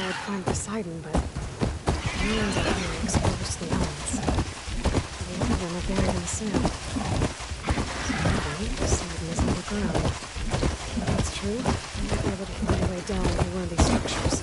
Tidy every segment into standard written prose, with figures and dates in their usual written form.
I'd find Poseidon, but no one's out here exposed to the elements. The other one are buried in the sand. So maybe Poseidon is underground. If that's true, I might be able to find a way down through one of these structures.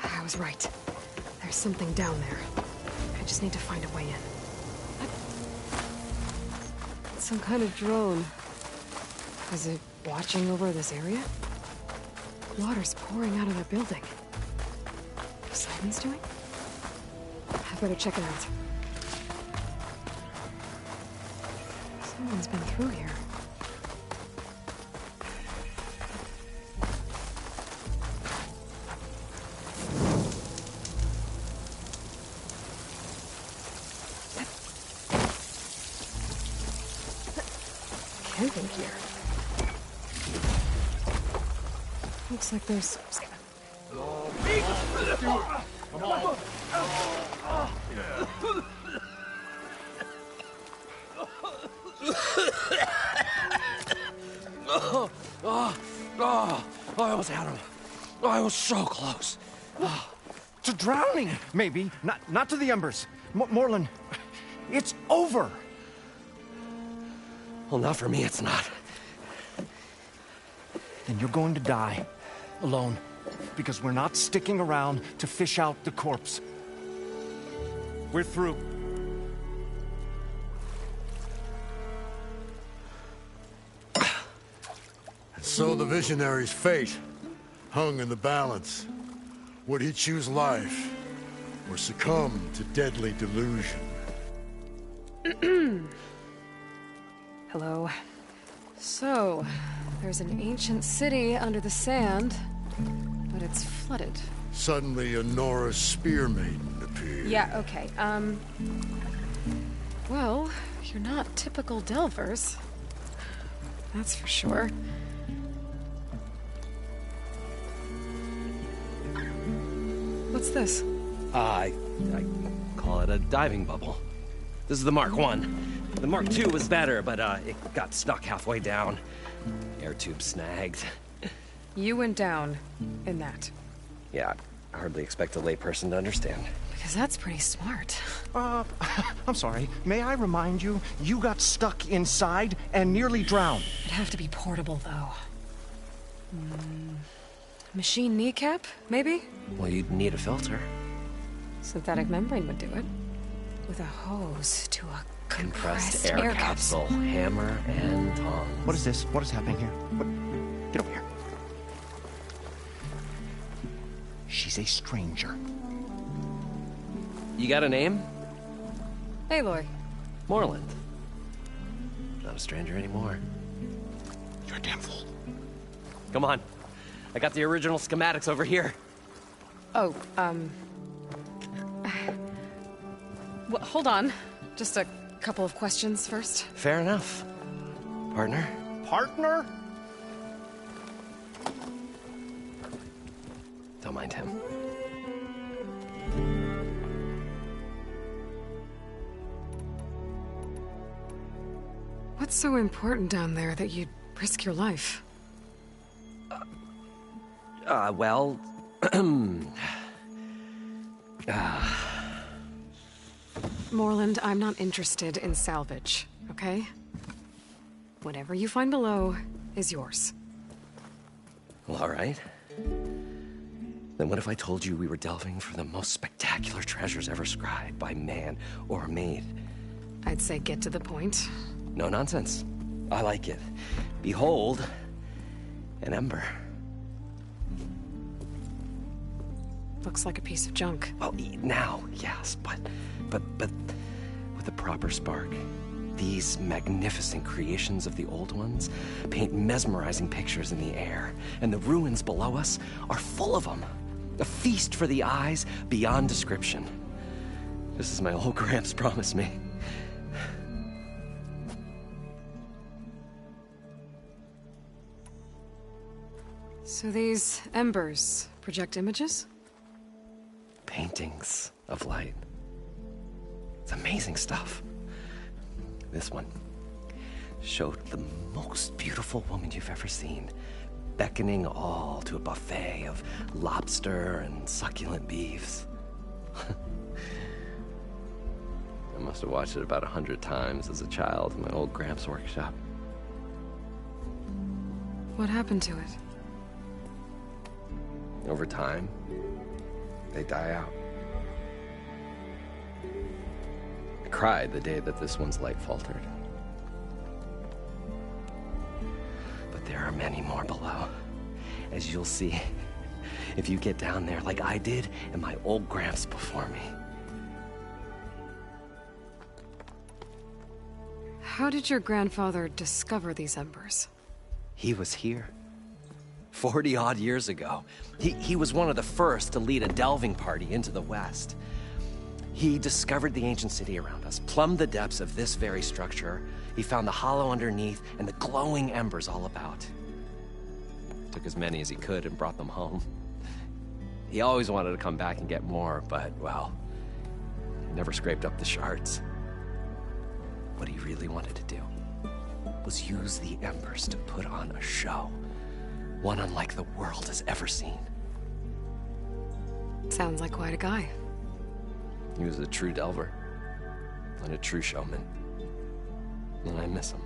I was right. There's something down there. I just need to find a way in. It's some kind of drone. Is it watching over this area? Water's pouring out of the building. Poseidon's doing? I better check it out. Someone's been through here. Camping here. Looks like there's... Come on. I almost had him. I was so close. To drowning, maybe. Not to the embers. Morlun, it's over. Well, not for me, it's not. Then you're going to die. Alone. Because we're not sticking around to fish out the corpse. We're through. So the visionary's fate hung in the balance. Would he choose life or succumb to deadly delusion? Hello. So, there's an ancient city under the sand, but it's flooded. Suddenly, a Norse spear maiden appeared. Yeah, okay. Well, you're not typical Delvers. That's for sure. What's this? I call it a diving bubble. This is the Mark 1. The Mark 2 was better, but it got stuck halfway down. Air tube snagged. You went down in that. Yeah, hardly expect a layperson to understand. Because that's pretty smart. I'm sorry. May I remind you, you got stuck inside and nearly drowned. It'd have to be portable, though. Machine kneecap, maybe? Well, you'd need a filter. Synthetic membrane would do it. With a hose to a compressed air capsule. Hammer and tongs. What is this? What is happening here? Get over here. She's a stranger. You got a name? Aloy. Moreland. Not a stranger anymore. You're a damn fool. Come on. I got the original schematics over here. Oh, well, hold on. Just a couple of questions first. Fair enough. Partner? Partner? Don't mind him. What's so important down there that you'd risk your life? Well... Moreland, I'm not interested in salvage, okay? Whatever you find below is yours. Well, all right. Then what if I told you we were delving for the most spectacular treasures ever scribed by man or maid? I'd say get to the point. No nonsense. I like it. Behold, an ember. Looks like a piece of junk. Well, now, yes, but with a proper spark. These magnificent creations of the old ones paint mesmerizing pictures in the air, and the ruins below us are full of them. A feast for the eyes beyond description. Just as my old Gramps promised me. So these embers project images? Paintings of light. It's amazing stuff. This one showed the most beautiful woman you've ever seen, beckoning all to a buffet of lobster and succulent beefs. I must have watched it about 100 times as a child in my old Gramps' workshop. What happened to it? Over time, they die out. I cried the day that this one's light faltered. But there are many more below, as you'll see if you get down there like I did and my old Gramps before me. How did your grandfather discover these embers? He was here 40-odd years ago. He was one of the first to lead a delving party into the West. He discovered the ancient city around us, plumbed the depths of this very structure. He found the hollow underneath and the glowing embers all about. Took as many as he could and brought them home. He always wanted to come back and get more, but, well, never scraped up the shards. What he really wanted to do was use the embers to put on a show. One unlike the world has ever seen. Sounds like quite a guy. He was a true delver and a true showman. And I miss him.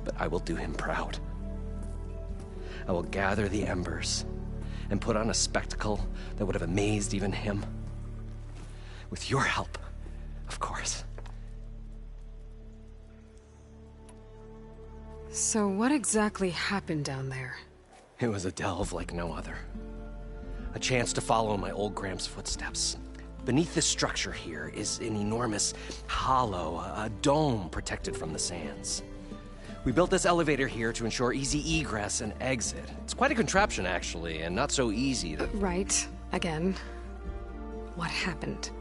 But I will do him proud. I will gather the embers and put on a spectacle that would have amazed even him. With your help, of course. So what exactly happened down there? It was a delve like no other. A chance to follow my old Gramps' footsteps. Beneath this structure here is an enormous hollow, a dome protected from the sands. We built this elevator here to ensure easy egress and exit. It's quite a contraption, actually, and not so easy to... Right. Again. What happened?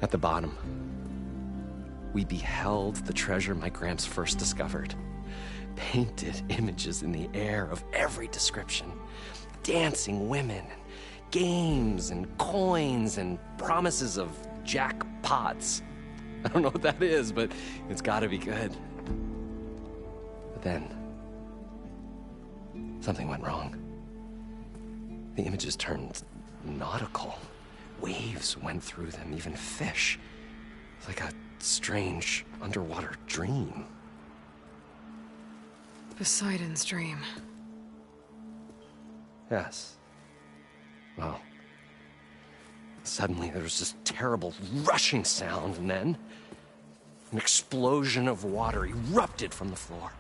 At the bottom, we beheld the treasure my Gramps first discovered. Painted images in the air of every description. Dancing women, games and coins and promises of jackpots. I don't know what that is, but it's gotta be good. But then, something went wrong. The images turned nautical. Waves went through them, even fish. It's like a strange underwater dream. Poseidon's dream. Yes. Well, suddenly there was this terrible rushing sound, and then an explosion of water erupted from the floor.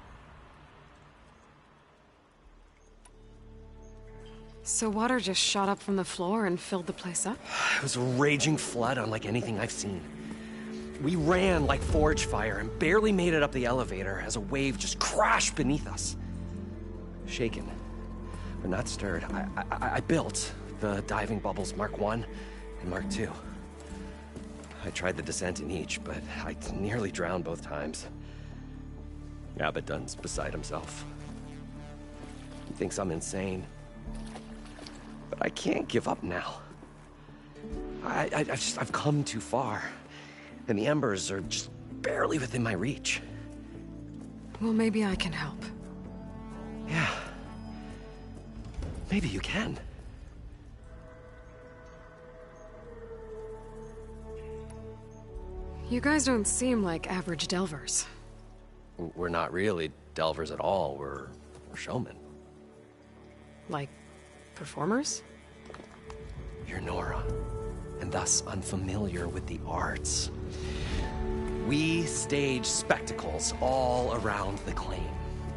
So water just shot up from the floor and filled the place up? It was a raging flood unlike anything I've seen. We ran like forge fire and barely made it up the elevator as a wave just crashed beneath us. Shaken, but not stirred, I built the diving bubbles Mark I and Mark II. I tried the descent in each, but I nearly drowned both times. Abaddon's beside himself. He thinks I'm insane. But I can't give up now. I've come too far. And the embers are just barely within my reach. Well, maybe I can help. Yeah. Maybe you can. You guys don't seem like average delvers. We're not really delvers at all. We're showmen. Like, performers? You're Nora, and thus unfamiliar with the arts. We stage spectacles all around the claim.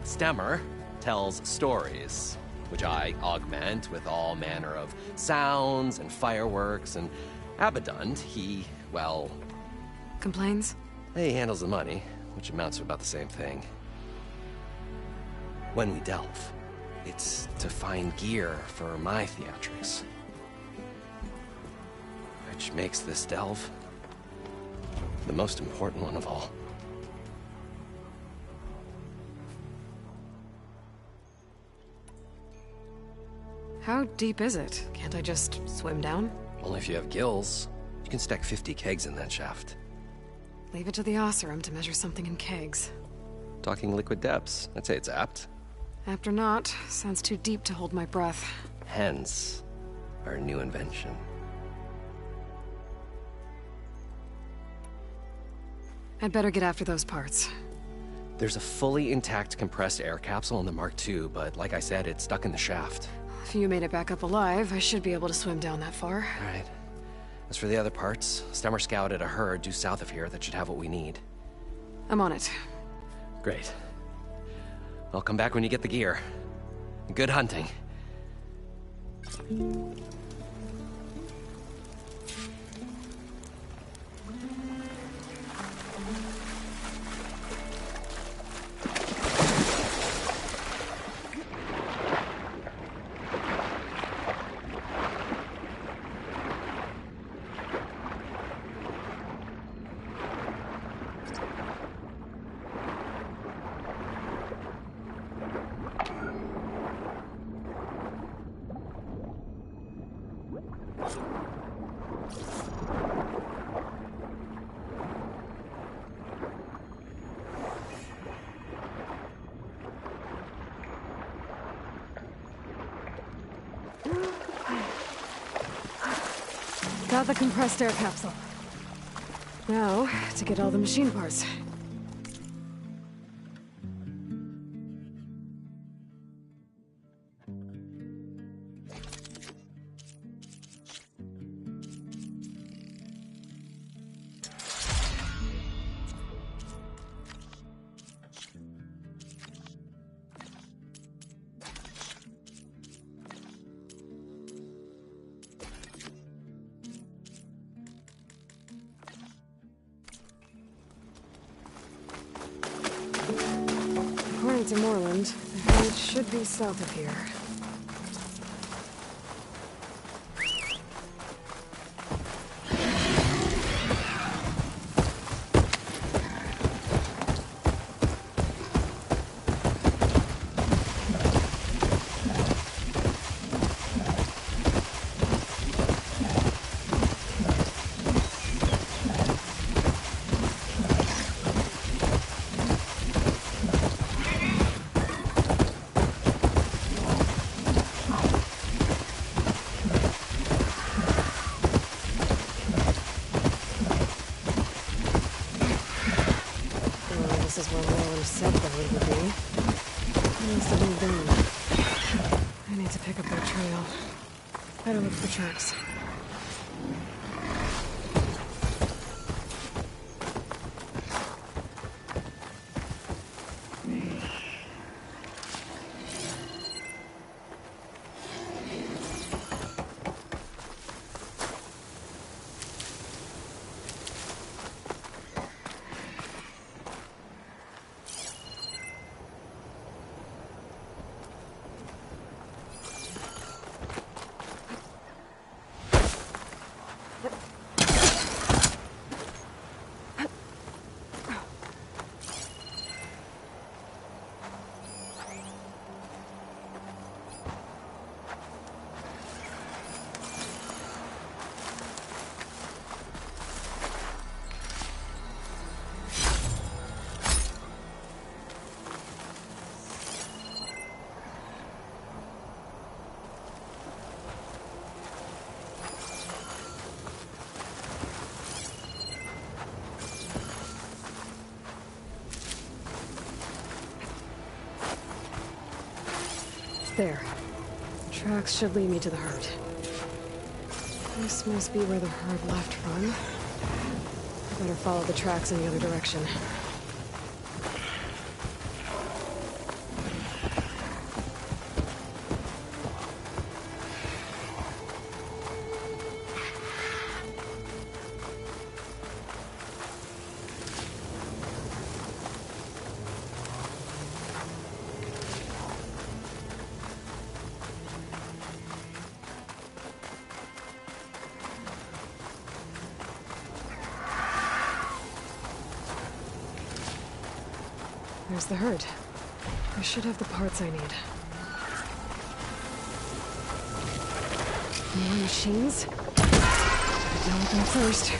Stemmer tells stories, which I augment with all manner of sounds and fireworks, and Abaddon, he, well... Complains? He handles the money, which amounts to about the same thing. When we delve, it's to find gear for my theatrics. Which makes this delve the most important one of all. How deep is it? Can't I just swim down? Only if you have gills. You can stack 50 kegs in that shaft. Leave it to the Oseram to measure something in kegs. Talking liquid depths, I'd say it's apt. Apt or not, sounds too deep to hold my breath. Hence, our new invention. I'd better get after those parts. There's a fully intact compressed air capsule in the Mark II, but like I said, it's stuck in the shaft. If you made it back up alive, I should be able to swim down that far. All right. As for the other parts, Stemmer scouted a herd due south of here that should have what we need. I'm on it. Great. I'll come back when you get the gear. Good hunting. Got the compressed air capsule. Now, to get all the machine parts. According to Moreland, the village should be south of here. pick up their trail. Better look for tracks. There. Tracks should lead me to the herd. This must be where the herd left from. I better follow the tracks in the other direction. There's the herd. I should have the parts I need. More machines? Gotta deal with them first.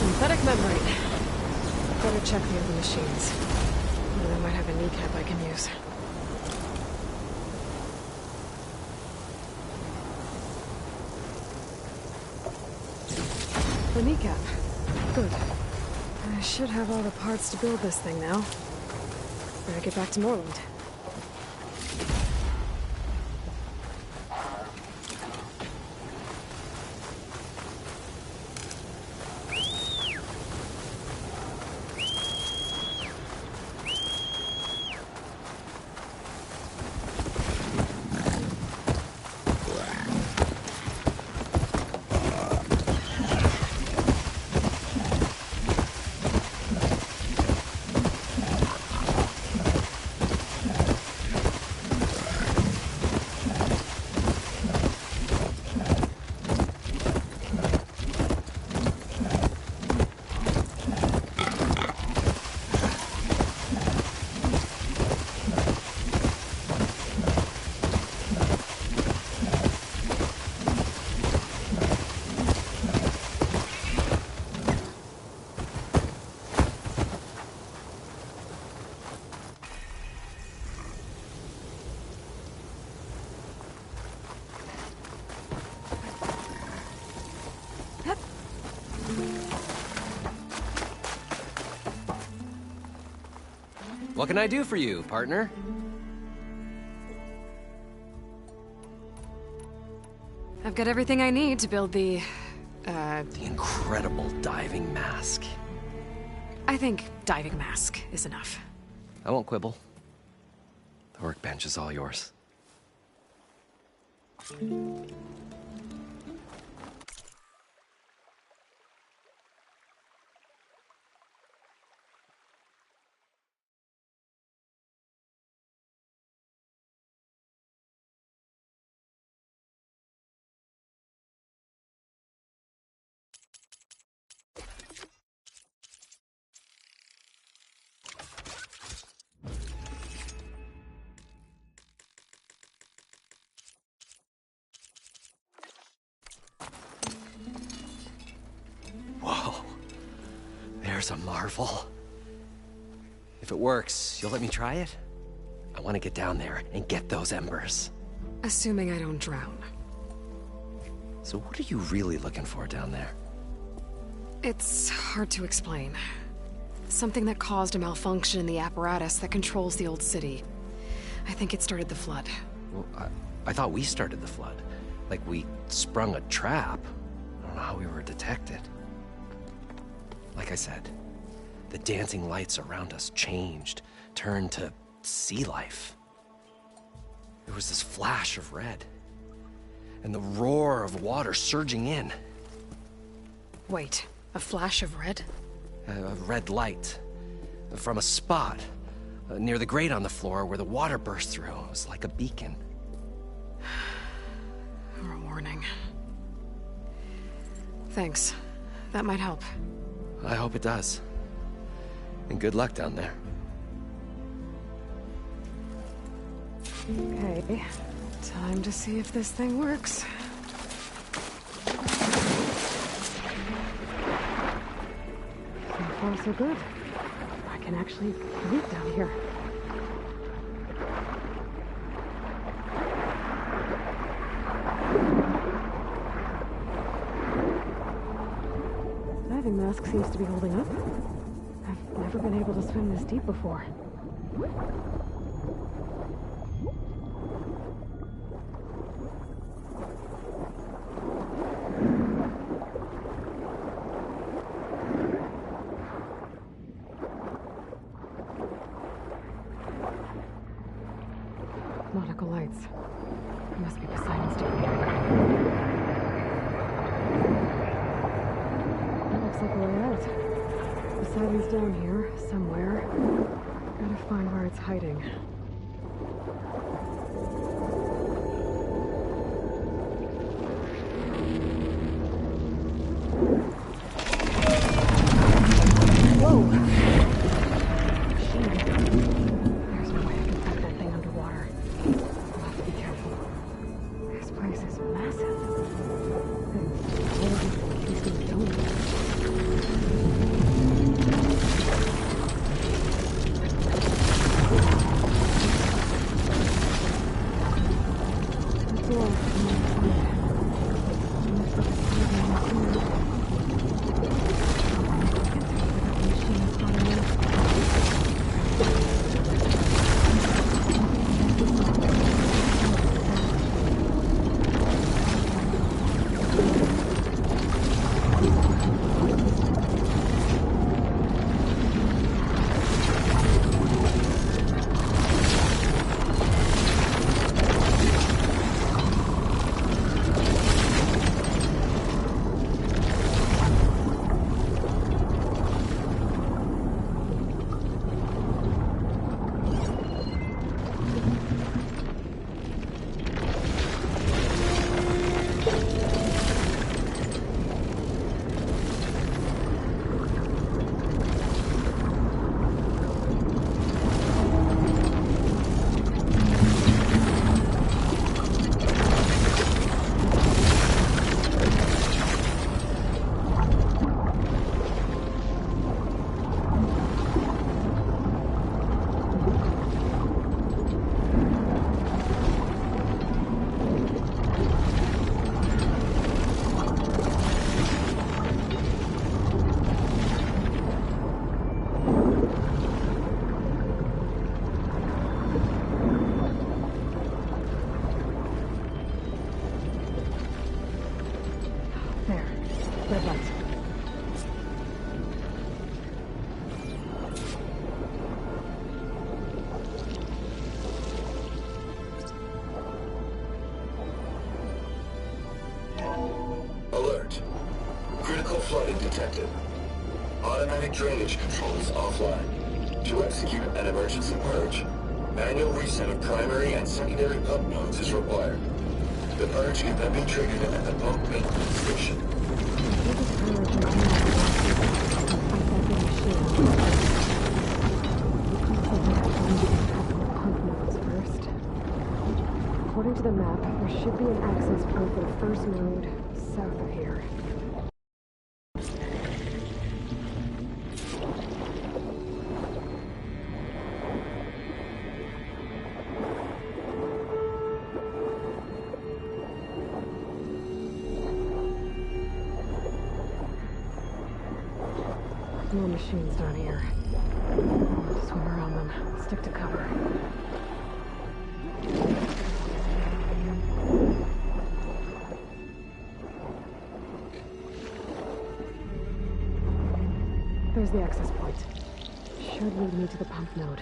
Synthetic membrane. Better check the other machines. One of them might have a kneecap I can use. The kneecap. Good. I should have all the parts to build this thing now. Better get back to Morland. What can I do for you, partner? I've got everything I need to build the incredible diving mask. I think diving mask is enough. I won't quibble. The workbench is all yours. Whoa. There's a marvel. If it works, you'll let me try it? I want to get down there and get those embers. Assuming I don't drown. So what are you really looking for down there? It's hard to explain. Something that caused a malfunction in the apparatus that controls the old city. I think it started the flood. Well, I thought we started the flood. Like we sprung a trap. I don't know how we were detected. Like I said, the dancing lights around us changed, turned to sea life. There was this flash of red, and the roar of water surging in. Wait, a flash of red? A red light from a spot near the grate on the floor where the water burst through. It was like a beacon. Or a warning. Thanks. That might help. I hope it does. And good luck down there. Okay. Time to see if this thing works. So far, so good. I can actually breathe down here. This diving mask seems to be holding up. I've never been able to swim this deep before. Nautical lights. It must be Poseidon's doing. That looks like a way out. Poseidon's down here, somewhere. Gotta find where it's hiding. Red light. Alert. Critical flooding detected. Automatic drainage controls offline. To execute an emergency purge, manual reset of primary and secondary pump nodes is required. The purge can then be triggered at the pump maintenance station. According to the map, there should be an access point for the first node south of here. More machines down here. Swim around them. Stick to cover. There's the access point. Should lead me to the pump node.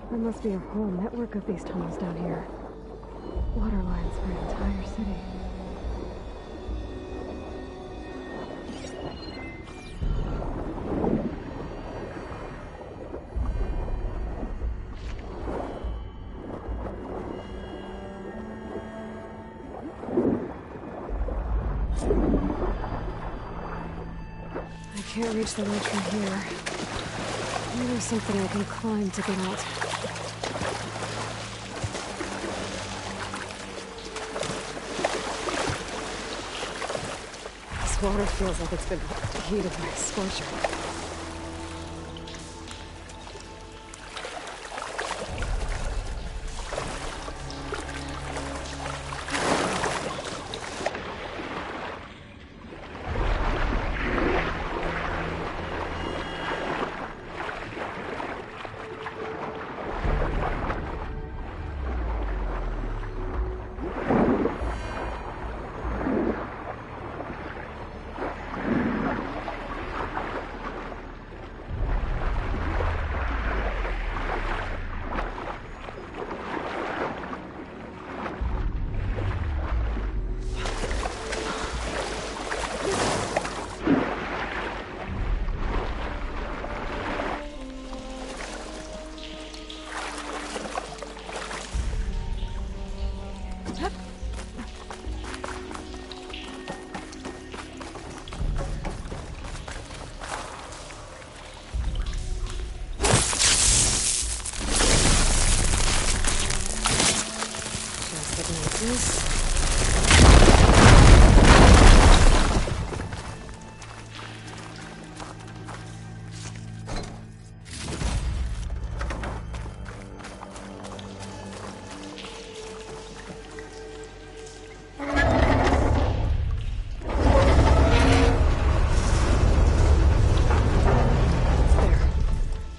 There must be a whole network of these tunnels down here. Water lines for an entire city. I can't reach the ledge from here. Maybe there's something I can climb to get out. This water feels like it's been heated by a scorcher.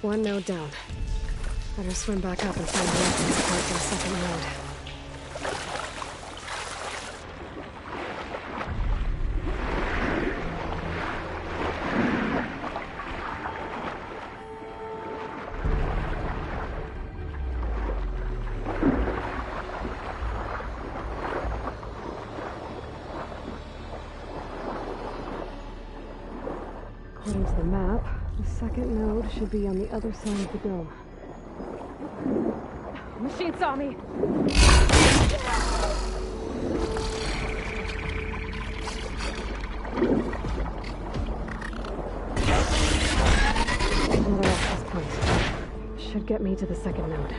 One node down. Better swim back up and find the access point to the second node. According to the map, the second node should be on the other side of the dome. Machine saw me! Another access point. Should get me to the second node.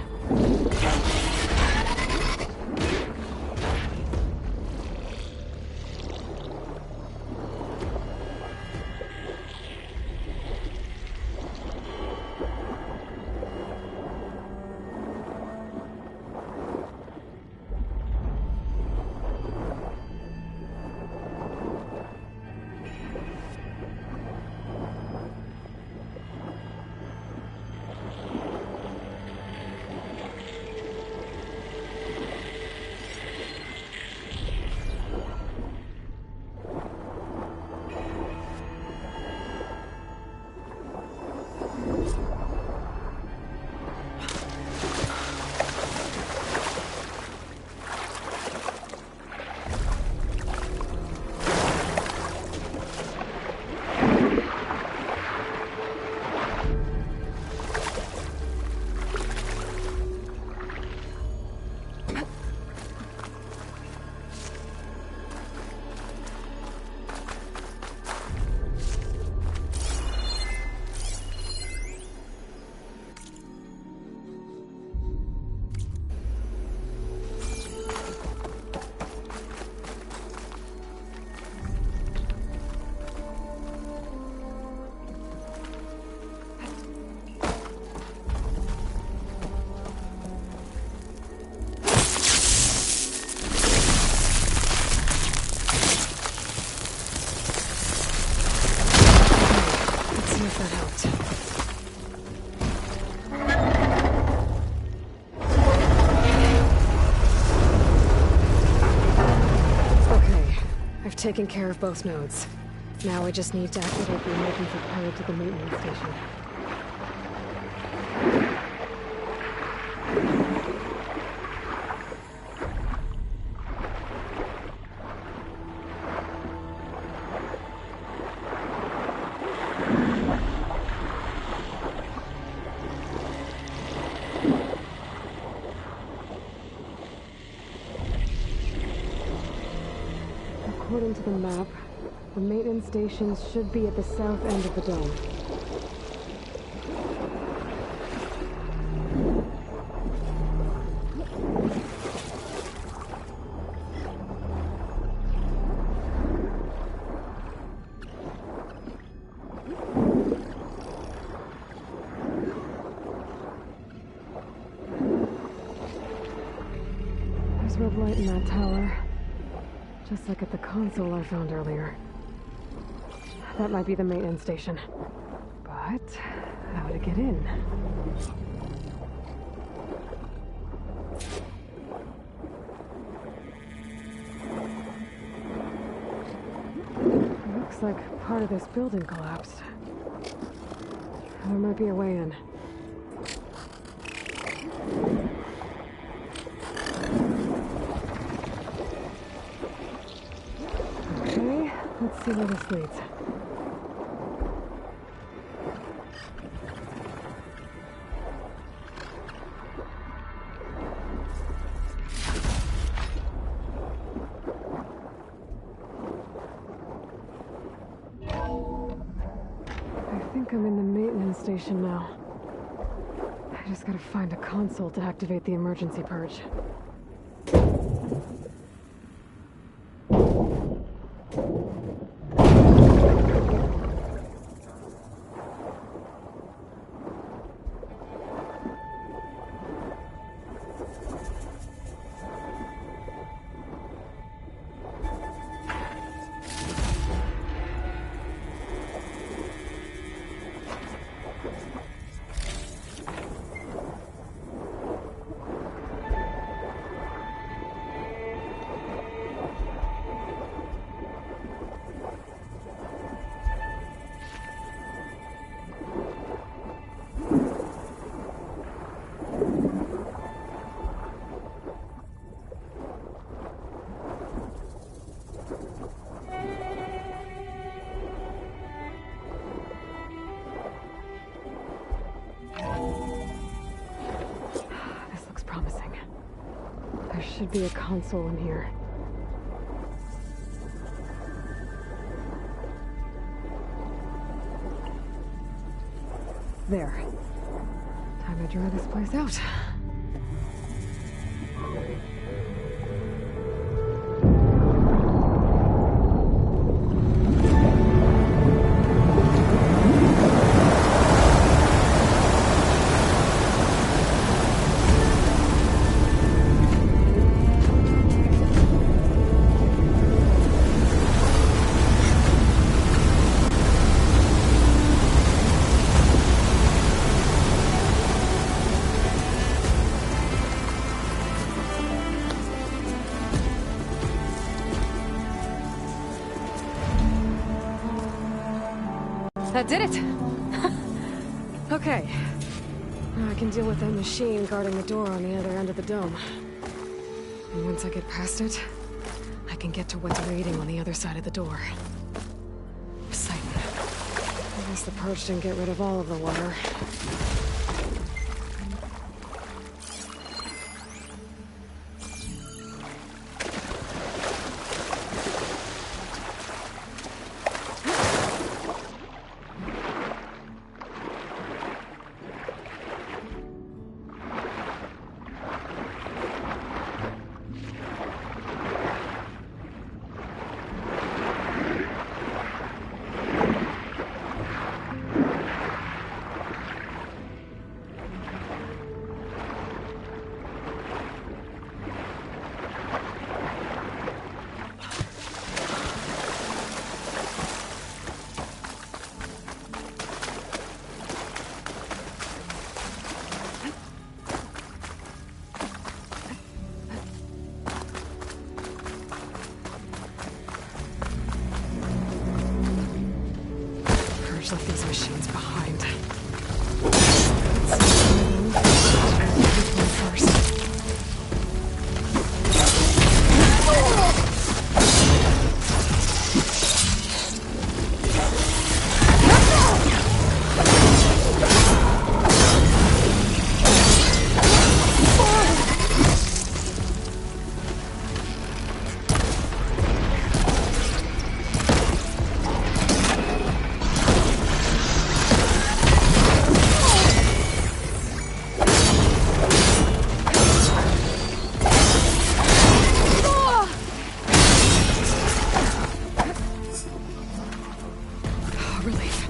see if that helped. Okay, I've taken care of both nodes. Now I just need to activate the emergency purge to the maintenance station. According to the map, the maintenance stations should be at the south end of the dome. There's red light in that tower. Just like at the console I found earlier. That might be the maintenance station. But how to get in? Looks like part of this building collapsed. There might be a way in. Okay, let's see where this leads. I think I'm in the maintenance station now. I just gotta find a console to activate the emergency purge. This looks promising. There should be a console in here. There. Time to dry this place out. That did it! Okay. Now I can deal with that machine guarding the door on the other end of the dome. And once I get past it, I can get to what's waiting on the other side of the door. Exciting. I guess the purge didn't get rid of all of the water. Reavers left these machines behind. First. Relief.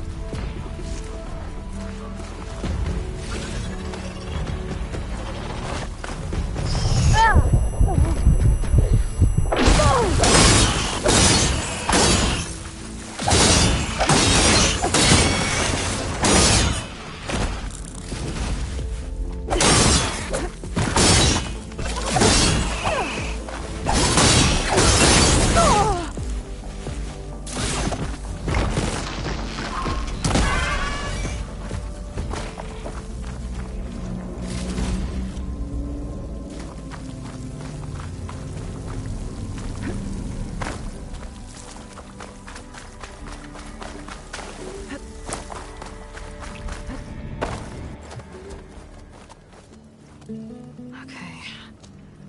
Okay.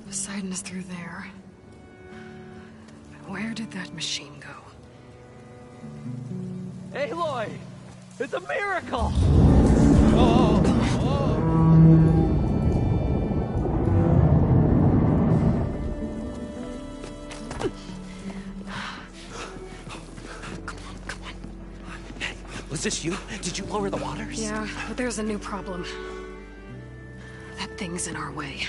Poseidon is through there. But where did that machine go? Aloy! It's a miracle! Was this you? Did you lower the waters? Yeah, but there's a new problem. That thing's in our way.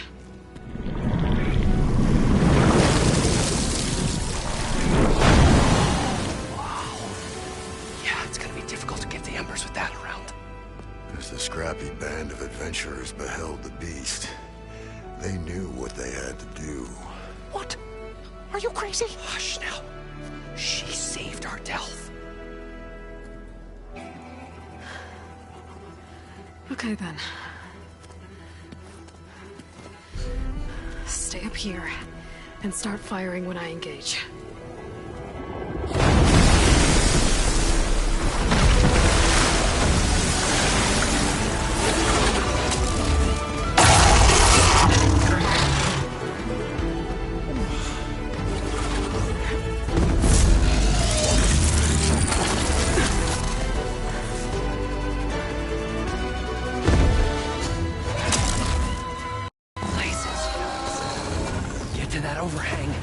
Yeah, it's gonna be difficult to get the Embers with that around. As the scrappy band of adventurers beheld the beast, they knew what they had to do. What? Are you crazy? Hush now. She saved our Delph. Okay then. Stay up here and start firing when I engage. Get to that overhang.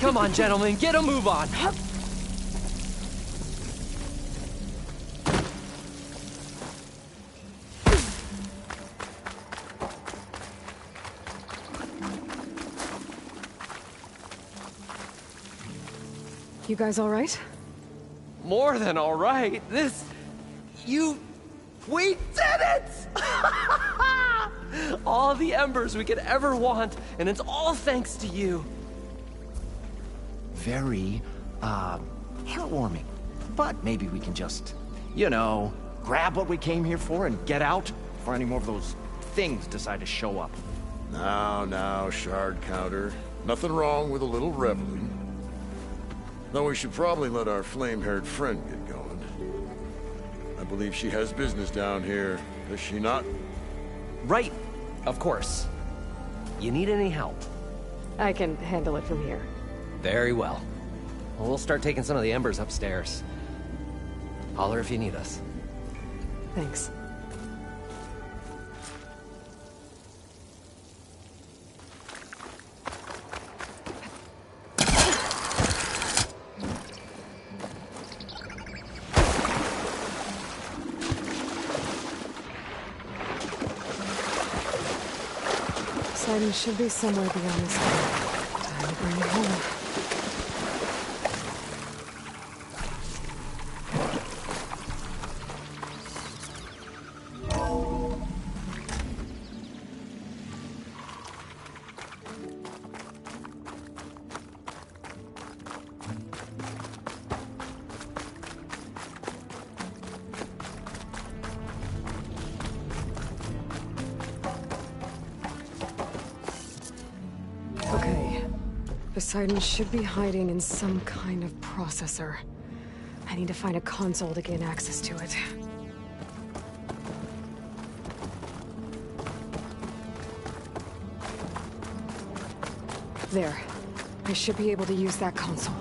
Come on, gentlemen, get a move on. You guys all right? More than all right. We did it! All the embers we could ever want, and it's all thanks to you. Very, heartwarming. But maybe we can just, grab what we came here for and get out before any more of those things decide to show up. Now, Shard Counter. Nothing wrong with a little reveling. Though we should probably let our flame-haired friend get going. I believe she has business down here, does she not? Right, of course. You need any help? I can handle it from here. Very well. We'll start taking some of the embers upstairs. Holler if you need us. Thanks. Poseidon should be somewhere beyond this way. Time to bring it home. Okay. Poseidon should be hiding in some kind of processor. I need to find a console to gain access to it. There. I should be able to use that console.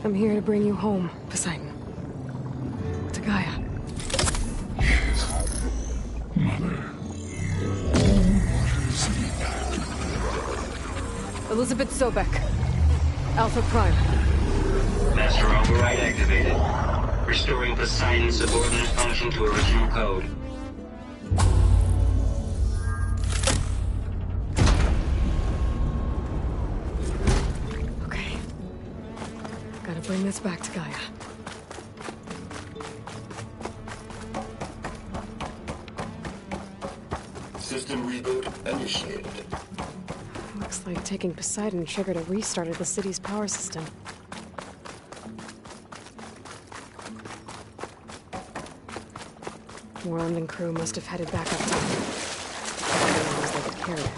I'm here to bring you home, Poseidon. To Gaia. Elizabeth Sobek. Alpha Prime. Master override activated. Restoring Poseidon's subordinate function to original code. Okay. Gotta bring this back to Gaia. System reboot initiated. Looks like taking Poseidon triggered a restart of the city's power system. Moreland and crew must have headed back uptown. As long as they could carry it.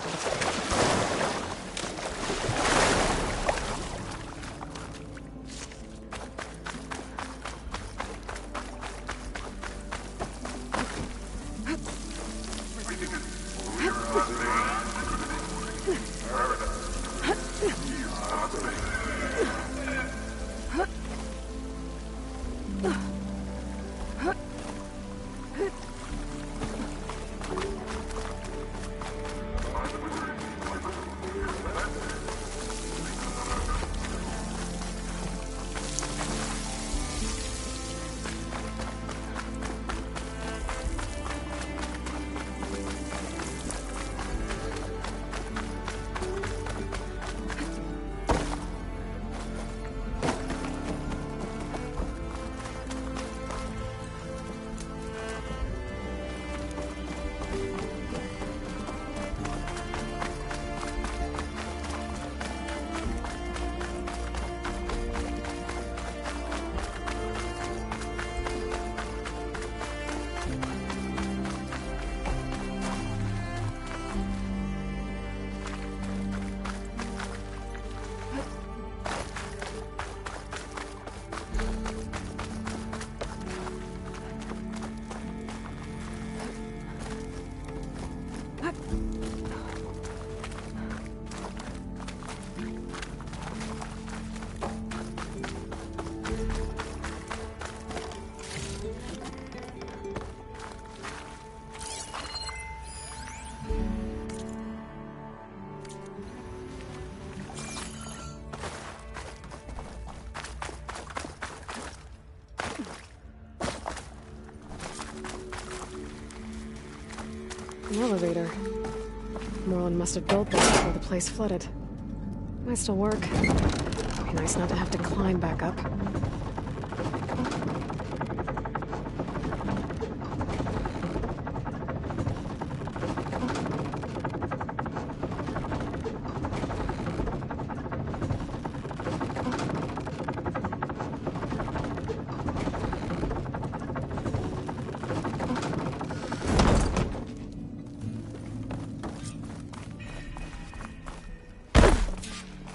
An elevator. Morlund must have built this before the place flooded. Might still work. Be nice not to have to climb back up.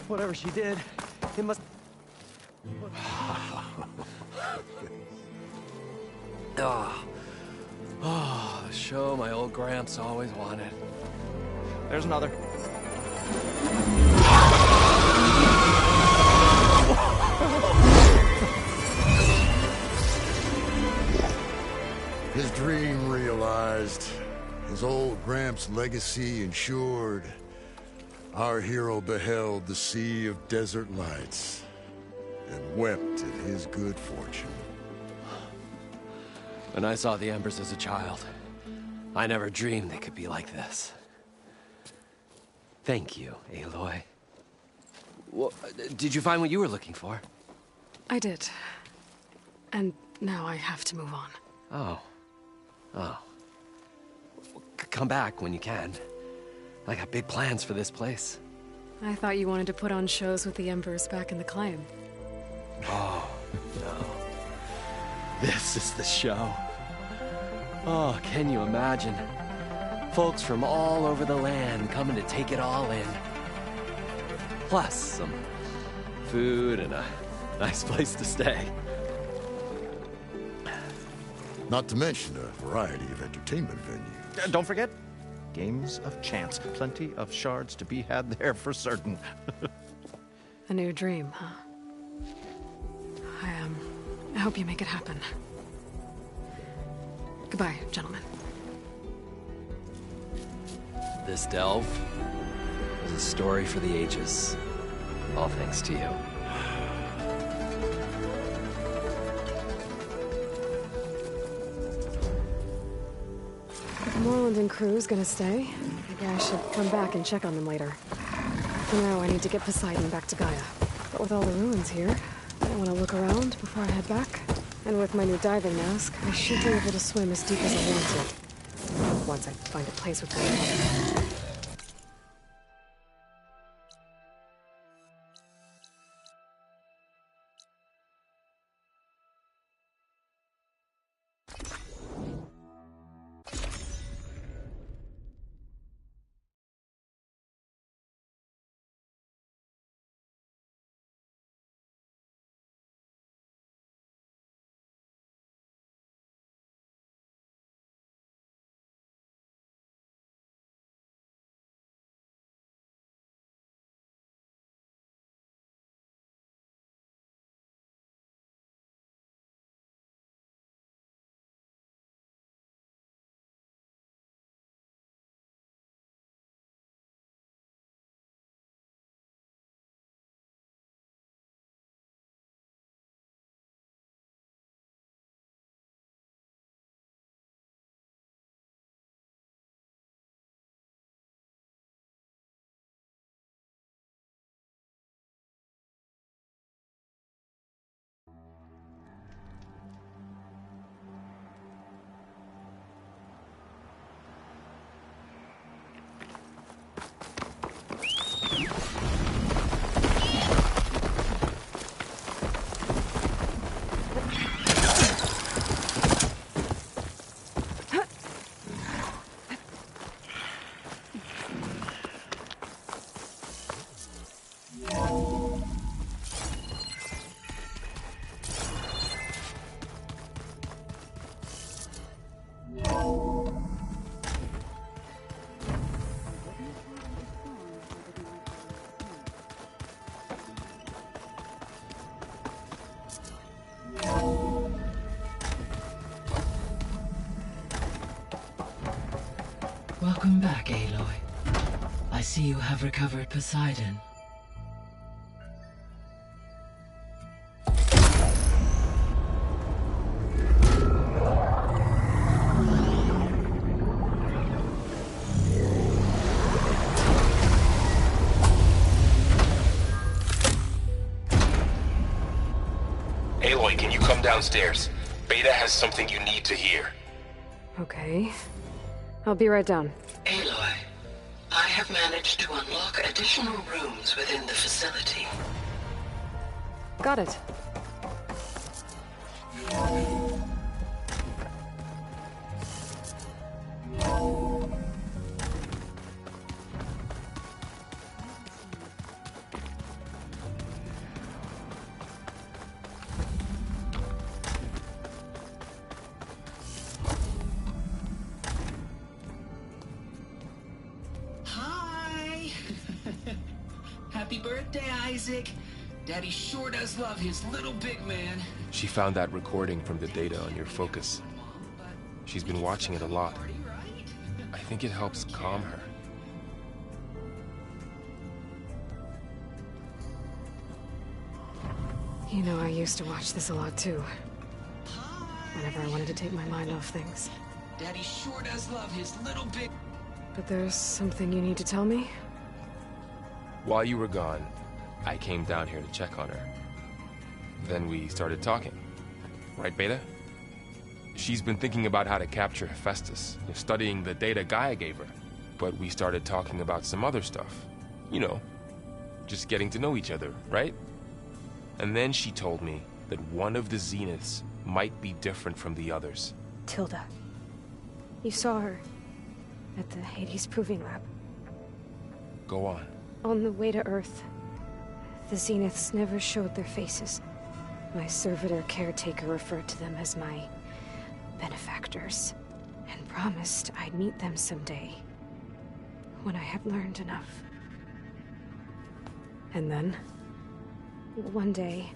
Whatever she did, it must... Oh, the show my old Gramps always wanted. There's another. His dream realized. His old Gramps' legacy ensured. Our hero beheld the sea of desert lights and wept at his good fortune. When I saw the Embers as a child, I never dreamed they could be like this. Thank you, Aloy. Well, did you find what you were looking for? I did. And now I have to move on. Oh. Oh. Come back when you can. I got big plans for this place. I thought you wanted to put on shows with the Embers back in the Claim. Oh, no. This is the show. Oh, can you imagine? Folks from all over the land coming to take it all in. Plus some food and a nice place to stay. Not to mention a variety of entertainment venues. Don't forget, games of chance. Plenty of shards to be had there for certain. A new dream, huh? I hope you make it happen. Goodbye, gentlemen. This delve is a story for the ages. All thanks to you. Morlund and crew's gonna stay. Maybe I should come back and check on them later. For now, I need to get Poseidon back to Gaia. But with all the ruins here, I want to look around before I head back. And with my new diving mask, I should be able to swim as deep as I want to. Once I find a place with good water. Welcome back, Aloy. I see you have recovered Poseidon. downstairs. Beta has something you need to hear. Okay. I'll be right down. Aloy, I have managed to unlock additional rooms within the facility. Got it. Hi! Happy birthday, Isaac. Daddy sure does love his little big man. She found that recording from the data on your focus. She's been watching it a lot. I think it helps calm her. You know, I used to watch this a lot too. Whenever I wanted to take my mind off things. Daddy sure does love his little big... But there's something you need to tell me? While you were gone, I came down here to check on her. Then we started talking. Right, Beta? She's been thinking about how to capture Hephaestus, studying the data Gaia gave her. But we started talking about some other stuff. You know, just getting to know each other, right? And then she told me that one of the Zeniths might be different from the others. Tilda. You saw her at the Hades Proving Lab. Go on. On the way to Earth, the Zeniths never showed their faces. My servitor caretaker referred to them as my benefactors, and promised I'd meet them someday, when I had learned enough. And then, one day,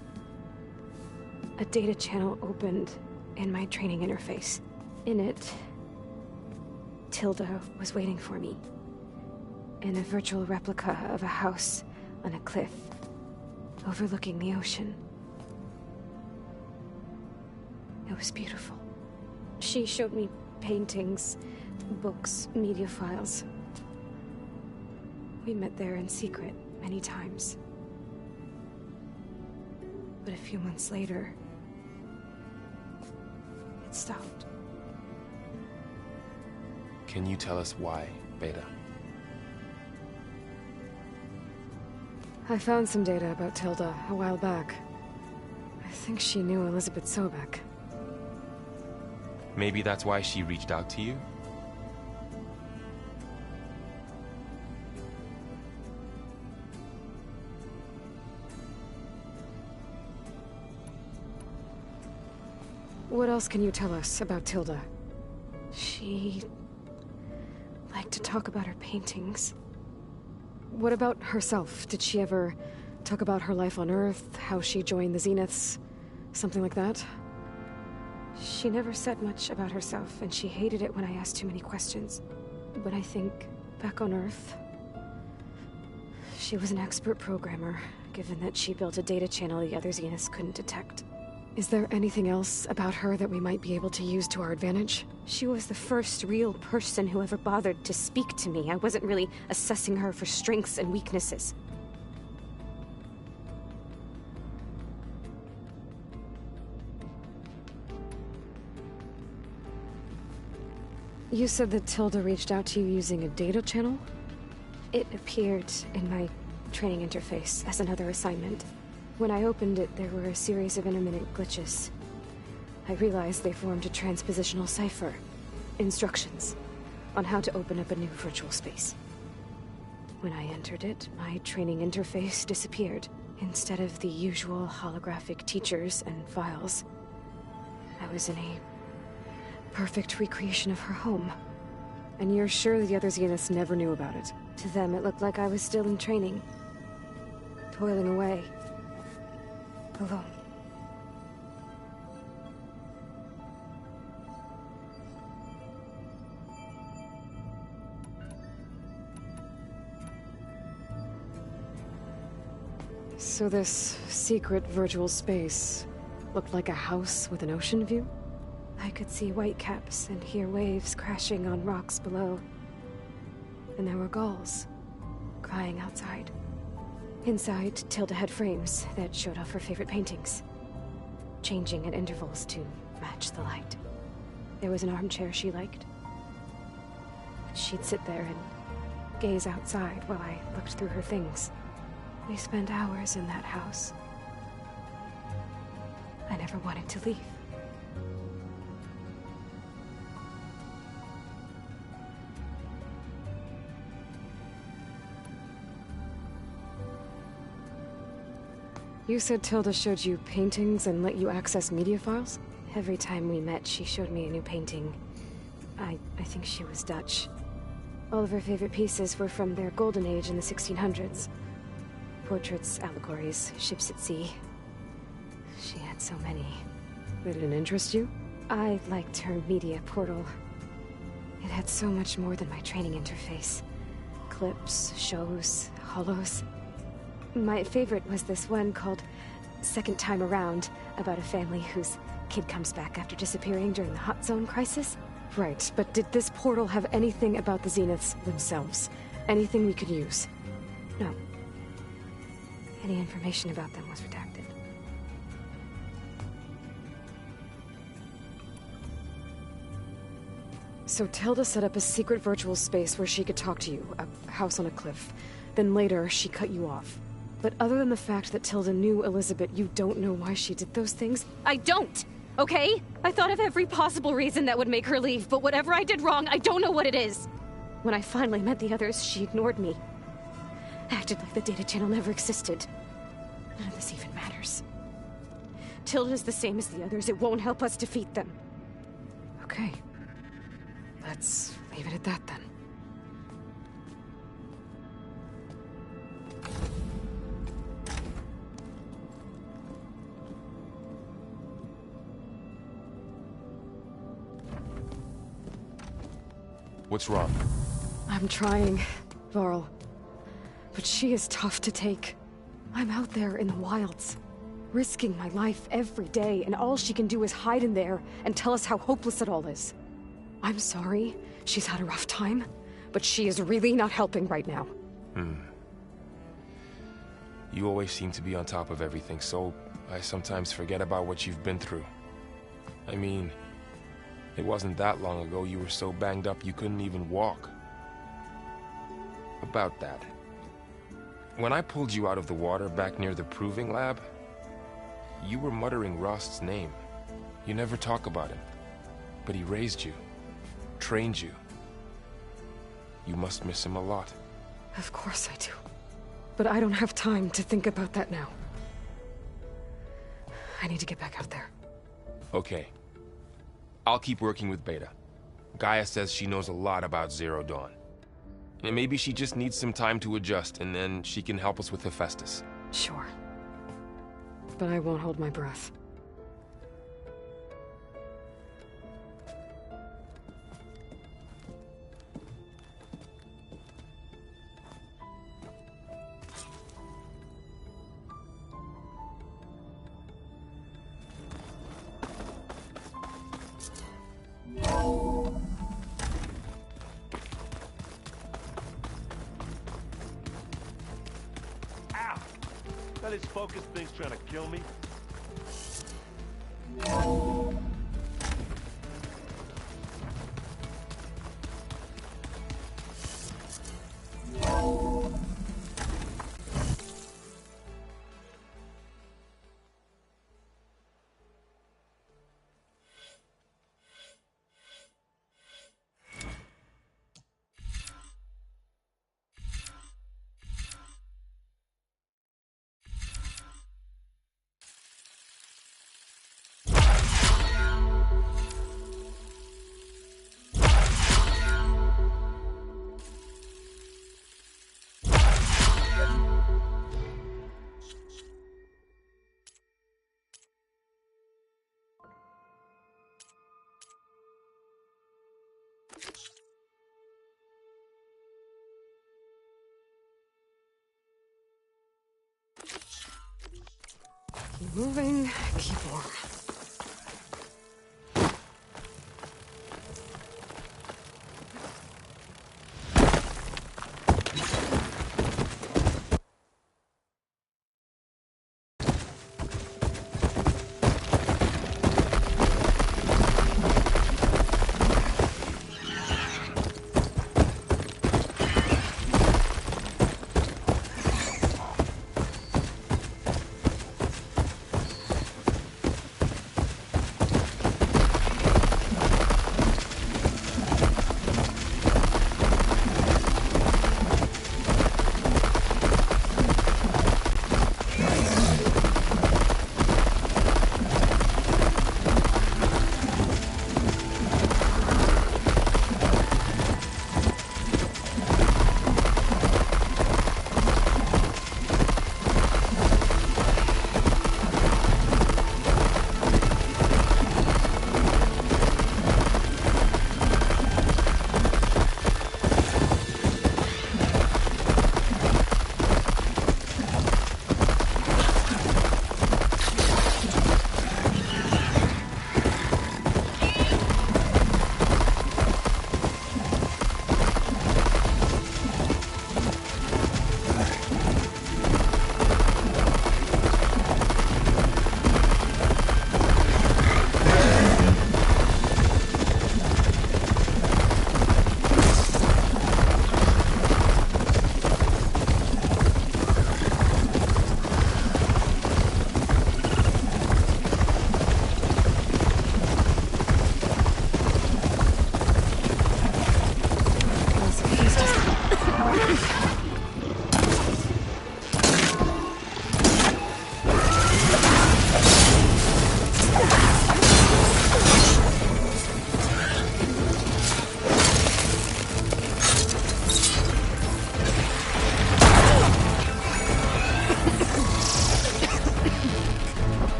a data channel opened in my training interface. In it, Tilda was waiting for me, in a virtual replica of a house on a cliff, overlooking the ocean. It was beautiful. She showed me paintings, books, media files. We met there in secret many times. But a few months later, it stopped. Can you tell us why, Beta? I found some data about Tilda a while back. I think she knew Elizabeth Sobek. Maybe that's why she reached out to you? What else can you tell us about Tilda? She liked to talk about her paintings. What about herself? Did she ever talk about her life on Earth, how she joined the Zeniths, something like that? She never said much about herself, and she hated it when I asked too many questions. But I think, back on Earth, she was an expert programmer, given that she built a data channel the other Zeniths couldn't detect. Is there anything else about her that we might be able to use to our advantage? She was the first real person who ever bothered to speak to me. I wasn't really assessing her for strengths and weaknesses. You said that Tilda reached out to you using a data channel? It appeared in my training interface as another assignment. When I opened it, there were a series of intermittent glitches. I realized they formed a transpositional cipher. Instructions on how to open up a new virtual space. When I entered it, my training interface disappeared. Instead of the usual holographic teachers and files, I was in a perfect recreation of her home. And you're sure the other Zeniths never knew about it? To them, it looked like I was still in training, toiling away. Alone. So this secret virtual space looked like a house with an ocean view? I could see whitecaps and hear waves crashing on rocks below. And there were gulls crying outside. Inside, Tilda had frames that showed off her favorite paintings. changing at intervals to match the light. There was an armchair she liked. She'd sit there and gaze outside while I looked through her things. We spent hours in that house. I never wanted to leave. You said Tilda showed you paintings and let you access media files? Every time we met, she showed me a new painting. I think she was Dutch. All of her favorite pieces were from their golden age in the 1600s. Portraits, allegories, ships at sea. She had so many. They didn't interest you? I liked her media portal. It had so much more than my training interface. Clips, shows, holos. My favorite was this one called Second Time Around, about a family whose kid comes back after disappearing during the Hot Zone crisis. Right, but did this portal have anything about the Zeniths themselves? Anything we could use? No. Any information about them was redacted. So Tilda set up a secret virtual space where she could talk to you, a house on a cliff. Then later, she cut you off. But other than the fact that Tilda knew Elizabeth, you don't know why she did those things? I don't! Okay? I thought of every possible reason that would make her leave, but whatever I did wrong, I don't know what it is. When I finally met the others, she ignored me. Acted like the data channel never existed. None of this even matters. Tilda's the same as the others. It won't help us defeat them. Okay. Let's leave it at that then. What's wrong? I'm trying, Varl. But she is tough to take. I'm out there in the wilds, risking my life every day, and all she can do is hide in there and tell us how hopeless it all is. I'm sorry, she's had a rough time, but she is really not helping right now. You always seem to be on top of everything, so I sometimes forget about what you've been through. I mean, it wasn't that long ago you were so banged up you couldn't even walk. About that. When I pulled you out of the water back near the proving lab, you were muttering Rost's name. You never talk about him. But he raised you, trained you. You must miss him a lot. Of course I do. But I don't have time to think about that now. I need to get back out there. Okay. I'll keep working with Beta. Gaia says she knows a lot about Zero Dawn. And maybe she just needs some time to adjust, and then she can help us with Hephaestus. Sure. But I won't hold my breath. That is focus thing's trying to kill me. Keep moving, keep warm.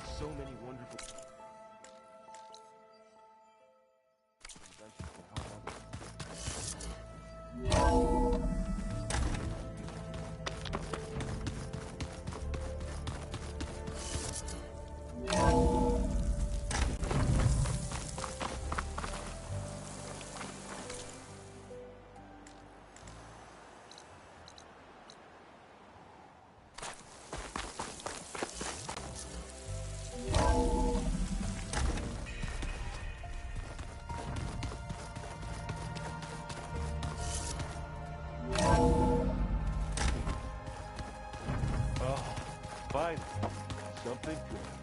So many wonderful fine. Something good.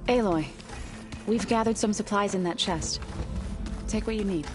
Aloy, we've gathered some supplies in that chest. Take what you need.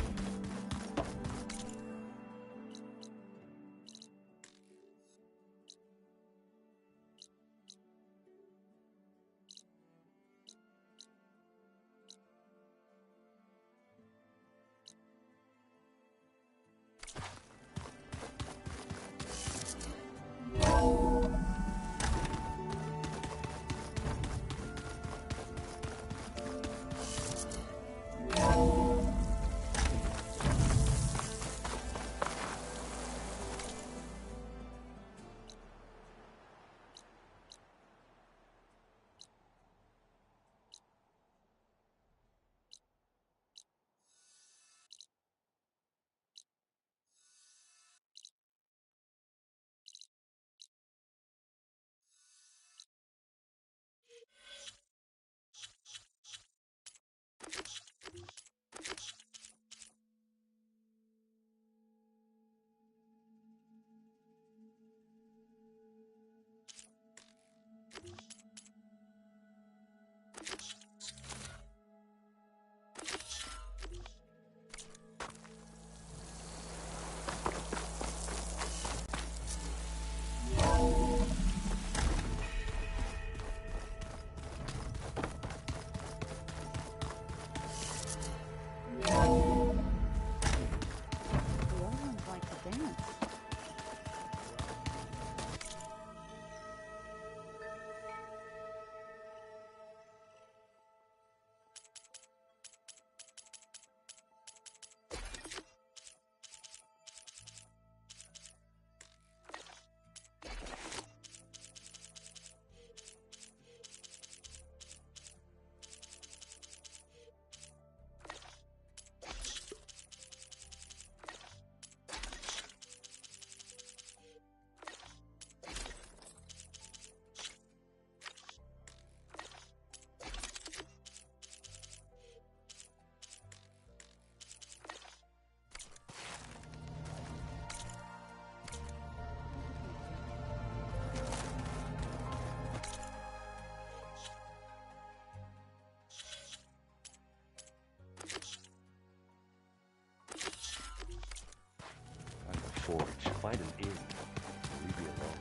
in. Leave me alone.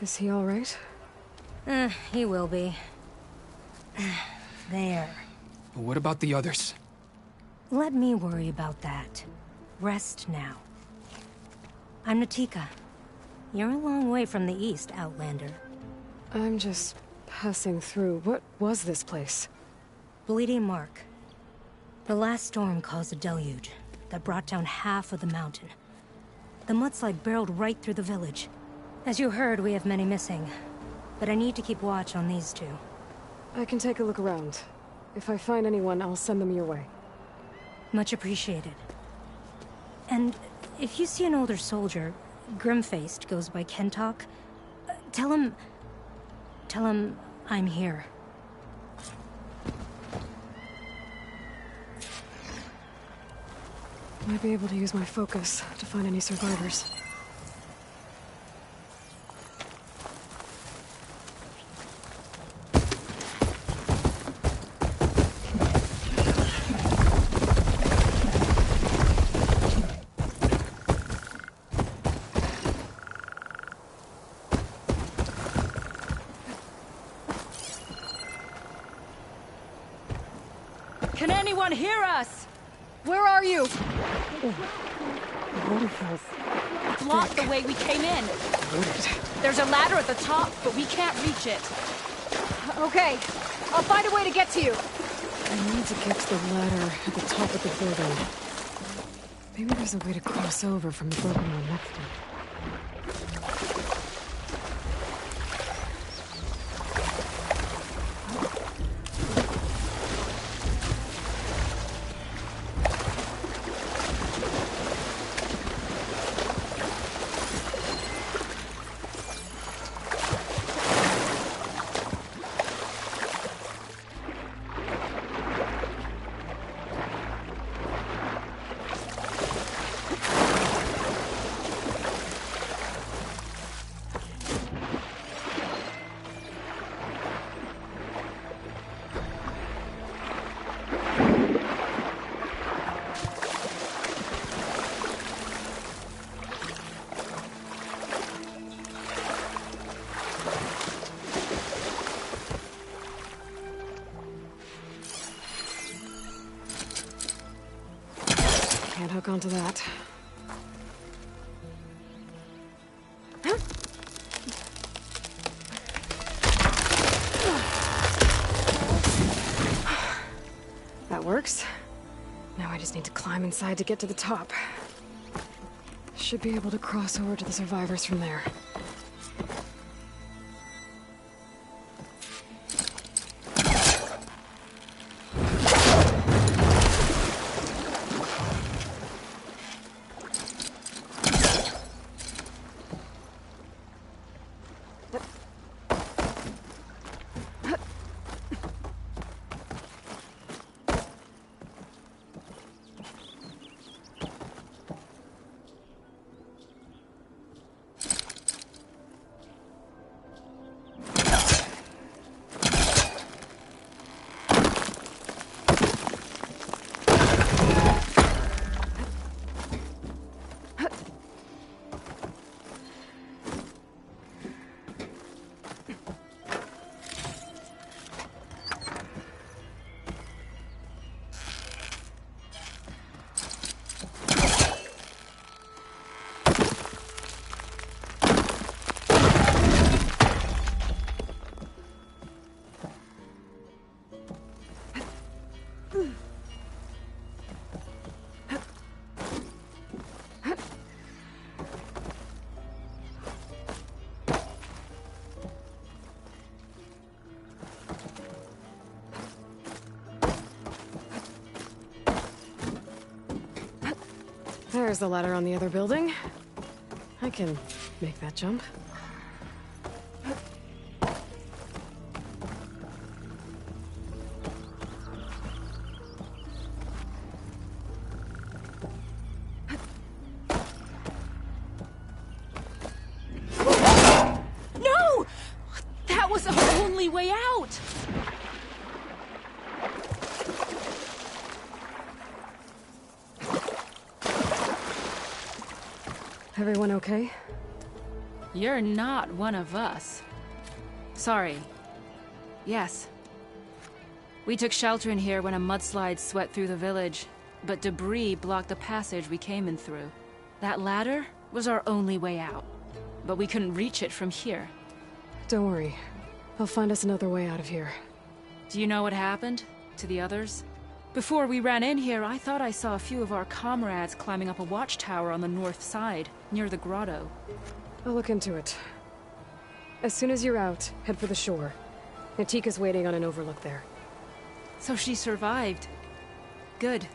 Is he all right? He will be. There. But what about the others? Let me worry about that. Rest now. I'm Natika. You're a long way from the east, Outlander. I'm just passing through. What was this place? Bleeding Mark. The last storm caused a deluge that brought down half of the mountain. The mudslide barreled right through the village. As you heard, we have many missing. But I need to keep watch on these two. I can take a look around. If I find anyone, I'll send them your way. Much appreciated. And if you see an older soldier, grim-faced, goes by Kentok, tell him I'm here. Might be able to use my focus to find any survivors. Can anyone hear us? Where are you? Waterfalls. Blocked the way we came in. There's a ladder at the top, but we can't reach it. Okay, I'll find a way to get to you. I need to get to the ladder at the top of the building. Maybe there's a way to cross over from the broken one next to me. back onto that. That works. Now I just need to climb inside to get to the top. Should be able to cross over to the survivors from there. There's the ladder on the other building. I can make that jump. No! That was our only way out! Everyone okay? You're not one of us. Sorry. Yes. We took shelter in here when a mudslide swept through the village, but debris blocked the passage we came in through. That ladder was our only way out, but we couldn't reach it from here. Don't worry. I'll find us another way out of here. Do you know what happened to the others? Before we ran in here, I thought I saw a few of our comrades climbing up a watchtower on the north side, near the grotto. I'll look into it. As soon as you're out, head for the shore. Natika's waiting on an overlook there. So she survived. Good.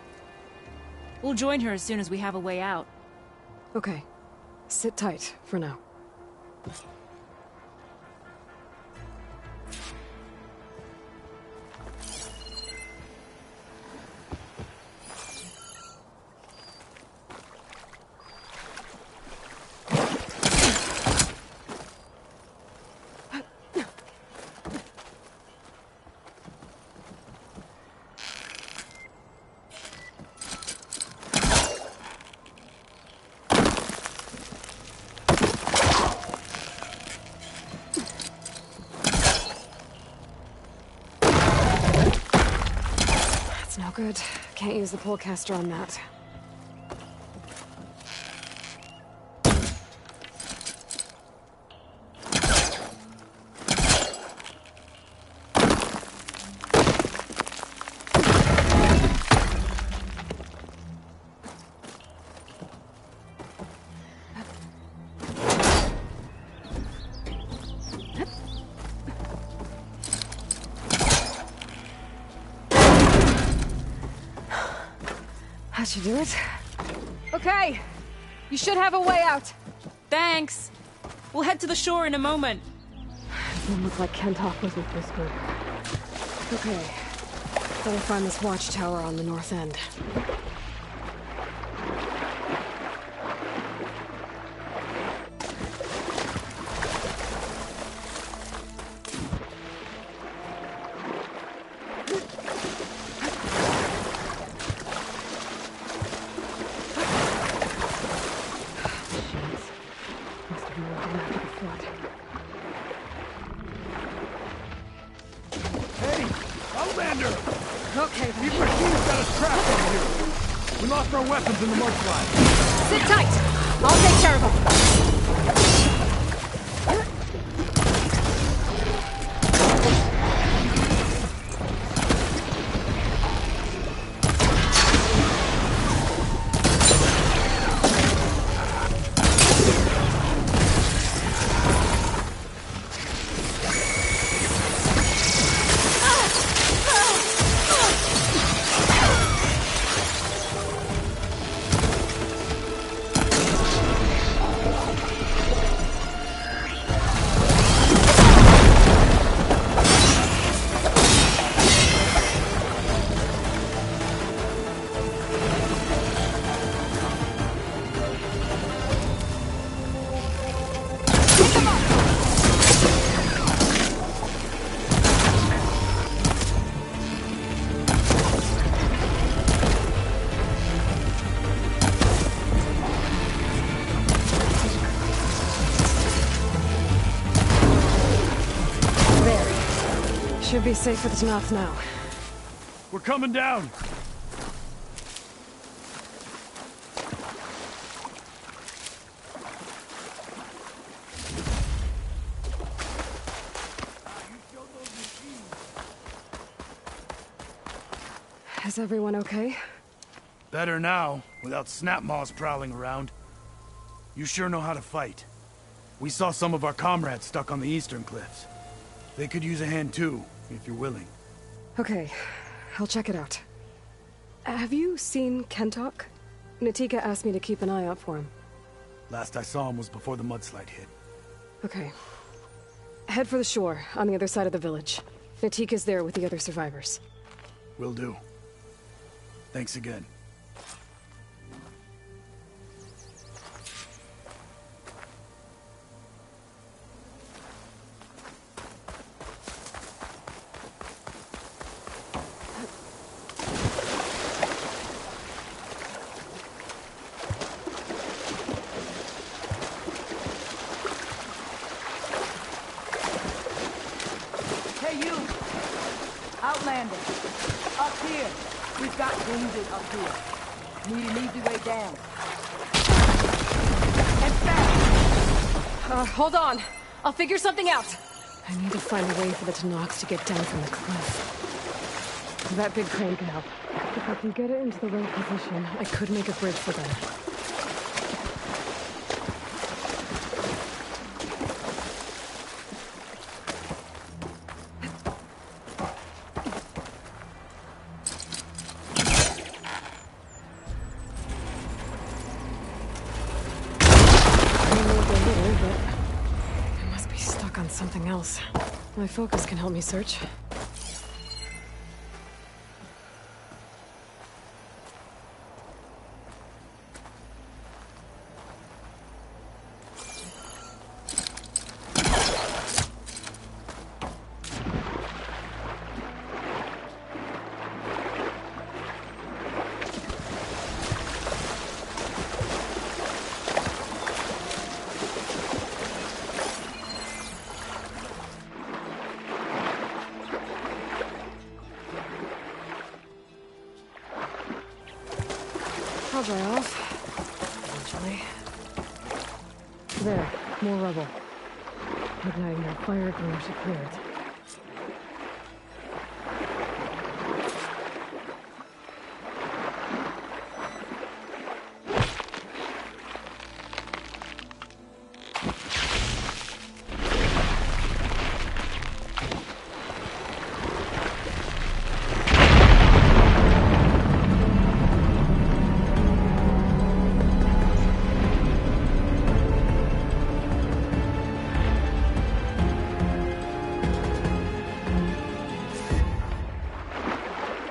We'll join her as soon as we have a way out. Okay. Sit tight for now. No good. Can't use the pullcaster on that. That should do it. Okay! You should have a way out. Thanks! We'll head to the shore in a moment. Doesn't look like Kentok was with this group. Okay. Better find this watchtower on the north end. Hey! Outlander! Okay, Ibraheem's got us trapped in here! throw weapons in the mudslide. Sit tight! I'll take care of them. Should be safe with Tanath now. We're coming down. Is everyone okay? Better now, without Snapmaws prowling around. You sure know how to fight. We saw some of our comrades stuck on the eastern cliffs. They could use a hand too, if you're willing. Okay, I'll check it out. Have you seen Kentok? Natika asked me to keep an eye out for him. Last I saw him was before the mudslide hit. Okay. Head for the shore, on the other side of the village. Natika's there with the other survivors. Will do. Thanks again. Outlander, up here. We've got wounded up here. Need an easy way down. And fast! Hold on. I'll figure something out. I need to find a way for the Tanox to get down from the cliff. That big crane can help. If I can get it into the right position, I could make a bridge for them. Something else. My focus can help me search. I'll dry off. Eventually. There, more rubble. Igniting that fire broom should clear it.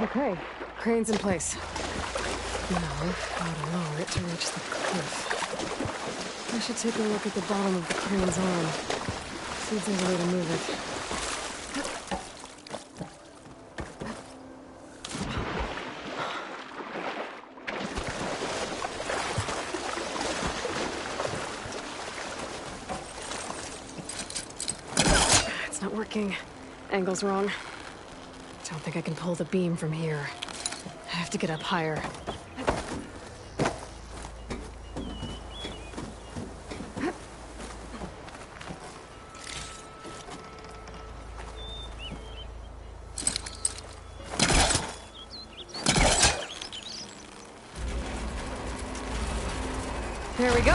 Okay, crane's in place. Now, gotta lower it to reach the cliff. I should take a look at the bottom of the crane's arm. See if there's a way to move it. It's not working. Angle's wrong. Don't think I can pull the beam from here. I have to get up higher. There we go.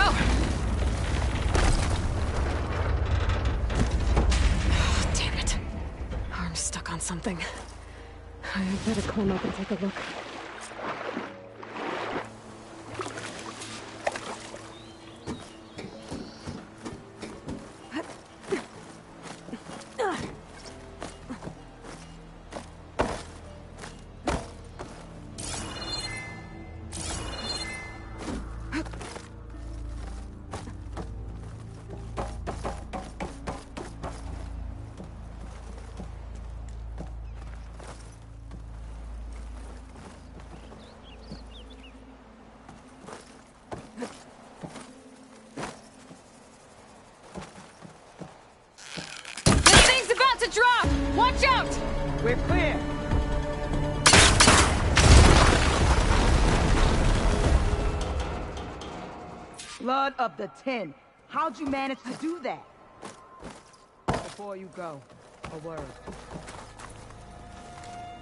Damn it. Arm's stuck on something. I better climb up and take a look. To drop! Watch out! We're clear. Blood of the 10. How'd you manage to do that? Before you go, a word.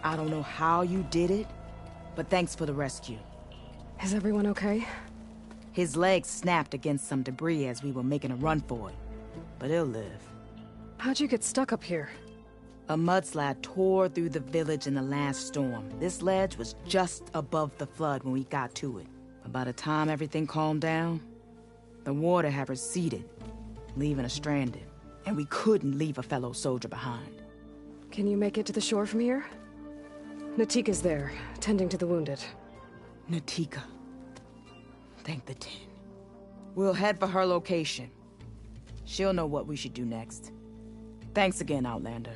I don't know how you did it, but thanks for the rescue. Is everyone okay? His legs snapped against some debris as we were making a run for it, but he'll live. How'd you get stuck up here? A mudslide tore through the village in the last storm. This ledge was just above the flood when we got to it. But by the time everything calmed down, the water had receded, leaving us stranded. And we couldn't leave a fellow soldier behind. Can you make it to the shore from here? Natika's there, tending to the wounded. Natika. Thank the 10. We'll head for her location. She'll know what we should do next. Thanks again, Outlander.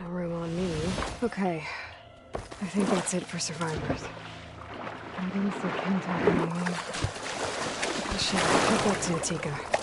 No room on me. Okay. I think that's it for survivors. I didn't see Kentuck anymore. I should head back to Natika.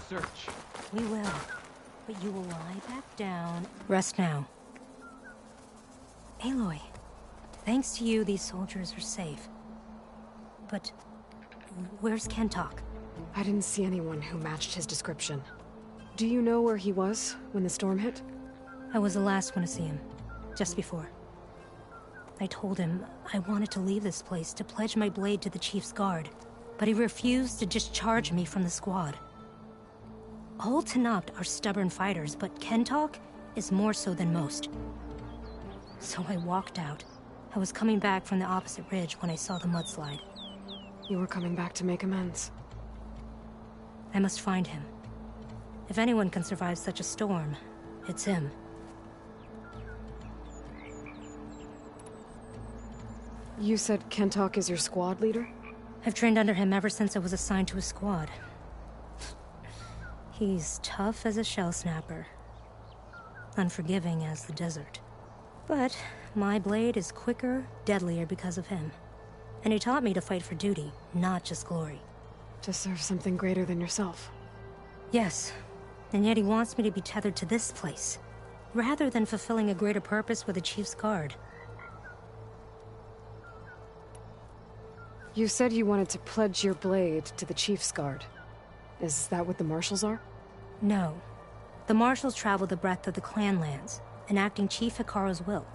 Search. We will. But you will lie back down. Rest now. Aloy, thanks to you, these soldiers are safe. But where's Kentok? I didn't see anyone who matched his description. Do you know where he was when the storm hit? I was the last one to see him. Just before. I told him I wanted to leave this place to pledge my blade to the Chief's guard. But he refused to discharge me from the squad. All Tenakth are stubborn fighters, but Kentok is more so than most. So I walked out. I was coming back from the opposite ridge when I saw the mudslide. You were coming back to make amends. I must find him. If anyone can survive such a storm, it's him. You said Kentok is your squad leader? I've trained under him ever since I was assigned to a squad. He's tough as a shell snapper. Unforgiving as the desert. But my blade is quicker, deadlier because of him. And he taught me to fight for duty, not just glory. To serve something greater than yourself. Yes, and yet he wants me to be tethered to this place, rather than fulfilling a greater purpose with the Chief's Guard. You said you wanted to pledge your blade to the Chief's Guard. Is that what the Marshals are? No. The Marshals travel the breadth of the clan lands, enacting Chief Hekarro's will.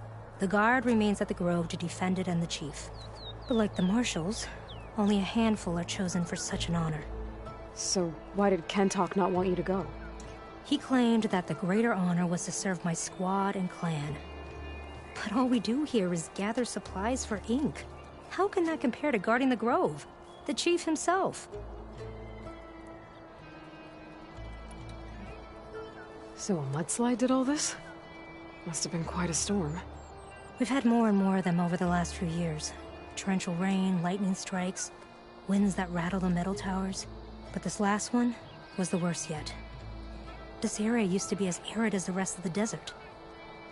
The Guard remains at the Grove to defend it and the Chief. But like the Marshals, only a handful are chosen for such an honor. So why did Kentok not want you to go? He claimed that the greater honor was to serve my squad and clan. But all we do here is gather supplies for ink. How can that compare to guarding the Grove? The Chief himself. So a mudslide did all this? Must have been quite a storm. We've had more and more of them over the last few years. Torrential rain, lightning strikes, winds that rattle the metal towers. But this last one was the worst yet. This area used to be as arid as the rest of the desert.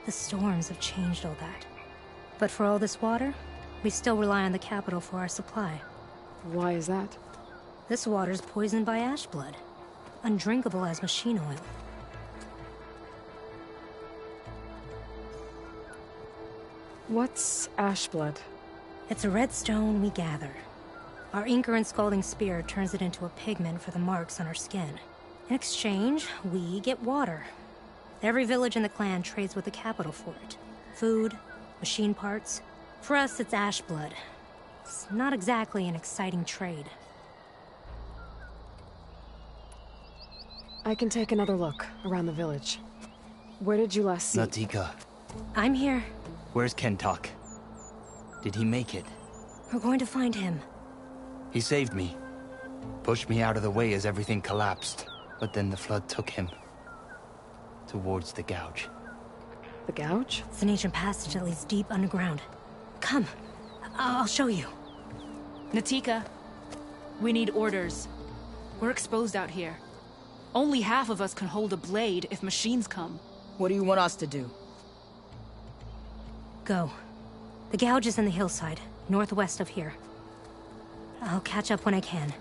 The storms have changed all that. But for all this water, we still rely on the capital for our supply. Why is that? This water's poisoned by ash blood. Undrinkable as machine oil. What's ash blood? It's a red stone we gather. Our Inker and Scalding Spear turns it into a pigment for the marks on our skin. In exchange, we get water. Every village in the clan trades with the capital for it. Food, machine parts. For us, it's ash blood. It's not exactly an exciting trade. I can take another look around the village. Where did you last see? Natika. I'm here. Where's Kentok? Did he make it? We're going to find him. He saved me. Pushed me out of the way as everything collapsed. But then the flood took him. Towards the Gouge. The Gouge? It's an ancient passage that leads deep underground. Come. I'll show you. Natika, we need orders. We're exposed out here. Only half of us can hold a blade if machines come. What do you want us to do? Go. The Gouge is in the hillside, northwest of here. I'll catch up when I can.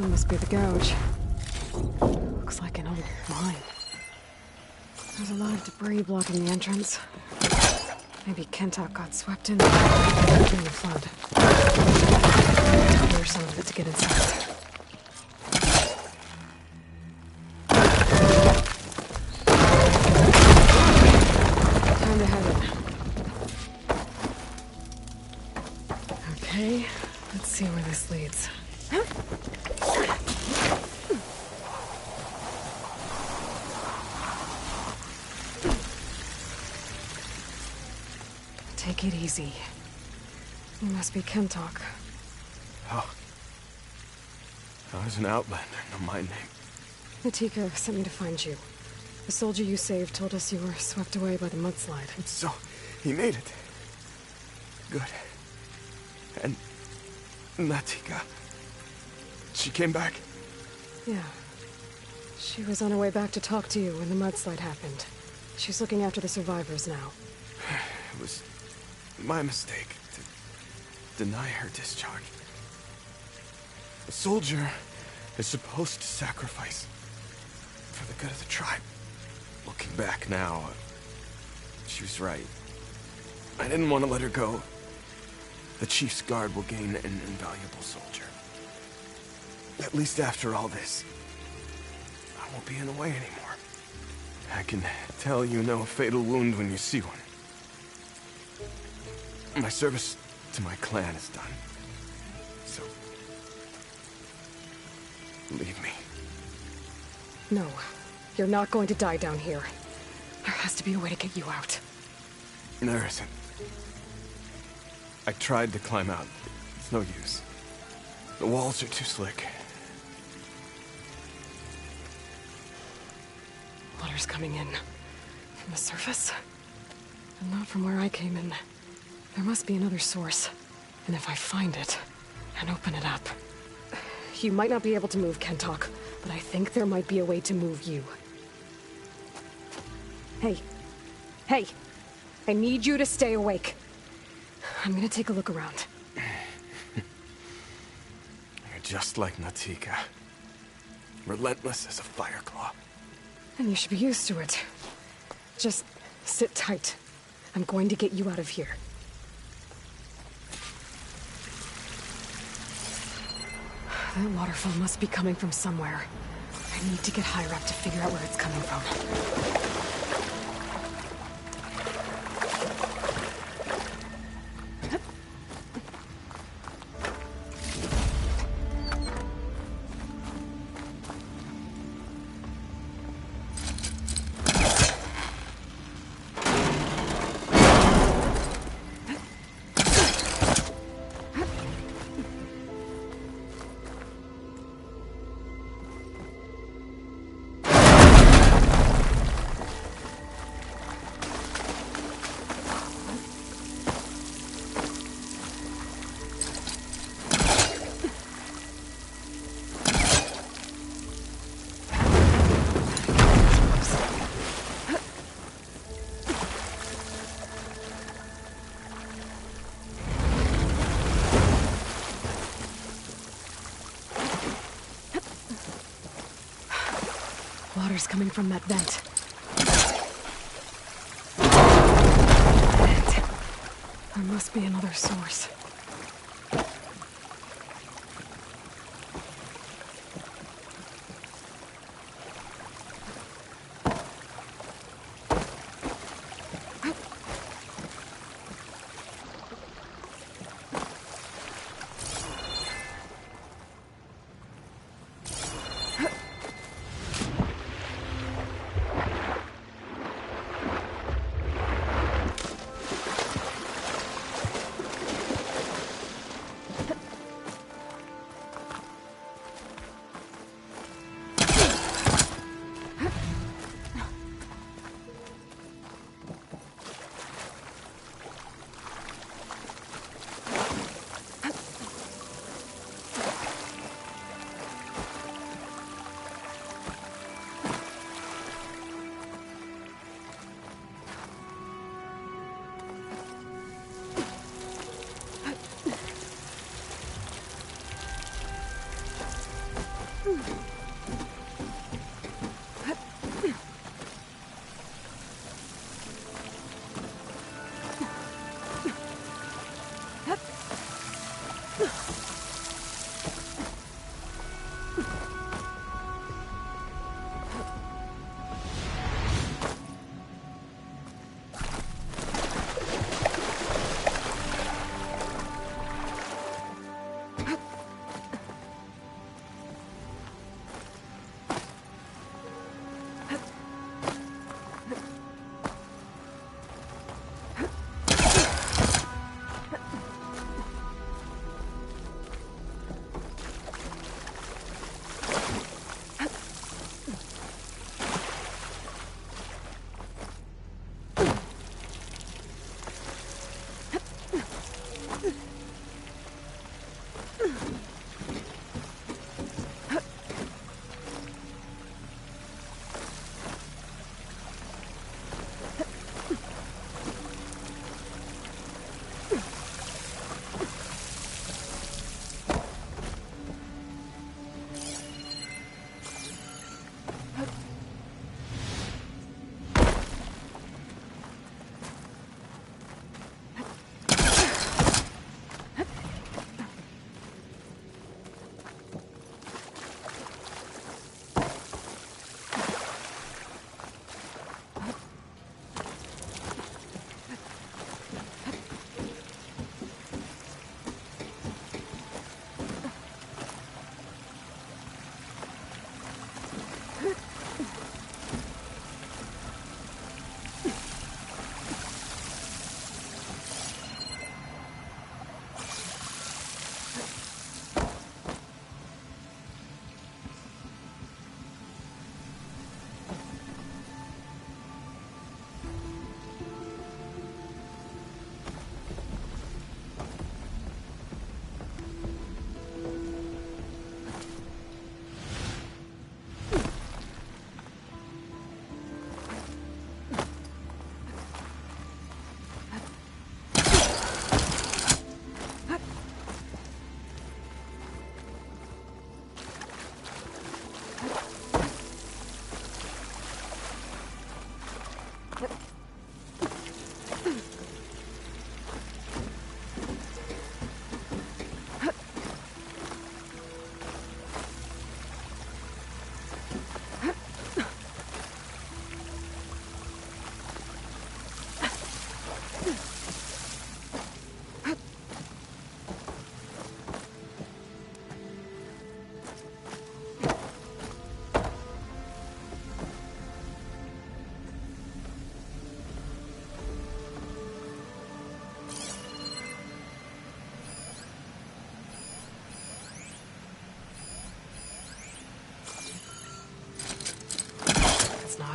Must be the Gouge. Looks like an old mine. There's a lot of debris blocking the entrance. Maybe Kentok got swept in during the flood. Clear some of it to get inside. Time to head in. Okay, let's see where this leads. Take it easy. You must be Kentok. Oh. I was an outlander, no my name. Natika sent me to find you. The soldier you saved told us you were swept away by the mudslide. So, he made it. Good. And Natika, she came back? Yeah. She was on her way back to talk to you when the mudslide happened. She's looking after the survivors now. It was my mistake to deny her discharge. A soldier is supposed to sacrifice for the good of the tribe. Looking back now, she was right. I didn't want to let her go. The Chief's guard will gain an invaluable soldier. At least after all this, I won't be in the way anymore. I can tell you know a fatal wound when you see one. My service to my clan is done. So, leave me. No, you're not going to die down here. There has to be a way to get you out. There isn't. I tried to climb out. It's no use. The walls are too slick. Water's coming in. From the surface? And not from where I came in. There must be another source. And if I find it, and open it up... You might not be able to move Kentok, but I think there might be a way to move you. Hey. Hey! I need you to stay awake. I'm gonna take a look around. You're just like Natika. Relentless as a fireclaw. And you should be used to it. Just sit tight. I'm going to get you out of here. That waterfall must be coming from somewhere. I need to get higher up to figure out where it's coming from. Water's coming from that vent. There must be another source.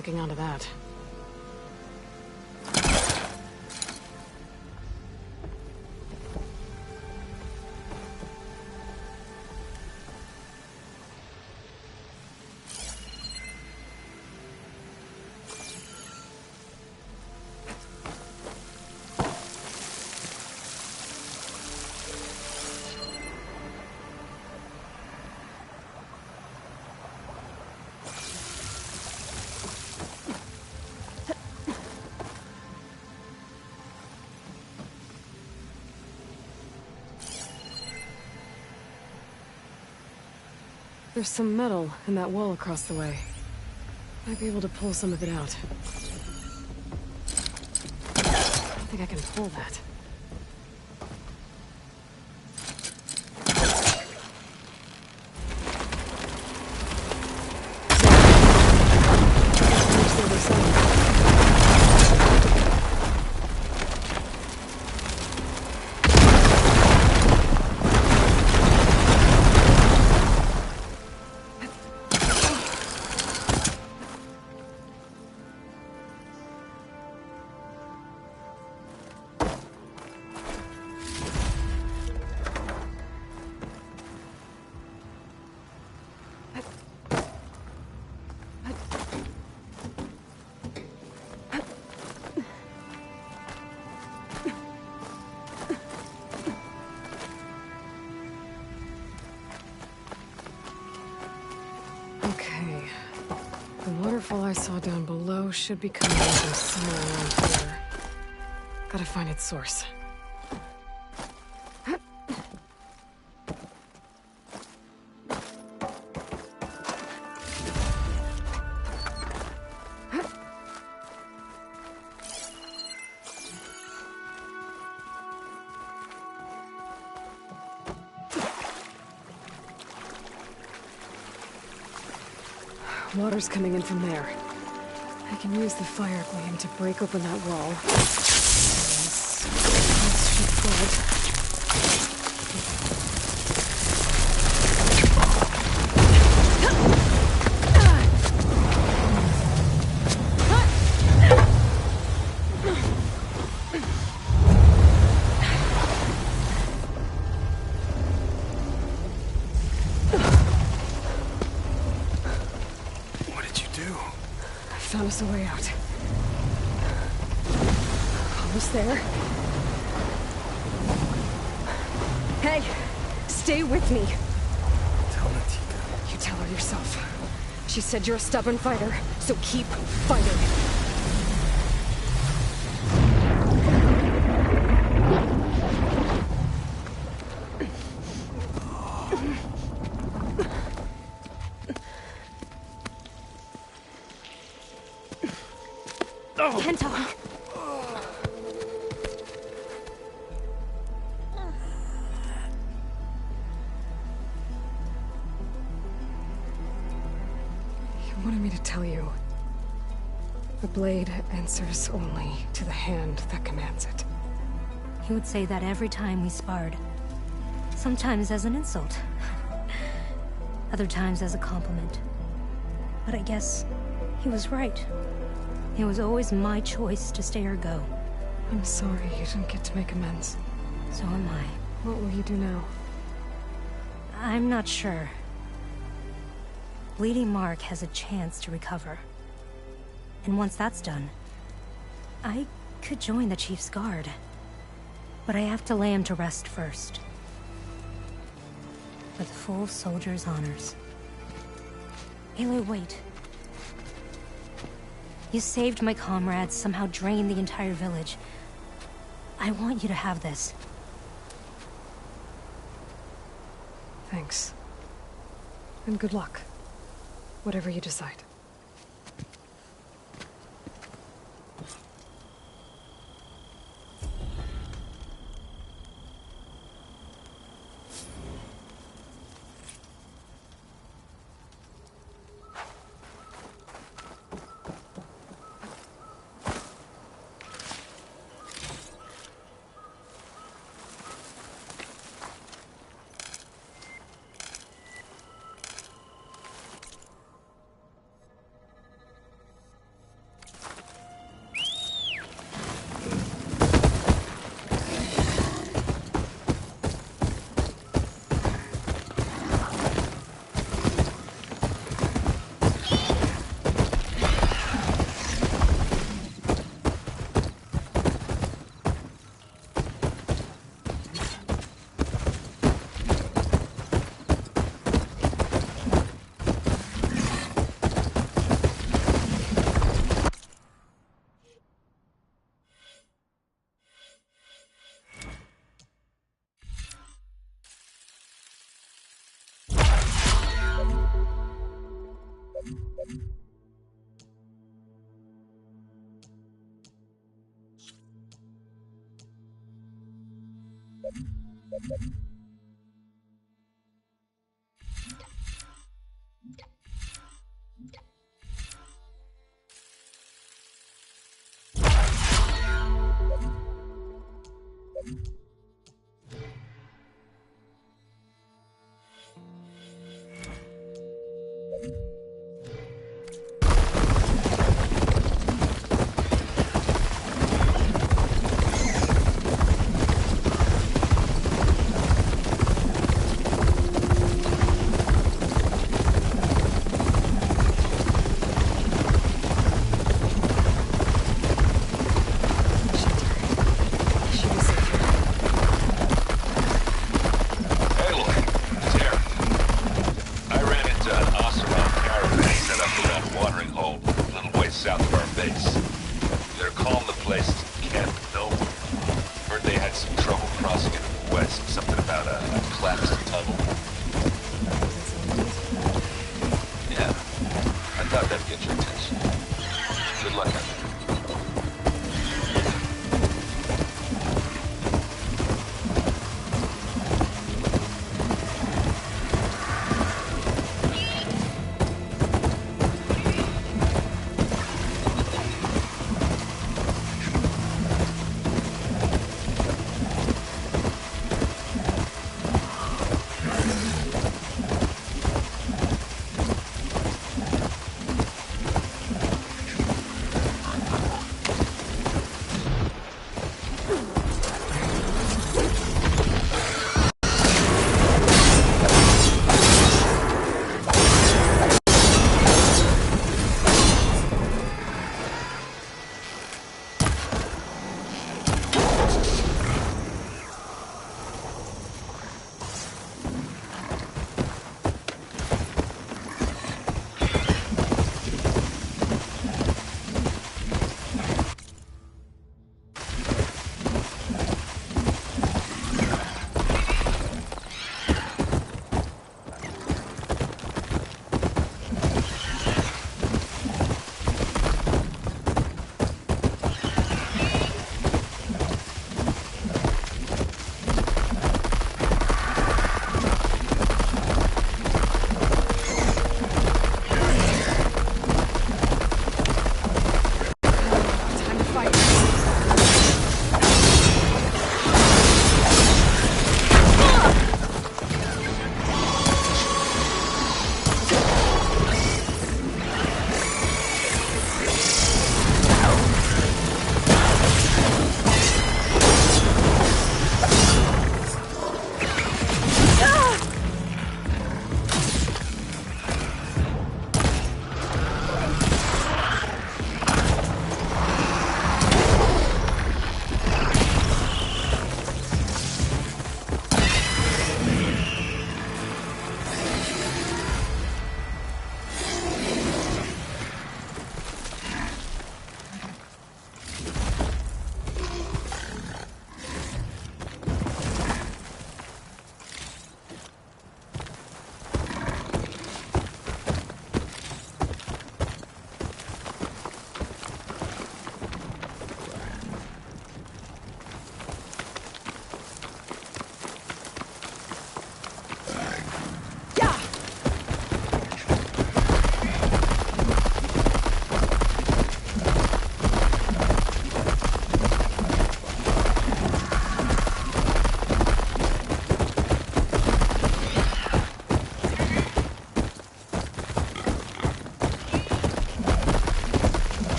hooking onto that. There's some metal in that wall across the way. Might be able to pull some of it out. I think I can pull that. Okay. The waterfall I saw down below should be coming from somewhere around here. Gotta find its source. Water's coming in from there. I can use the fire gleam to break open that wall. This should flood. Found us a way out. Almost there. Hey, stay with me. Tell Natika. You tell her yourself. She said you're a stubborn fighter, so keep fighting. Kenta. You wanted me to tell you. The blade answers only to the hand that commands it. He would say that every time we sparred. Sometimes as an insult. Other times as a compliment. But I guess he was right. It was always my choice to stay or go. I'm sorry you didn't get to make amends. So am I. What will you do now? I'm not sure. Bleeding Mark has a chance to recover. And once that's done, I could join the Chief's Guard. But I have to lay him to rest first. With full soldier's honors. Aloy, wait. You saved my comrades, somehow drained the entire village. I want you to have this. Thanks. And good luck. Whatever you decide.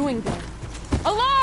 doing there? Alarm!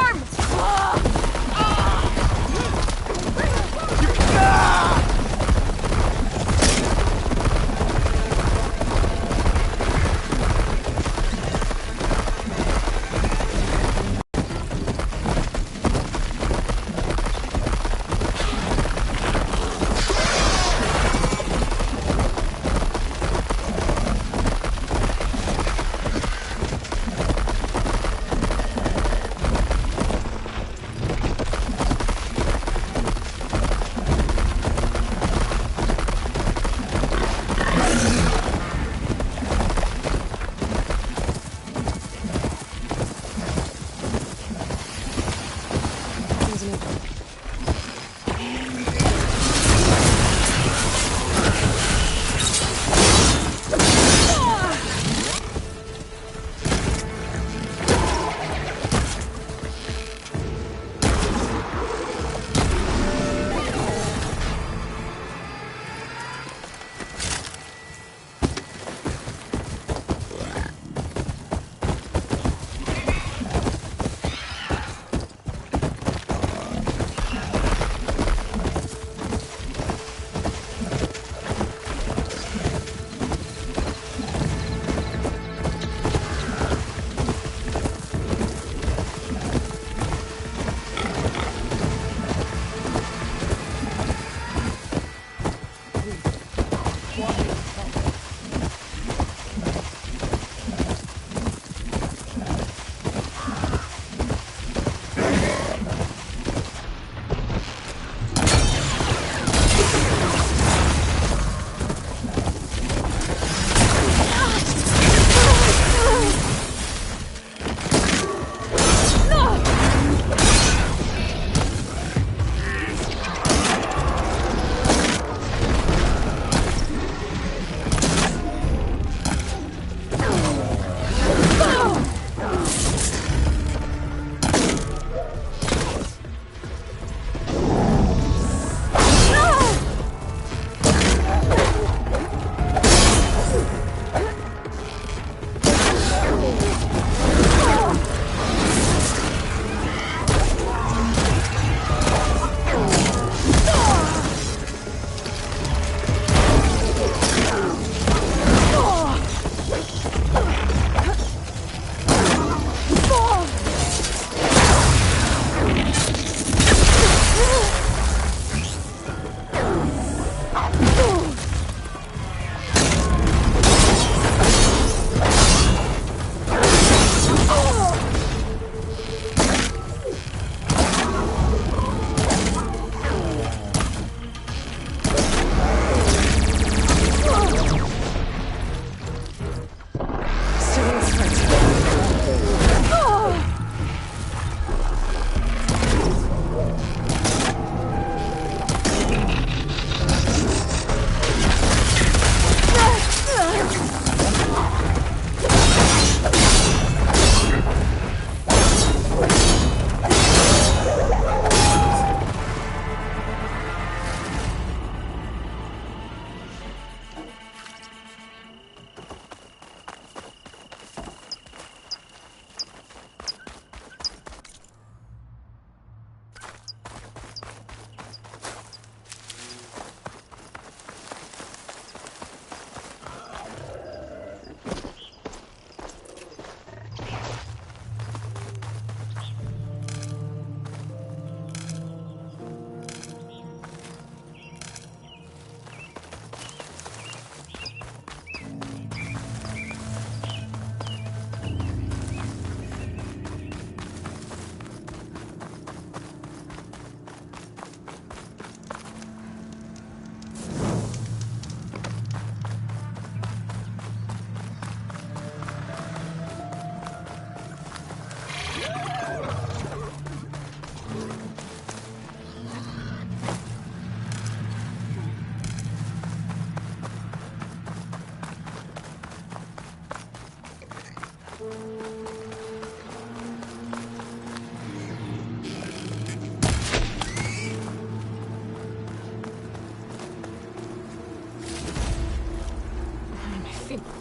looking.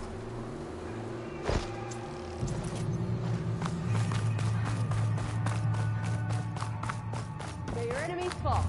They're your enemy's fault.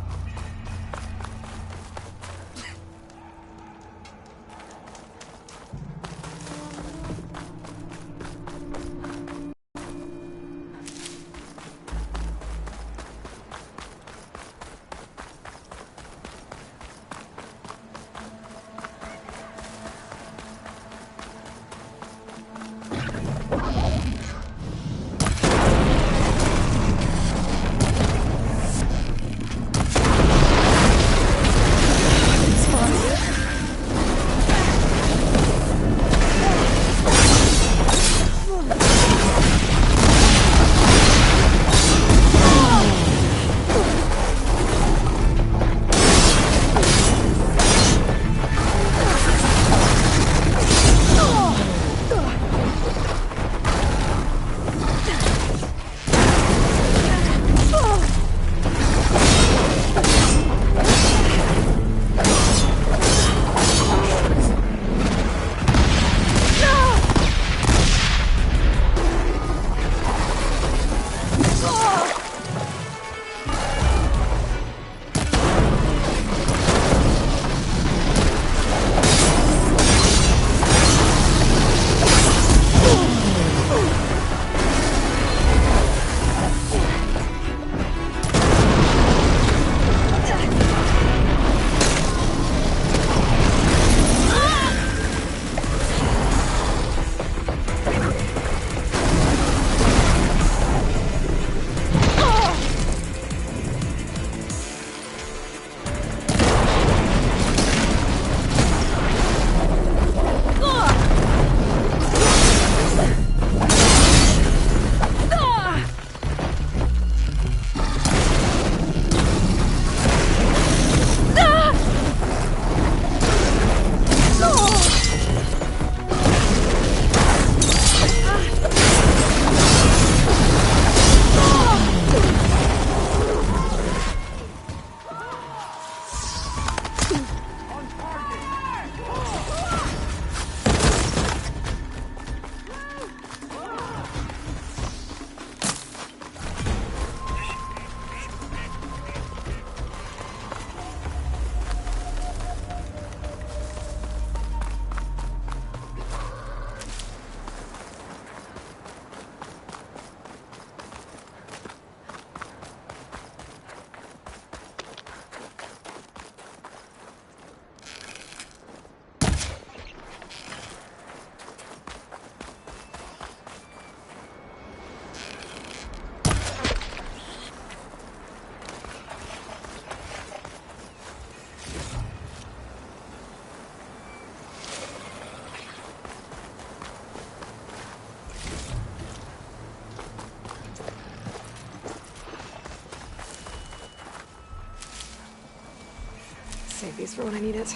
Save these for when I need it.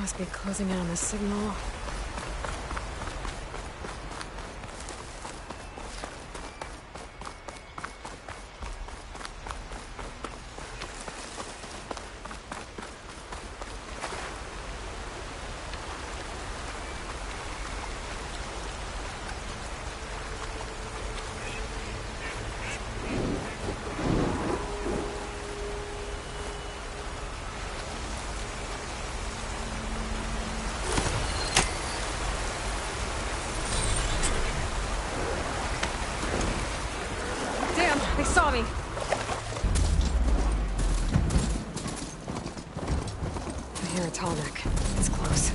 must be closing in on the signal. They saw me. I hear a tall neck. It's close.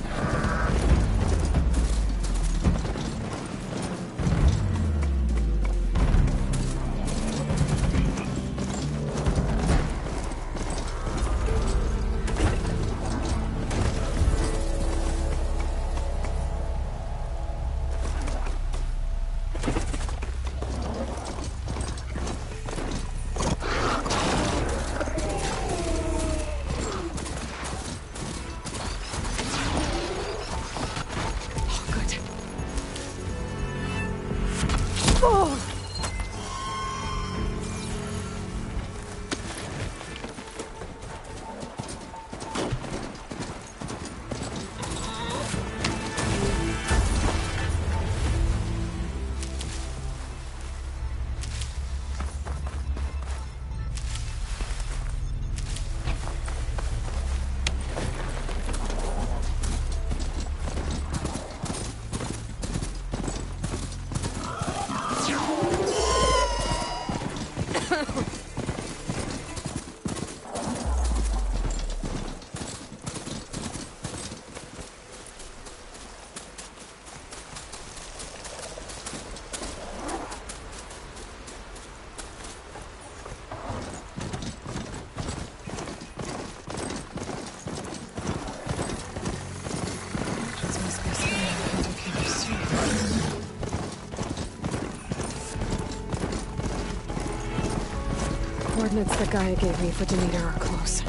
Coordinates the guy gave me for Demeter are close.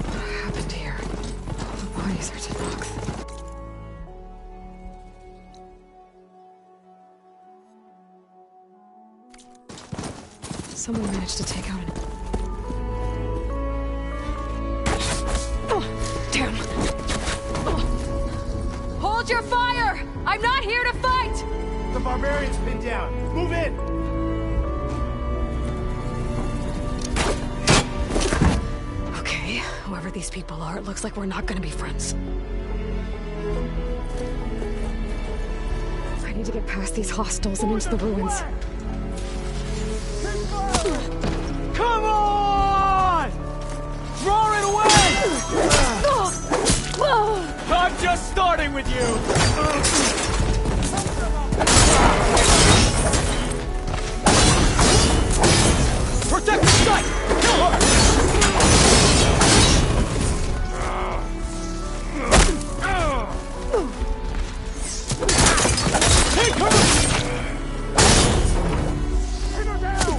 What happened here? All the bodies are to Nox. Someone managed to take out an... Oh, damn! Hold your fire! I'm not here to fight! The barbarian's pinned down. Move in! Okay, whoever these people are, it looks like we're not gonna be friends. I need to get past these hostels and into the ruins. Come on! Draw it away! I'm just starting with you! Protect the site! Kill her! Take her! Pin her down!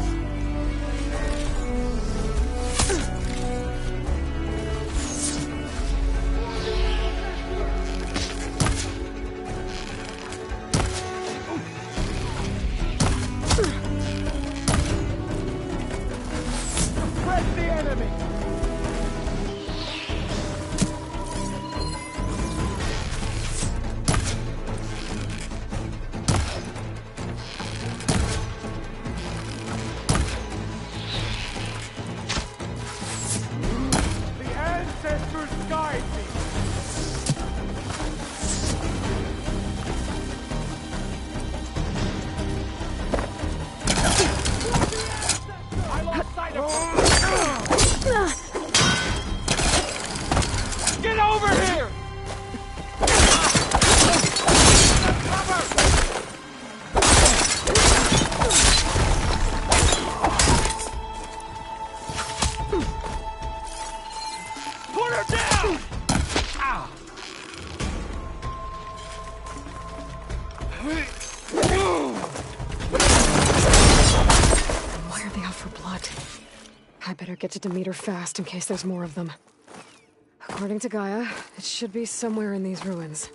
Better get to Demeter fast in case there's more of them. According to Gaia, it should be somewhere in these ruins.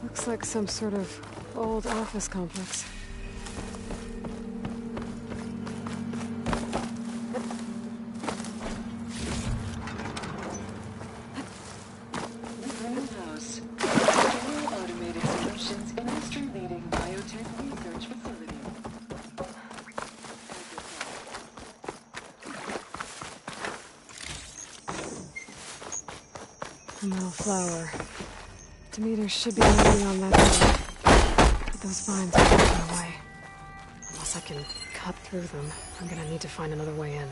Looks like some sort of old office complex. Greenhouse. Automated solutions, industry-leading biotech research facility. A metal flower. Demeter should be moving on that way. But those vines are blocking the way. Unless I can cut through them, I'm gonna need to find another way in.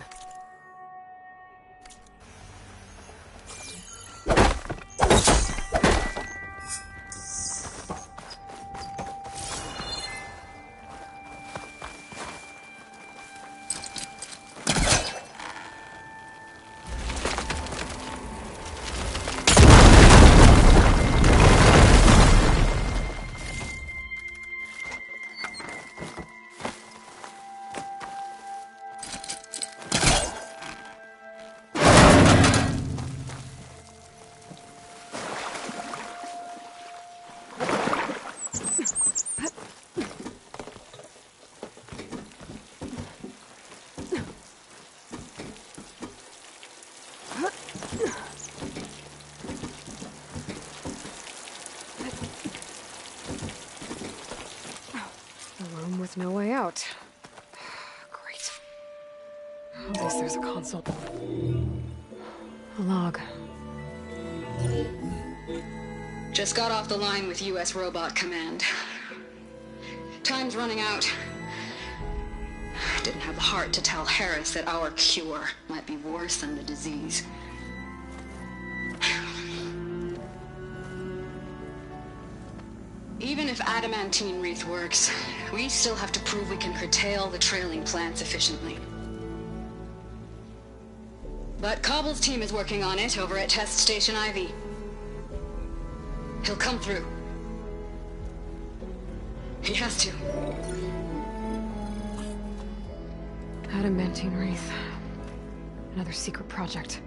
With no way out. Great. At least there's a console. A log. Just got off the line with US Robot Command. Time's running out. Didn't have the heart to tell Harris that our cure might be worse than the disease. Even if adamantine wreath works, we still have to prove we can curtail the trailing plants efficiently. But Cobble's team is working on it over at Test Station Ivy. He'll come through. He has to. Adamantine wreath. Another secret project.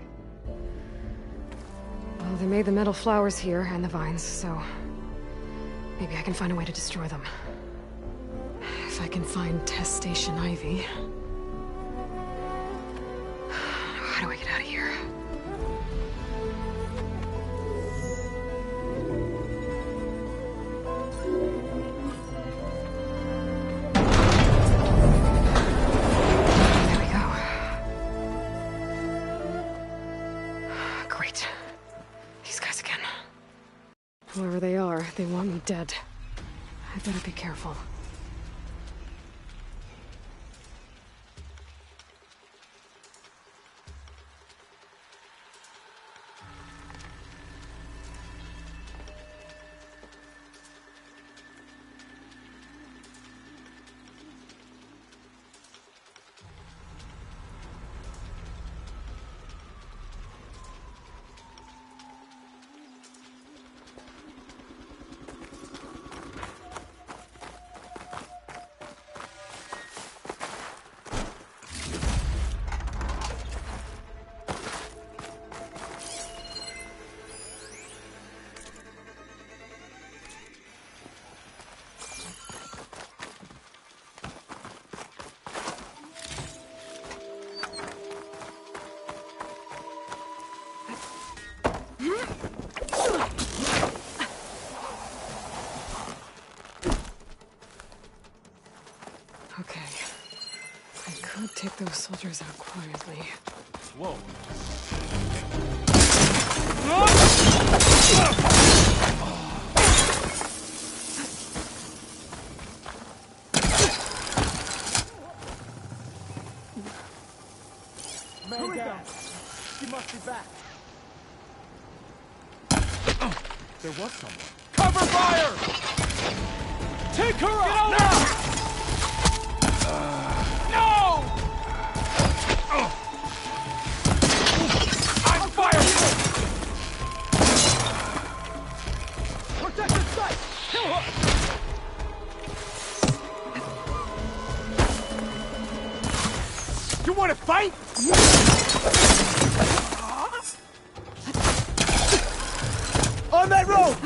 Well, they made the metal flowers here and the vines, so maybe I can find a way to destroy them. If I can find Test Station Ivy. How do I get out of here? There we go. Great. These guys again. Whoever they are, they want me dead. I better be careful. Okay. I could take those soldiers out quietly. Whoa. Man down. She must be back. There was someone. Cover fire! Take her out! Now! No! I'm fired! Protect the site! Kill her! You want to fight? On that road!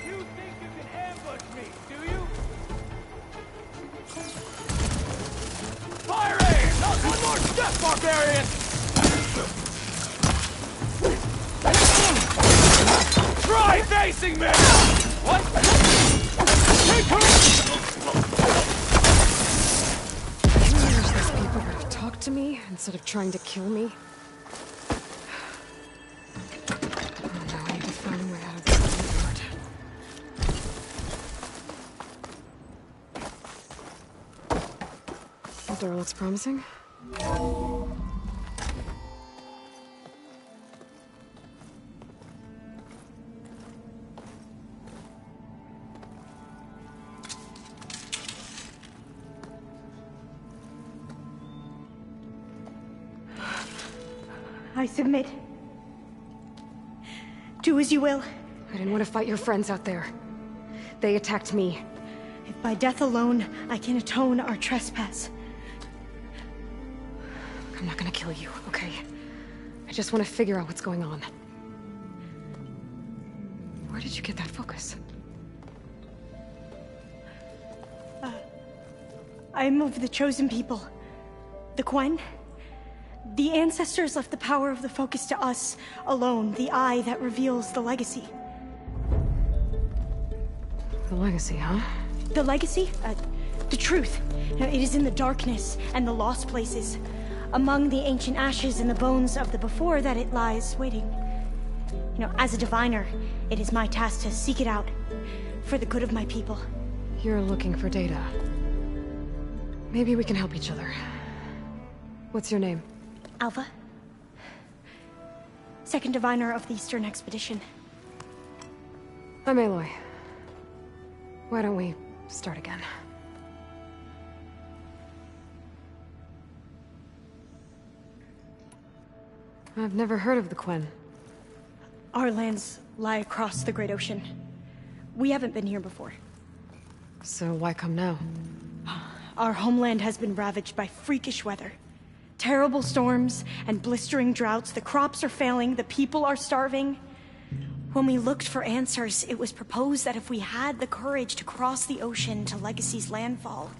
You think you can ambush me, do you? Fire aim! Not one more step, barbarian! Try facing me! What? Take her! There's these people that have talked to me instead of trying to kill me. Oh, now I need to find a way out of this board. The door looks promising. I submit. Do as you will. I didn't want to fight your friends out there. They attacked me. If by death alone I can atone our trespass. I'm not gonna kill you, okay? I just want to figure out what's going on. Where did you get that focus? I am of the chosen people. The Quen. The ancestors left the power of the focus to us alone, the eye that reveals the legacy. The legacy, huh? The legacy? The truth. Now, it is in the darkness and the lost places, among the ancient ashes and the bones of the before that it lies waiting. You know, as a diviner, it is my task to seek it out, for the good of my people. You're looking for data. Maybe we can help each other. What's your name? Alva. Second diviner of the Eastern Expedition. I'm Aloy. Why don't we start again? I've never heard of the Quen. Our lands lie across the Great Ocean. We haven't been here before. So why come now? Our homeland has been ravaged by freakish weather. Terrible storms and blistering droughts. The crops are failing, the people are starving. When we looked for answers, it was proposed that if we had the courage to cross the ocean to Legacy's landfall,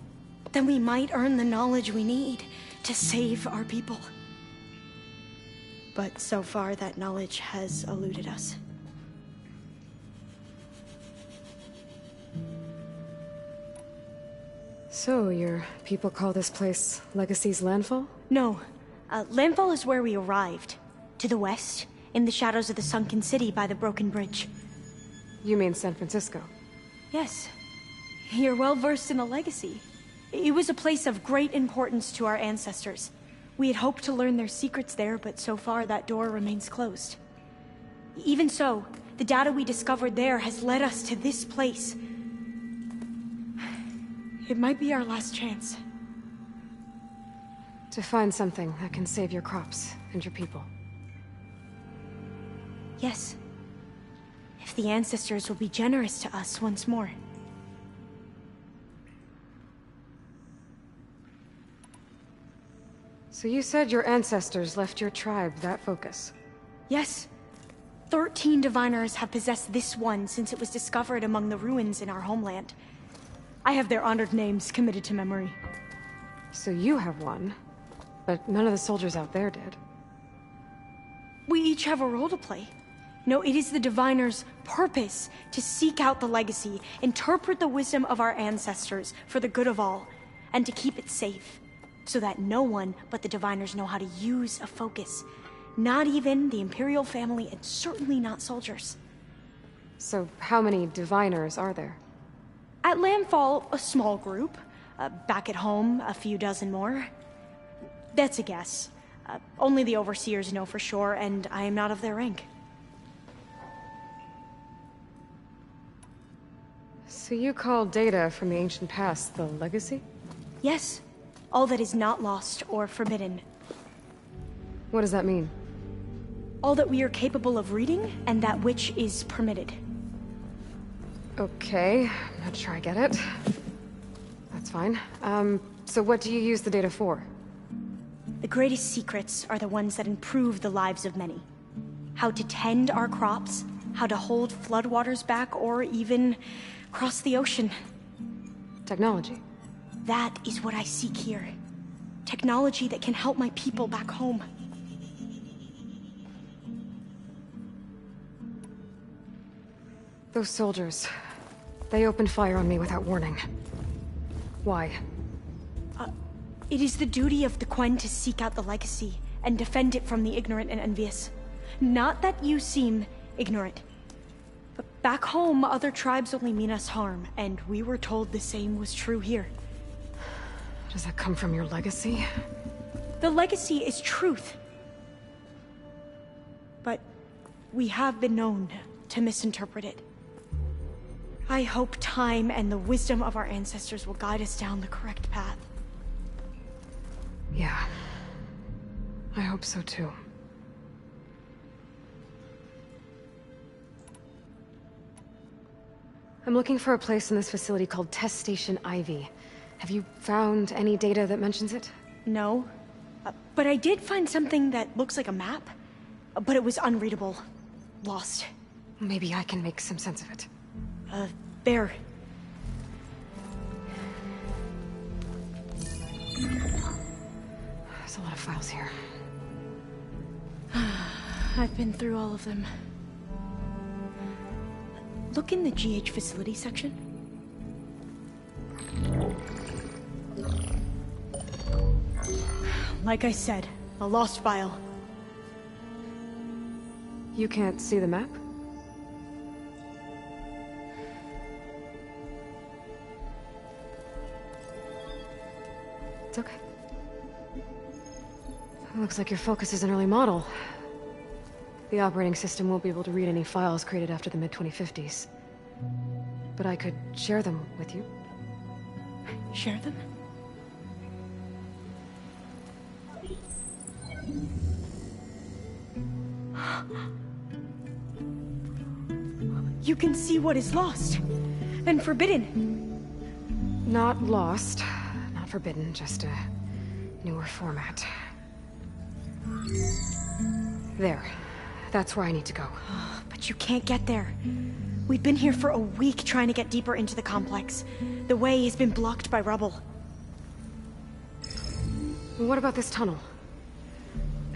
then we might earn the knowledge we need to save our people. But so far, that knowledge has eluded us. So, your people call this place Legacy's landfall? No. Landfall is where we arrived. To the west, in the shadows of the sunken city by the broken bridge. You mean San Francisco? Yes. You're well versed in the Legacy. It was a place of great importance to our ancestors. We had hoped to learn their secrets there, but so far that door remains closed. Even so, the data we discovered there has led us to this place. It might be our last chance. To find something that can save your crops and your people. Yes. If the ancestors will be generous to us once more. So you said your ancestors left your tribe that focus? Yes. 13 diviners have possessed this one since it was discovered among the ruins in our homeland. I have their honored names committed to memory. So you have one, but none of the soldiers out there did. We each have a role to play. No, it is the diviner's purpose to seek out the legacy, interpret the wisdom of our ancestors for the good of all, and to keep it safe, so that no one but the diviners know how to use a focus. Not even the Imperial family, and certainly not soldiers. So how many diviners are there? At landfall, a small group. Back at home, a few dozen more. That's a guess. Only the Overseers know for sure, and I am not of their rank. So you call data from the ancient past the legacy? Yes. All that is not lost or forbidden. What does that mean? All that we are capable of reading, and that which is permitted. Okay, I'm not sure I get it. That's fine. So what do you use the data for? The greatest secrets are the ones that improve the lives of many. How to tend our crops, how to hold floodwaters back, or even cross the ocean. Technology. That is what I seek here. Technology that can help my people back home. Those soldiers, they opened fire on me without warning. Why? It is the duty of the Quen to seek out the legacy and defend it from the ignorant and envious. Not that you seem ignorant. But back home, other tribes only mean us harm, and we were told the same was true here. Does that come from your legacy? The legacy is truth. But we have been known to misinterpret it. I hope time and the wisdom of our ancestors will guide us down the correct path. Yeah. I hope so too. I'm looking for a place in this facility called Test Station Ivy. Have you found any data that mentions it? No. But I did find something that looks like a map. But it was unreadable. Lost. Maybe I can make some sense of it. Bear. There's a lot of files here. I've been through all of them. Look in the GH facility section. Like I said, a lost file. You can't see the map? It's okay. It looks like your focus is an early model. The operating system won't be able to read any files created after the mid-2050s. But I could share them with you. Share them? You can see what is lost and forbidden. Not lost, not forbidden, just a newer format. There. That's where I need to go. But you can't get there. We've been here for a week trying to get deeper into the complex. The way has been blocked by rubble. What about this tunnel?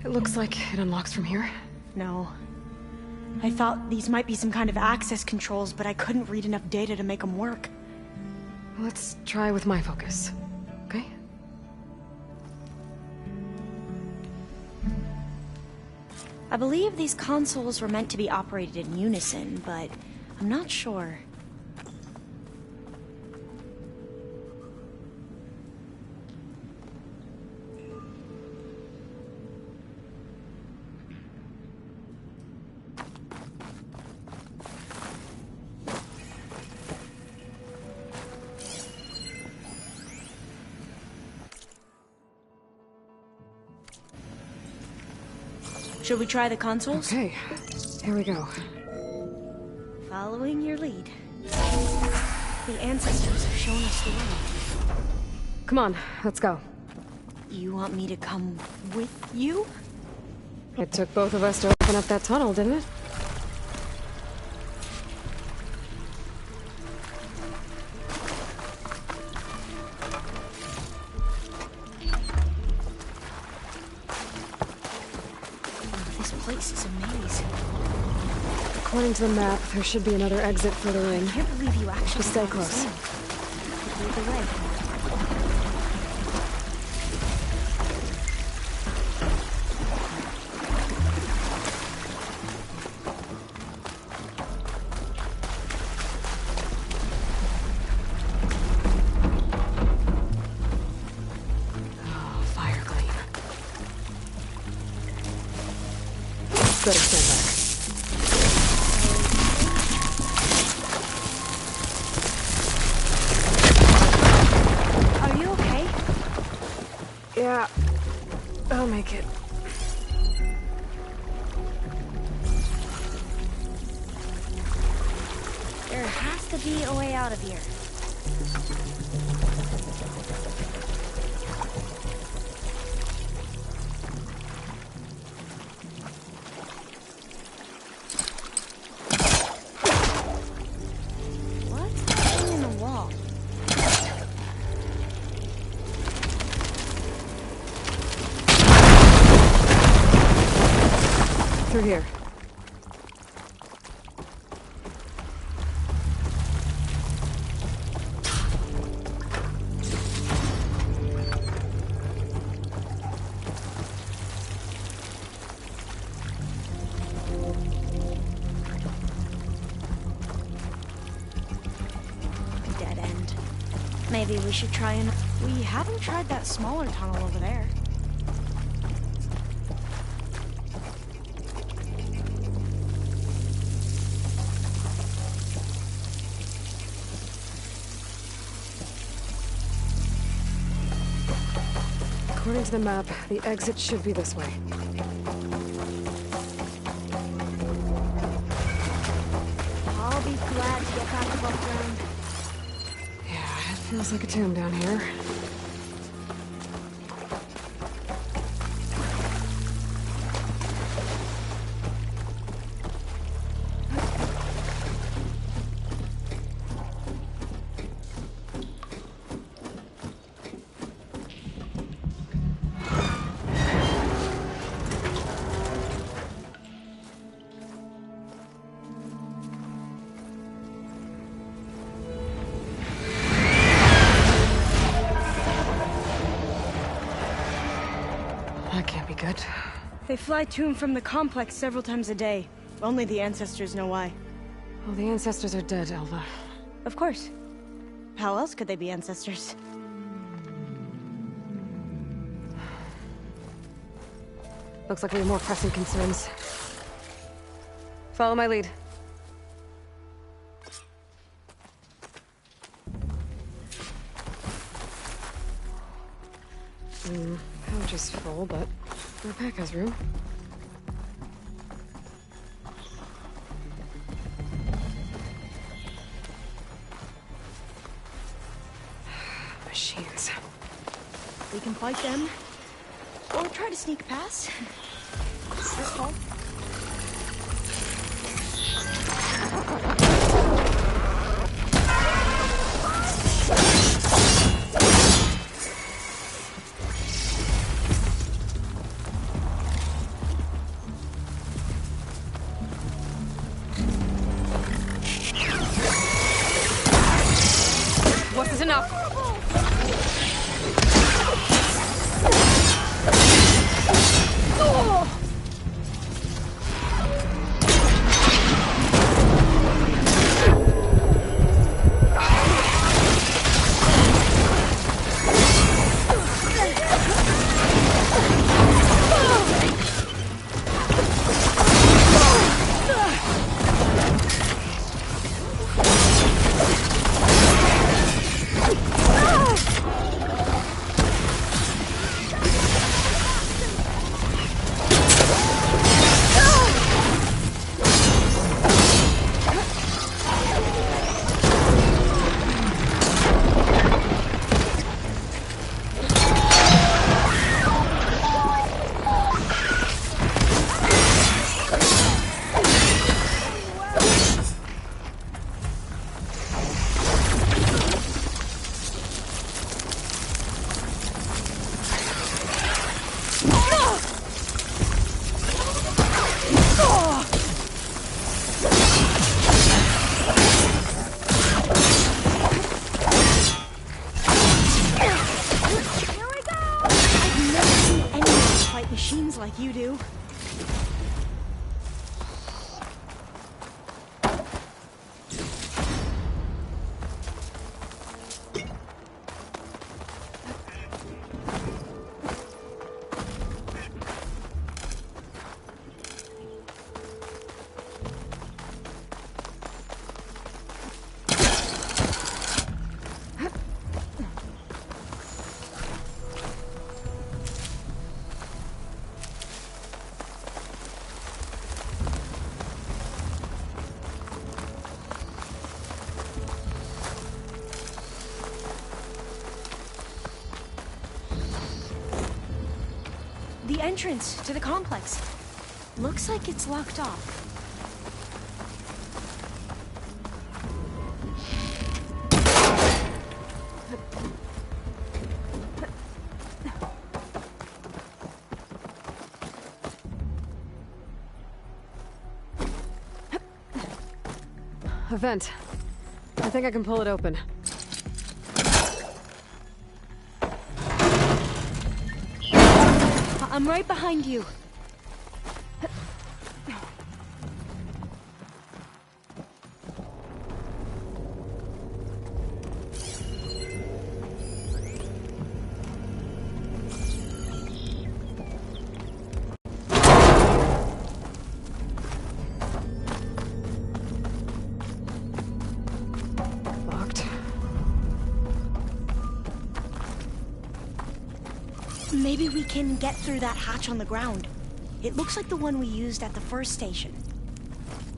It looks like it unlocks from here. No. I thought these might be some kind of access controls, but I couldn't read enough data to make them work. Let's try with my focus, okay? I believe these consoles were meant to be operated in unison, but I'm not sure. Should we try the consoles? Okay, here we go. Following your lead. The ancestors have shown us the way. Come on, let's go. You want me to come with you? It took both of us to open up that tunnel, didn't it? This is a maze. According to the map, there should be another exit further in. I can't believe you actually Just stay close. Lead the way. better stand back. Are you okay? Yeah, I'll make it. There has to be a way out of here. What's happening in the wall? Through here. Dead end. Maybe we should try and... We haven't tried that smaller tunnel over there. According to the map, the exit should be this way. I'll be glad to get back above ground. Yeah, it feels like a tomb down here. That can't be good. They fly to and from the complex several times a day. Only the ancestors know why. Well, the ancestors are dead, Elva. Of course. How else could they be ancestors? Looks like we have more pressing concerns. Follow my lead. Pouch is full, but my pack has room. Machines. We can fight them, or try to sneak past. It's their call. Once is enough. The entrance to the complex. Looks like it's locked off. A vent. I think I can pull it open. I'm right behind you. Maybe we can get through that hatch on the ground. It looks like the one we used at the first station.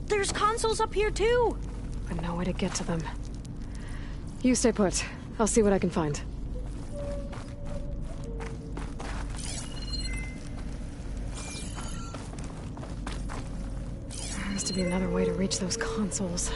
There's consoles up here too! But no way to get to them. You stay put. I'll see what I can find. There has to be another way to reach those consoles.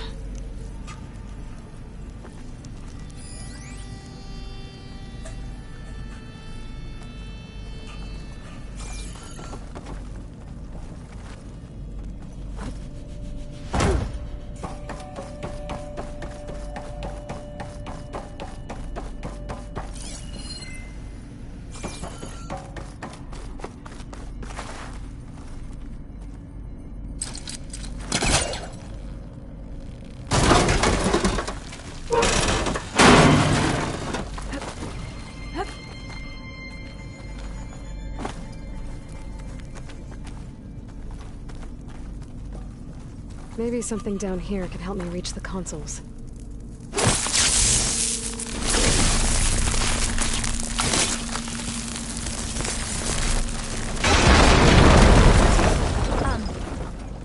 Maybe something down here can help me reach the consoles.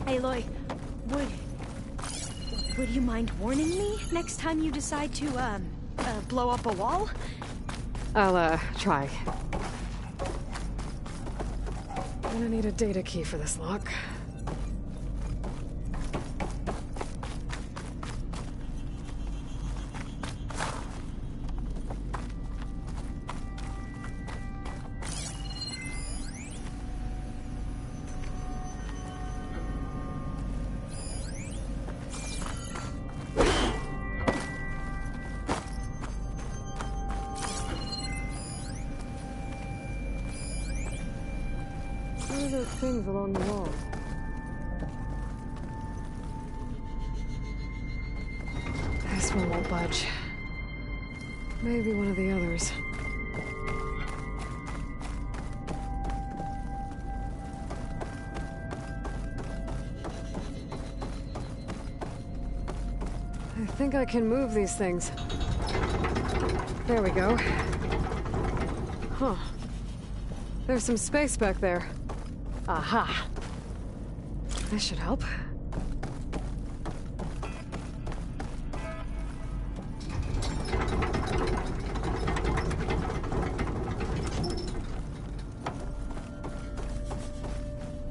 Aloy, would you mind warning me next time you decide to, blow up a wall? I'll, try. I'm gonna need a data key for this lock. What are those things along the wall? This one won't budge. Maybe one of the others. I think I can move these things. There we go. Huh. There's some space back there. Aha! This should help.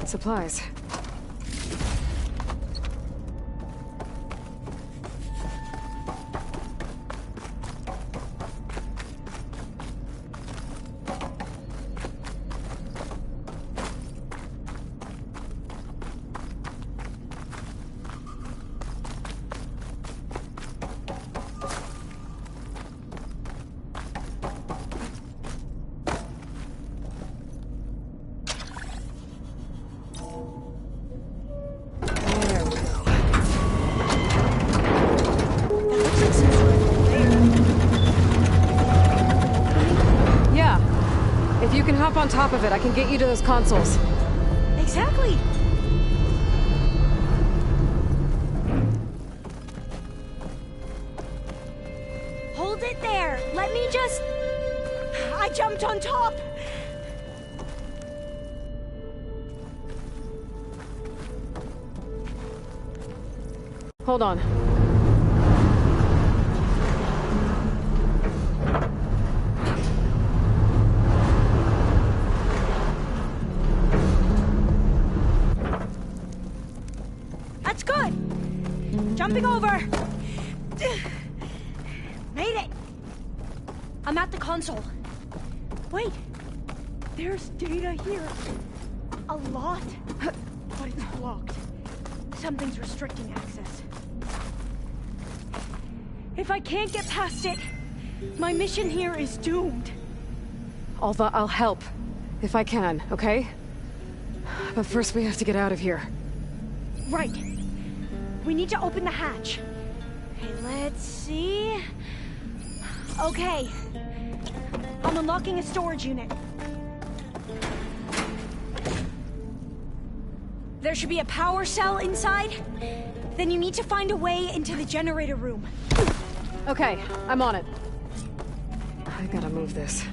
Supplies. If you can hop on top of it, I can get you to those consoles. Exactly! Hold it there! Let me just... I jumped on top! Hold on. jumping over! Made it! I'm at the console. Wait, there's data here. A lot, but it's blocked. Something's restricting access. If I can't get past it, my mission here is doomed. Alva, I'll help. If I can, okay? But first we have to get out of here. Right. We need to open the hatch. Okay, let's see... Okay. I'm unlocking a storage unit. There should be a power cell inside. Then you need to find a way into the generator room. Okay, I'm on it. I gotta move this.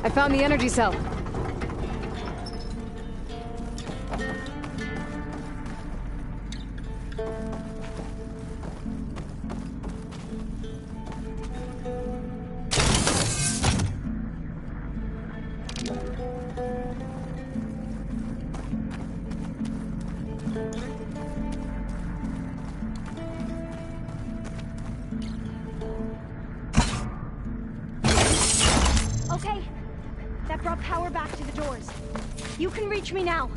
I found the energy cell. Okay. That brought power back to the doors. You can reach me now.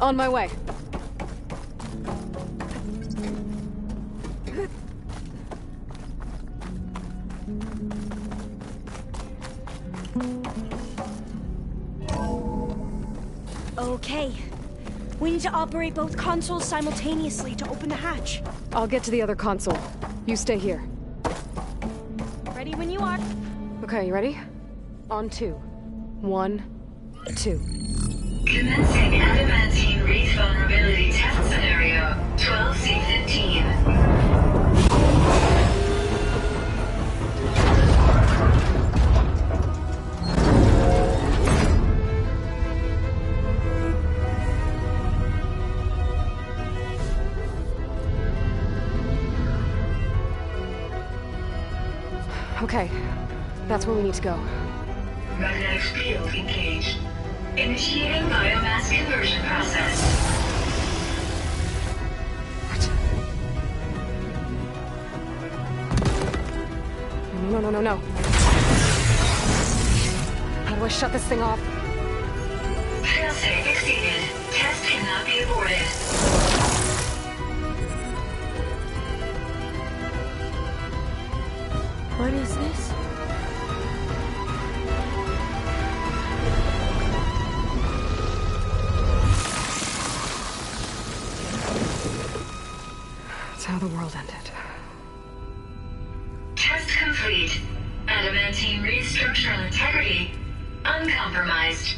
On my way. Okay. We need to operate both consoles simultaneously to open the hatch. I'll get to the other console. You stay here. Ready when you are. Okay, you ready? On 2. 1, 2. Commencing adamantine wreath vulnerability test scenario 12C15. Okay, that's where we need to go. Magnetic field engaged. Initiating biomass conversion process. What? No. How do I shut this thing off? Failsafe exceeded. Test cannot be aborted. What is this? That's how the world ended. Test complete. Adamantine wreath structural integrity uncompromised.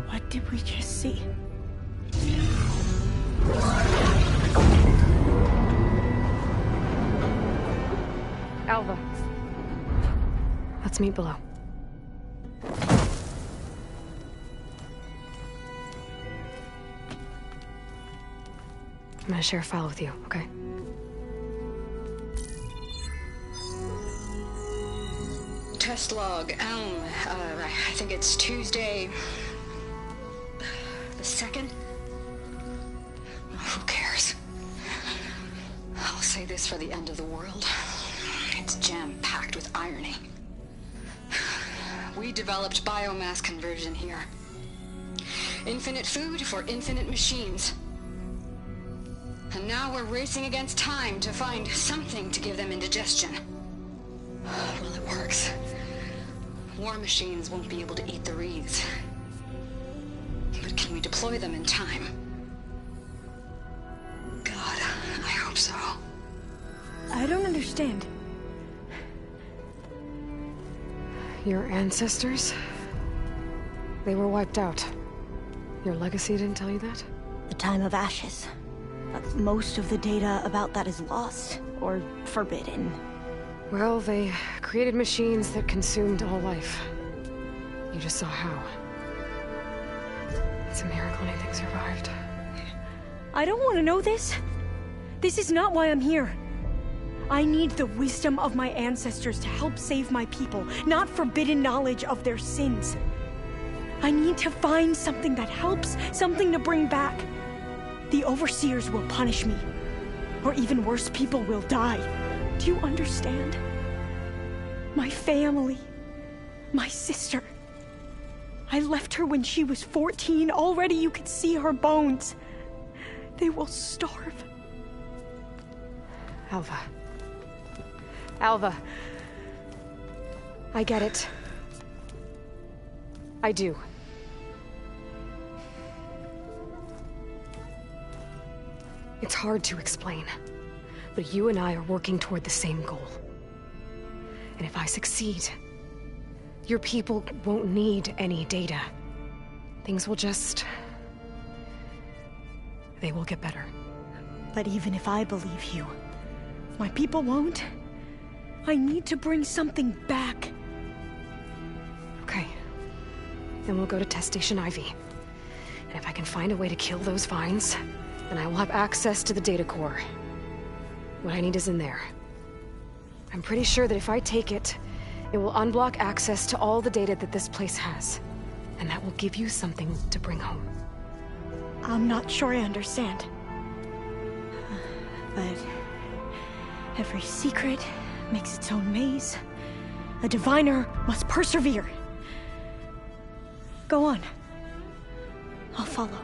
What did we just see? Alva. Let's meet below. I'm gonna share a file with you, okay? Test log, I think it's Tuesday... the 2nd? Who cares? I'll say this for the end of the world. It's jam-packed with irony. We developed biomass conversion here. Infinite food for infinite machines. And now we're racing against time to find something to give them indigestion. Well, it works. War machines won't be able to eat the wreaths. But can we deploy them in time? God, I hope so. I don't understand. Your ancestors? They were wiped out. Your legacy didn't tell you that? The time of ashes. But most of the data about that is lost, or forbidden. Well, they created machines that consumed all life. You just saw how. It's a miracle anything survived. I don't want to know this. This is not why I'm here. I need the wisdom of my ancestors to help save my people, not forbidden knowledge of their sins. I need to find something that helps, something to bring back. The Overseers will punish me. Or even worse, people will die. Do you understand? My family. My sister. I left her when she was 14. Already you could see her bones. They will starve. Alva. Alva. I get it. I do. It's hard to explain, but you and I are working toward the same goal. And if I succeed, your people won't need any data. Things will just... they will get better. But even if I believe you, my people won't. I need to bring something back. Okay. Then we'll go to Test Station Ivy. And if I can find a way to kill those vines, then I will have access to the data core. What I need is in there. I'm pretty sure that if I take it, it will unblock access to all the data that this place has. And that will give you something to bring home. I'm not sure I understand. But every secret makes its own maze. A diviner must persevere. Go on. I'll follow.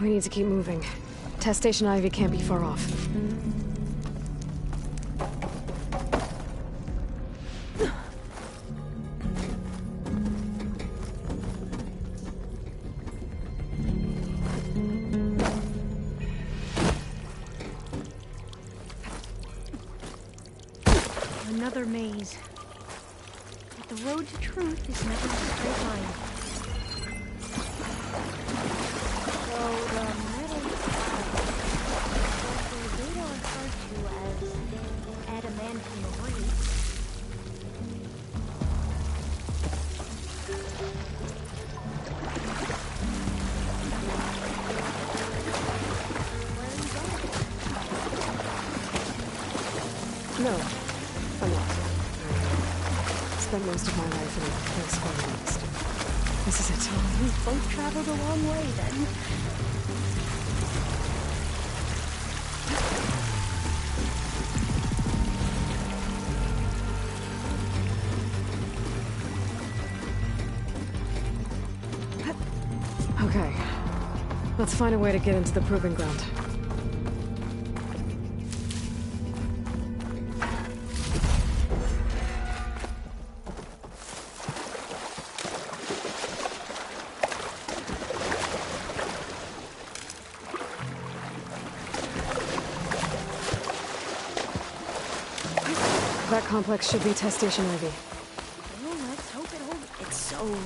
We need to keep moving. Test Station Ivy can't be far off. Another maze. But the road to truth is never a straight line. So the metal the data referred to as adamantine rays. No, I'm not. I spent most of my life in a place called the West. This is it. We've both traveled a long way, then. Okay. Let's find a way to get into the proving ground. That complex should be Test Station Ivy. Well, let's hope it holds. It's so...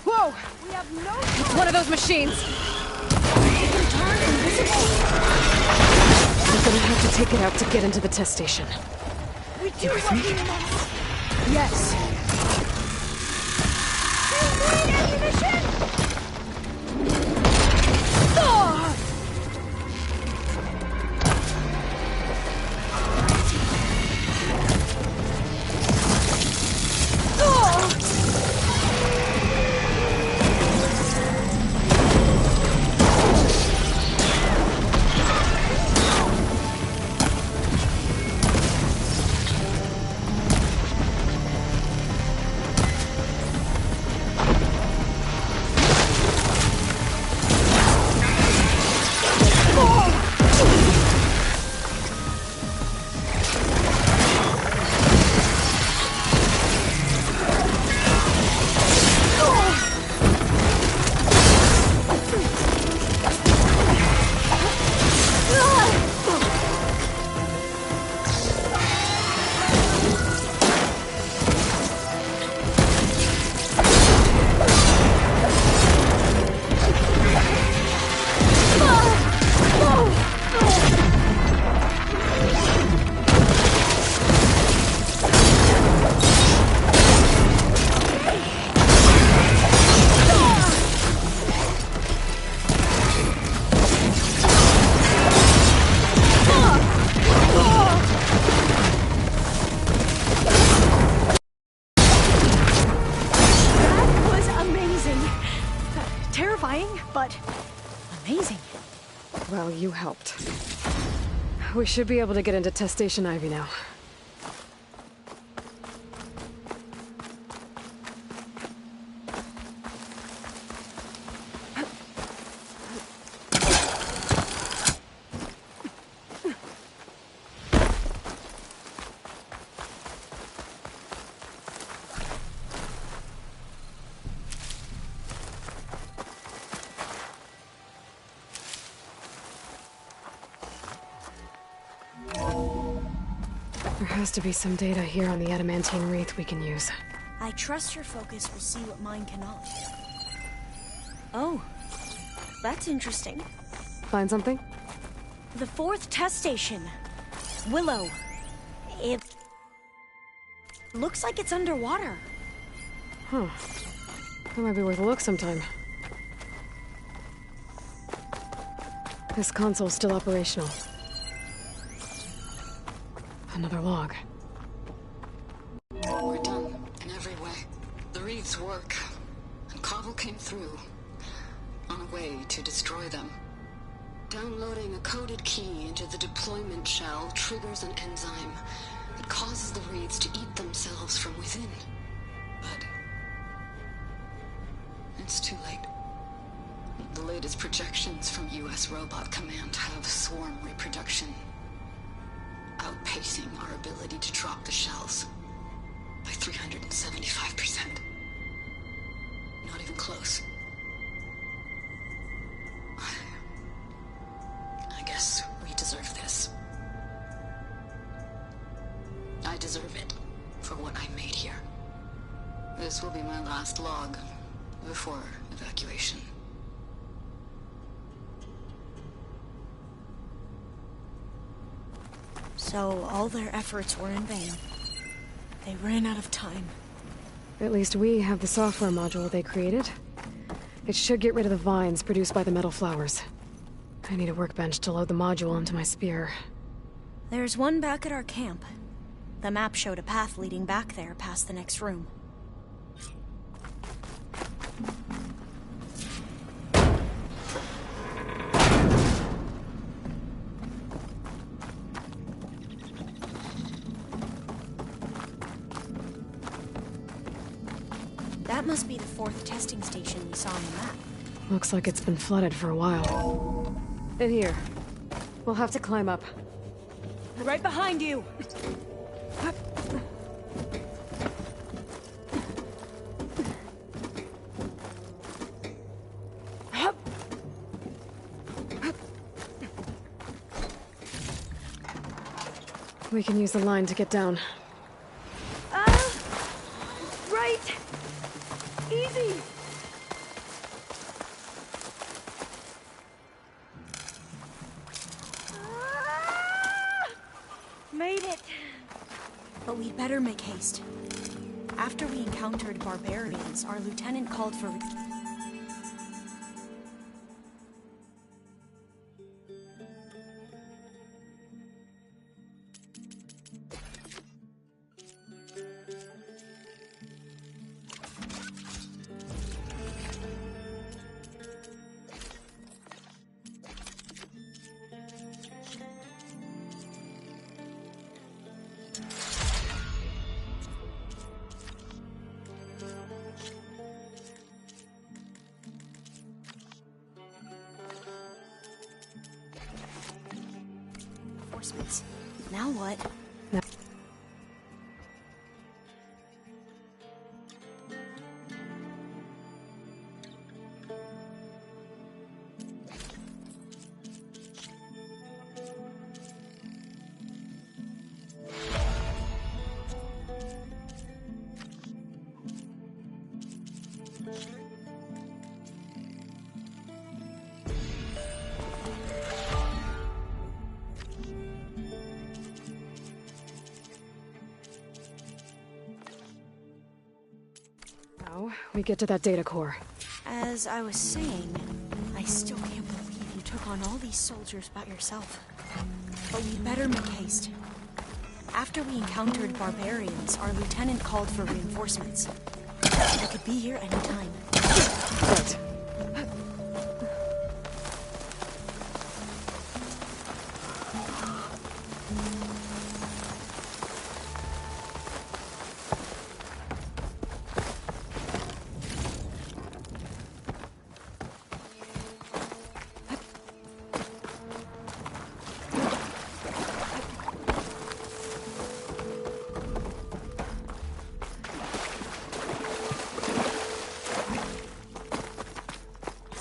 Whoa! We have no... It's one of those machines! It can turn invisible! I'm gonna have to take it out to get into the test station. We do what we must! Yes! We need ammunition! but amazing. Well, you helped. We should be able to get into Test Station Ivy now. There has to be some data here on the adamantine wreath we can use. I trust your focus will see what mine cannot. Oh, that's interesting. Find something? The 4th test station. Willow. It looks like it's underwater. Huh. That might be worth a look sometime. This console's still operational. Another log. We're done in every way. The wreaths work, and Cobble came through on a way to destroy them. Downloading a coded key into the deployment shell triggers an enzyme that causes the wreaths to eat themselves from within. But it's too late. The latest projections from U.S. Robot Command have swarm reproduction outpacing our ability to drop the shells by 375%. Not even close. I guess we deserve this. I deserve it for what I made here. This will be my last log before evacuation. So all their efforts were in vain. They ran out of time. At least we have the software module they created. It should get rid of the vines produced by the metal flowers. I need a workbench to load the module onto my spear. There's one back at our camp. The map showed a path leading back there past the next room. That must be the 4th testing station we saw on the map. Looks like it's been flooded for a while. In here. We'll have to climb up. Right behind you! We can use the line to get down. Right! Easy! Made it! But we'd better make haste. After we encountered barbarians, our lieutenant called for... reinforcements. Now what? We get to that data core. As I was saying, I still can't believe you took on all these soldiers by yourself. But we'd better make haste. After we encountered barbarians, our lieutenant called for reinforcements. They could be here any time. Right.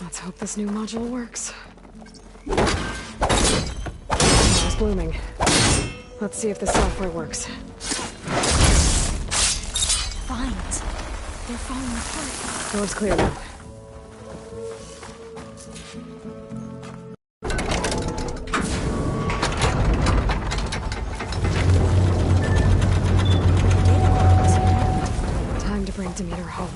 Let's hope this new module works. It's blooming. Let's see if the software works. Vines. They're falling apart. Road's clear now. Time to bring Demeter home.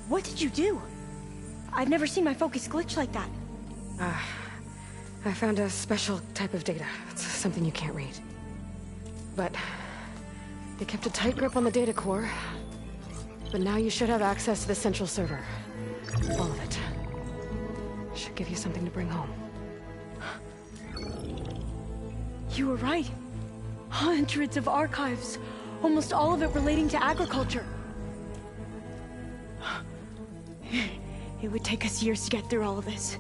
What did you do? I've never seen my focus glitch like that. I found a special type of data. It's something you can't read. But they kept a tight grip on the data core. But now you should have access to the central server. All of it. Should give you something to bring home. You were right. Hundreds of archives. Almost all of it relating to agriculture. It would take us years to get through all of this.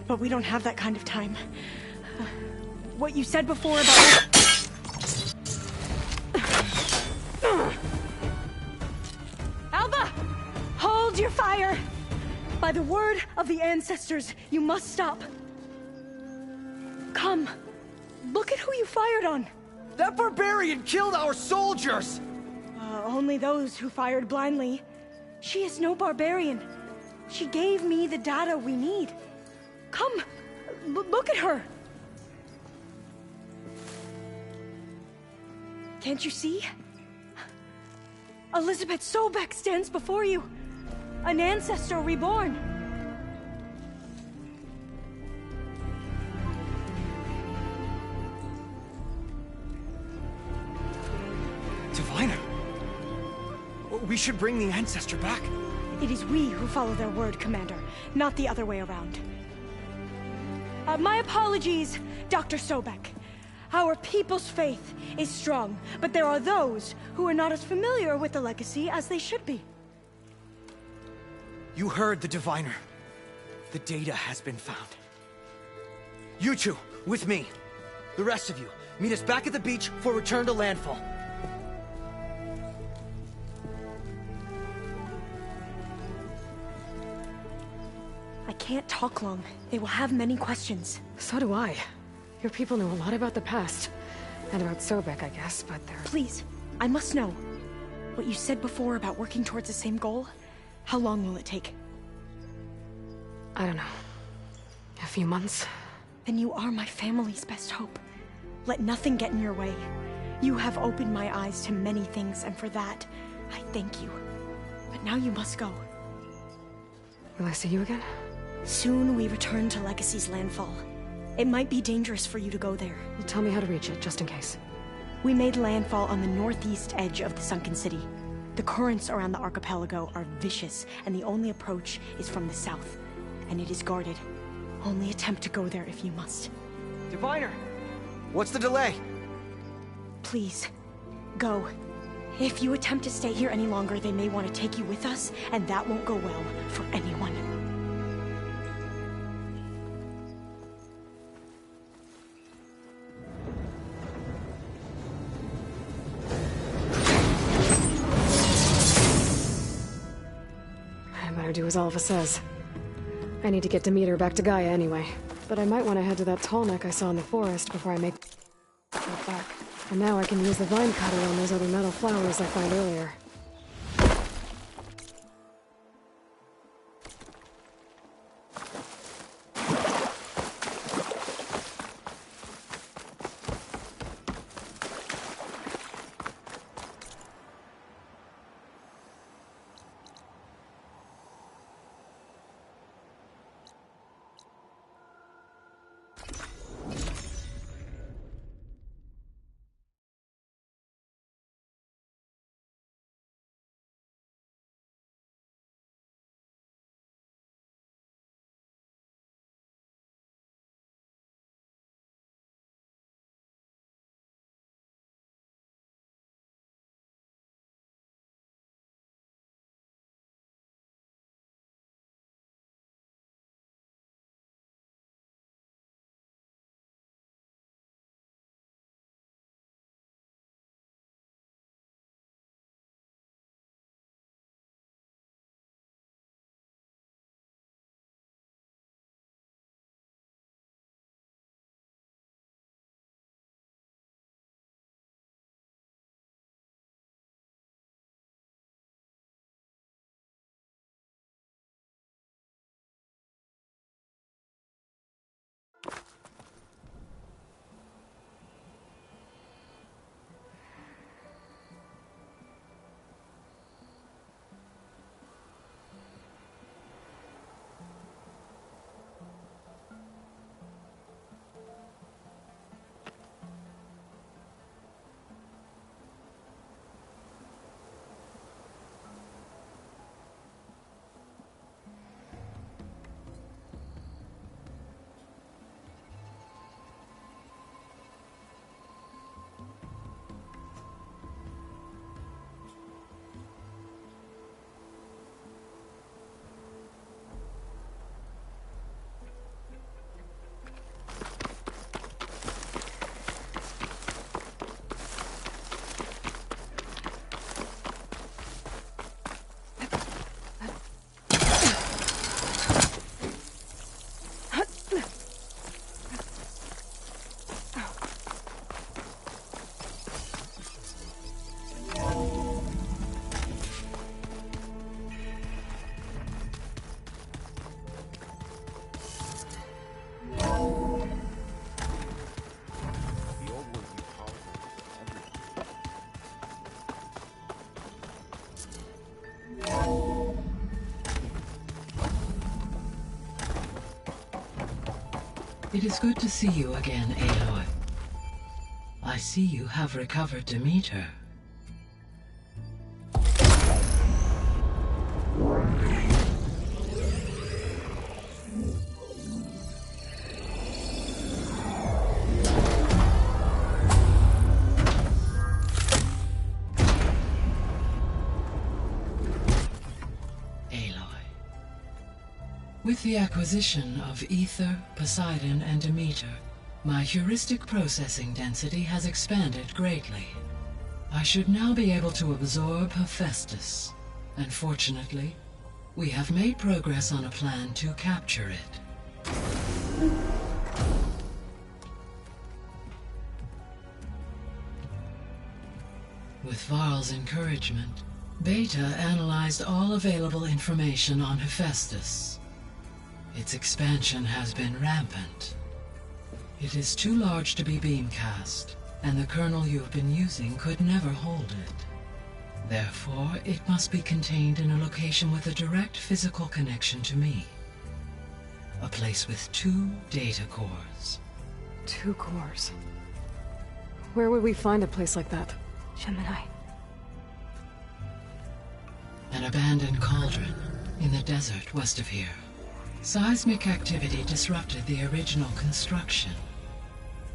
But we don't have that kind of time. What you said before about... Alva! Hold your fire! By the word of the ancestors, you must stop. Come. Look at who you fired on. That barbarian killed our soldiers! Only those who fired blindly. She is no barbarian. She gave me the data we need. Come, look at her. Can't you see? Elizabeth Sobek stands before you. An ancestor reborn. Diviner! We should bring the Ancestor back. It is we who follow their word, Commander, not the other way around. My apologies, Dr. Sobek. Our people's faith is strong, but there are those who are not as familiar with the legacy as they should be. You heard the Diviner. The data has been found. You two, with me. The rest of you, meet us back at the beach for return to landfall. I can't talk long. They will have many questions. So do I. Your people know a lot about the past. And about Sobek, I guess, but they're... Please, I must know. What you said before about working towards the same goal, how long will it take? I don't know. A few months? Then you are my family's best hope. Let nothing get in your way. You have opened my eyes to many things, and for that, I thank you. But now you must go. Will I see you again? Soon we return to Legacy's landfall. It might be dangerous for you to go there. Well, tell me how to reach it, just in case. We made landfall on the northeast edge of the sunken city. The currents around the archipelago are vicious, and the only approach is from the south. And it is guarded. Only attempt to go there if you must. Diviner! What's the delay? Please, go. If you attempt to stay here any longer, they may want to take you with us, and that won't go well for anyone. I better do as Alva says. I need to get Demeter back to Gaia anyway. But I might want to head to that tall neck I saw in the forest before I make it back. And now I can use the vine cutter on those other metal flowers I found earlier. It is good to see you again, Aloy. I see you have recovered Demeter. With the acquisition of Ether, Poseidon, and Demeter, my heuristic processing density has expanded greatly. I should now be able to absorb Hephaestus, and fortunately, we have made progress on a plan to capture it. With Varl's encouragement, Beta analyzed all available information on Hephaestus. Its expansion has been rampant. It is too large to be beamcast, and the kernel you've been using could never hold it. Therefore, it must be contained in a location with a direct physical connection to me. A place with 2 data cores. 2 cores? Where would we find a place like that? Gemini. An abandoned cauldron in the desert west of here. Seismic activity disrupted the original construction.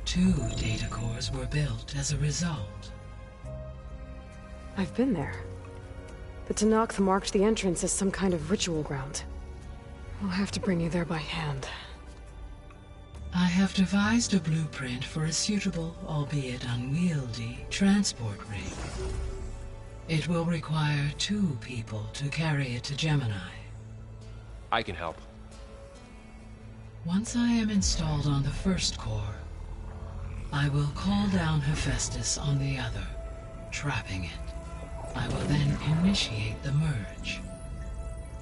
2 data cores were built as a result. I've been there. The Tenakth marked the entrance as some kind of ritual ground. We'll have to bring you there by hand. I have devised a blueprint for a suitable, albeit unwieldy, transport rig. It will require 2 people to carry it to Gemini. I can help. Once I am installed on the first core, I will call down Hephaestus on the other, trapping it. I will then initiate the merge.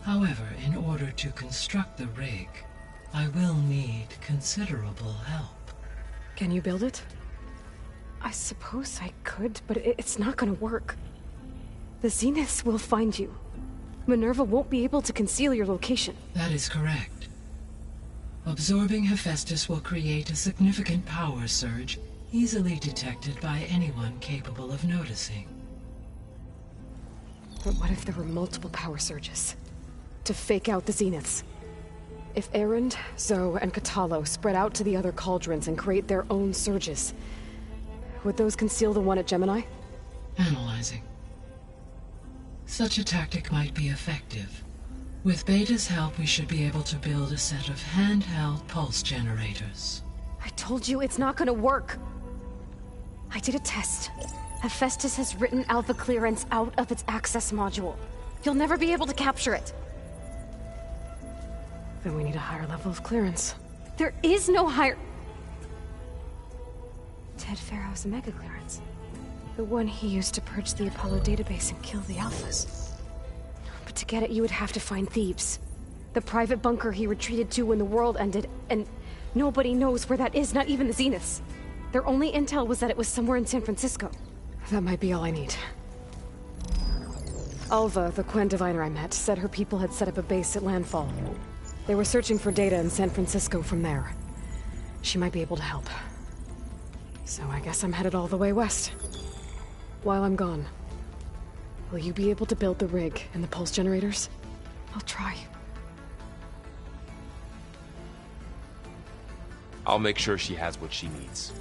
However, in order to construct the rig, I will need considerable help. Can you build it? I suppose I could, but it's not gonna work. The Zeniths will find you. Minerva won't be able to conceal your location. That is correct. Absorbing Hephaestus will create a significant power surge, easily detected by anyone capable of noticing. But what if there were multiple power surges? To fake out the Zeniths? If Erend, Zoe, and Katalo spread out to the other cauldrons and create their own surges, would those conceal the one at Gemini? Analyzing. Such a tactic might be effective. With Beta's help, we should be able to build a set of handheld pulse generators. I told you it's not gonna work. I did a test. Hephaestus has written Alpha clearance out of its access module. You'll never be able to capture it. Then we need a higher level of clearance. There is no higher... Ted Pharaoh's mega clearance. The one he used to purge the Apollo database and kill the Alphas. But to get it, you would have to find Thebes. The private bunker he retreated to when the world ended, and nobody knows where that is, not even the Zeniths. Their only intel was that it was somewhere in San Francisco. That might be all I need. Alva, the Quen diviner I met, said her people had set up a base at Landfall. They were searching for data in San Francisco from there. She might be able to help. So I guess I'm headed all the way west. While I'm gone, will you be able to build the rig and the pulse generators? I'll try. I'll make sure she has what she needs.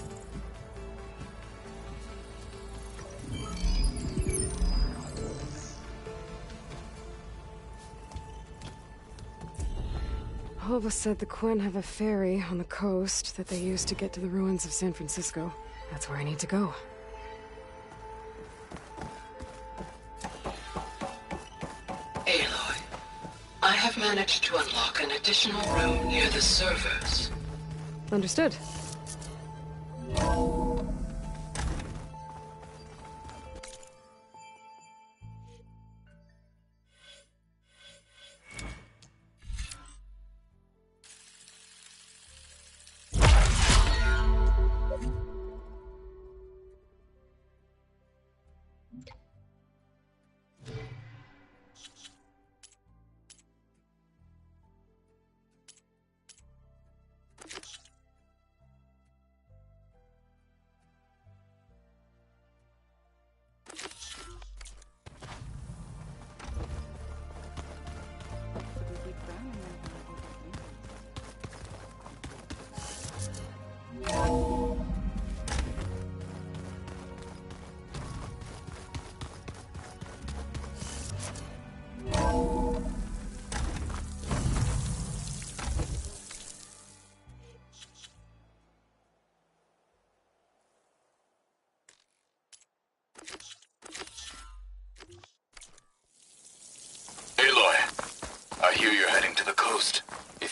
Alva said the Quen have a ferry on the coast that they use to get to the ruins of San Francisco. That's where I need to go. Aloy, I have managed to unlock an additional room near the servers. Understood.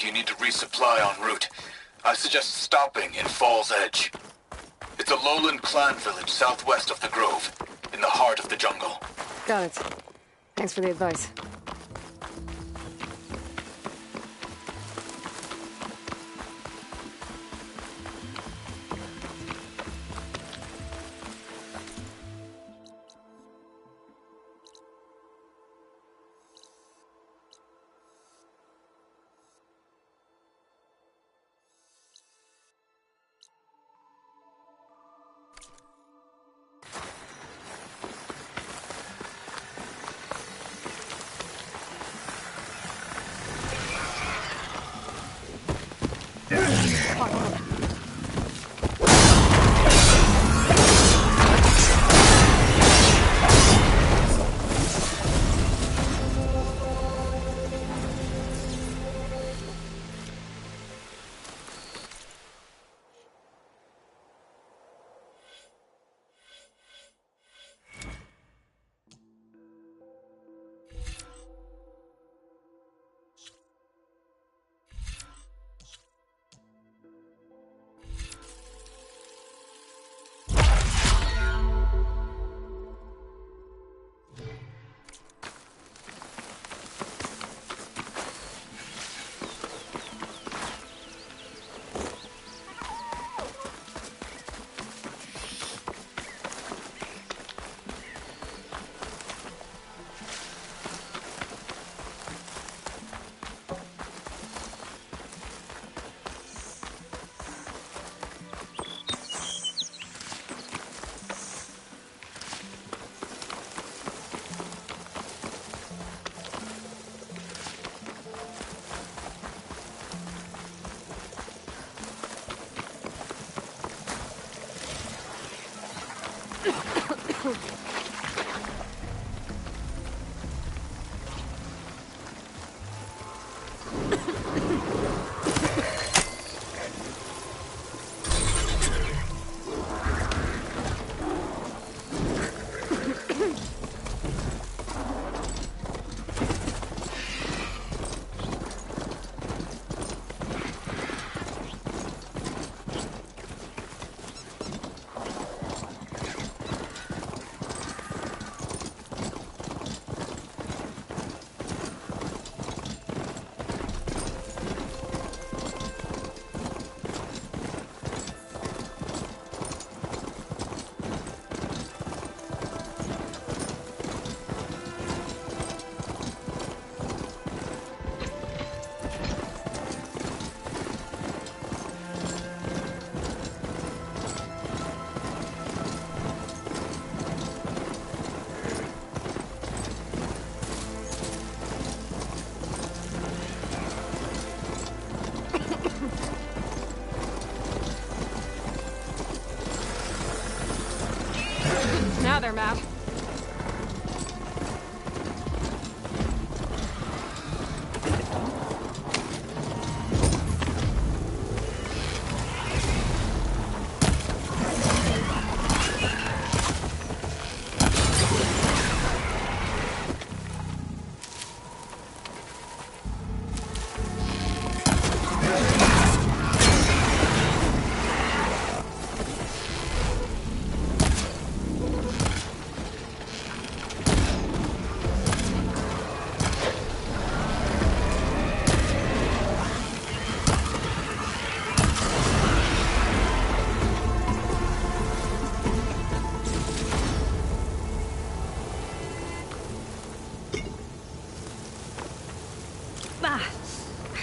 you need to resupply en route. I suggest stopping in Fall's Edge. It's a lowland clan village southwest of the Grove, in the heart of the jungle. Got it. Thanks for the advice. Now they're mad.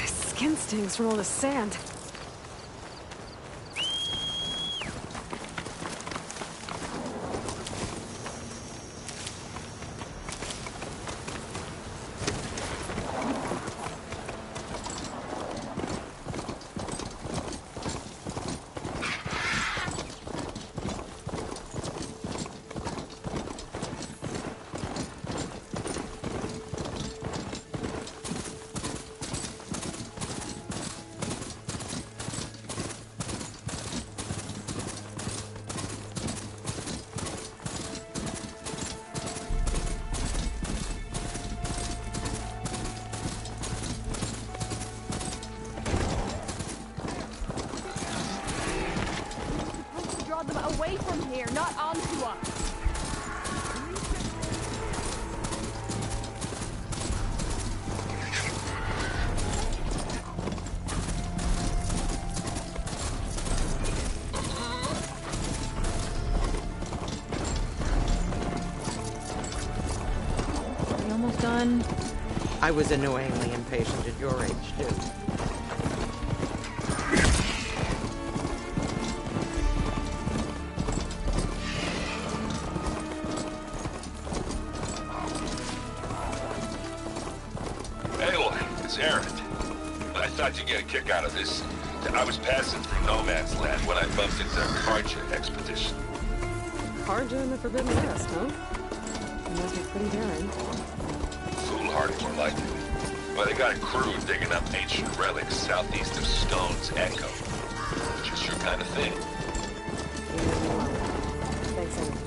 Skin stings from all the sand. away from here, not onto us. We almost done? I was annoyingly impatient at your age, too. It's Aaron. I thought you'd get a kick out of this. I was passing through No Man's Land when I bumped into a Karja expedition. Karja in the Forbidden West, huh? You must be pretty daring. Foolhardy, more like it. Well, they got a crew digging up ancient relics southeast of Stone's Echo. Just your kind of thing. Thanks, Aaron.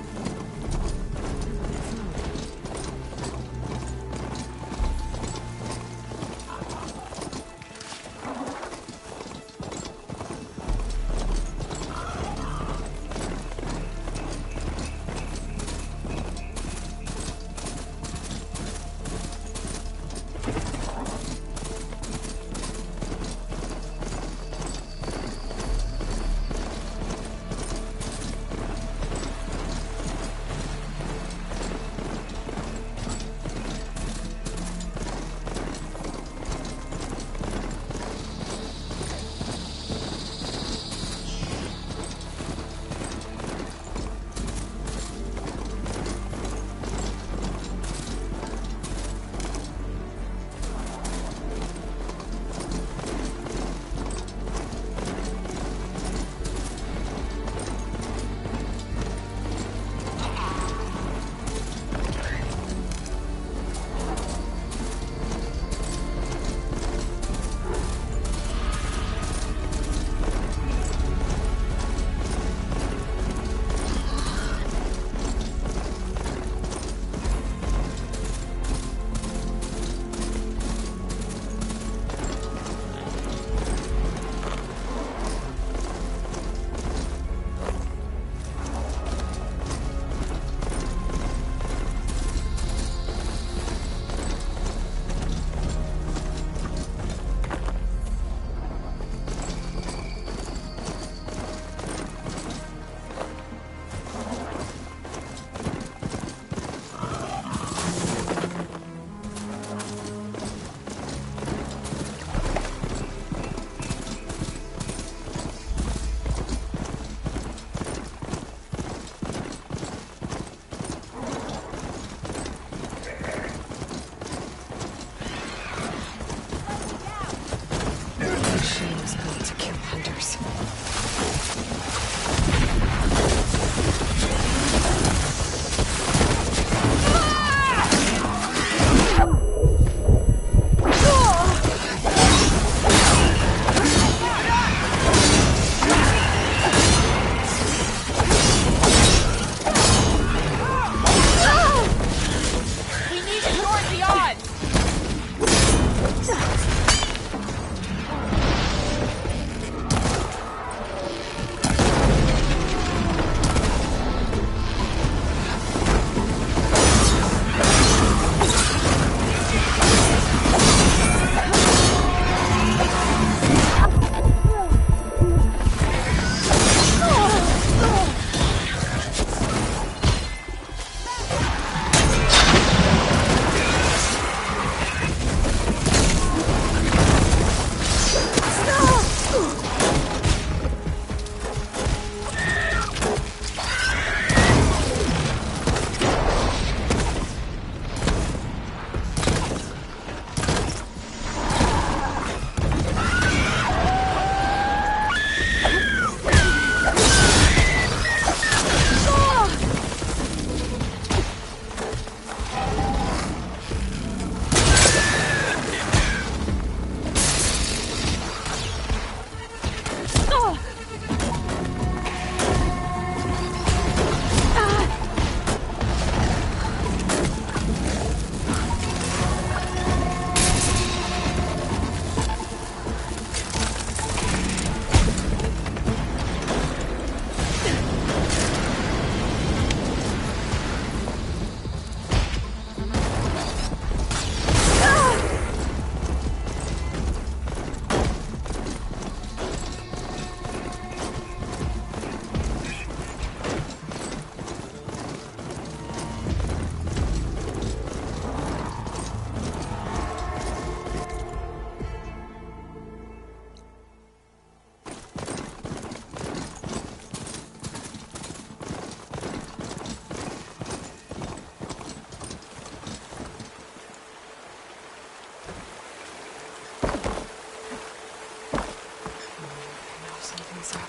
Something's up.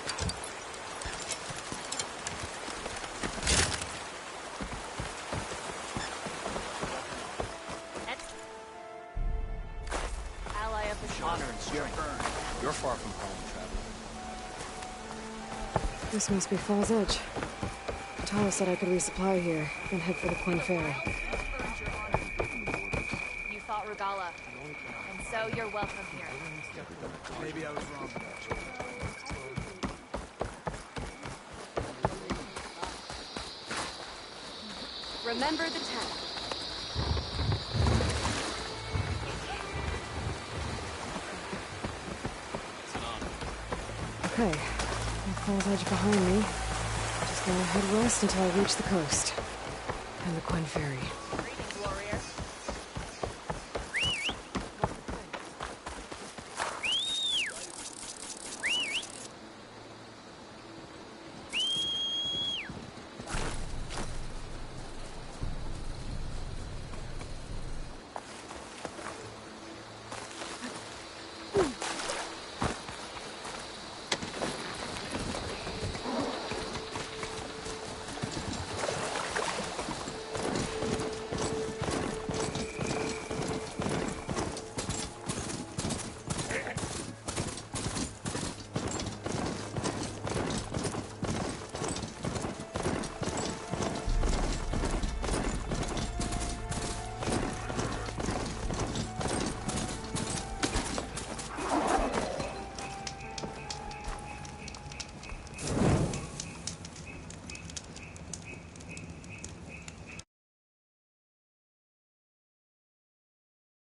Ally of the Honor and strength. You're far from home, traveler. This must be Falls Edge. Tara said I could resupply here, then head for the Quinn Ferry. You fought Regala, and so you're welcome here. Maybe I was wrong. Remember the 10. Okay, with Falls Edge behind me, just gonna head west until I reach the coast. And the Quinn Ferry.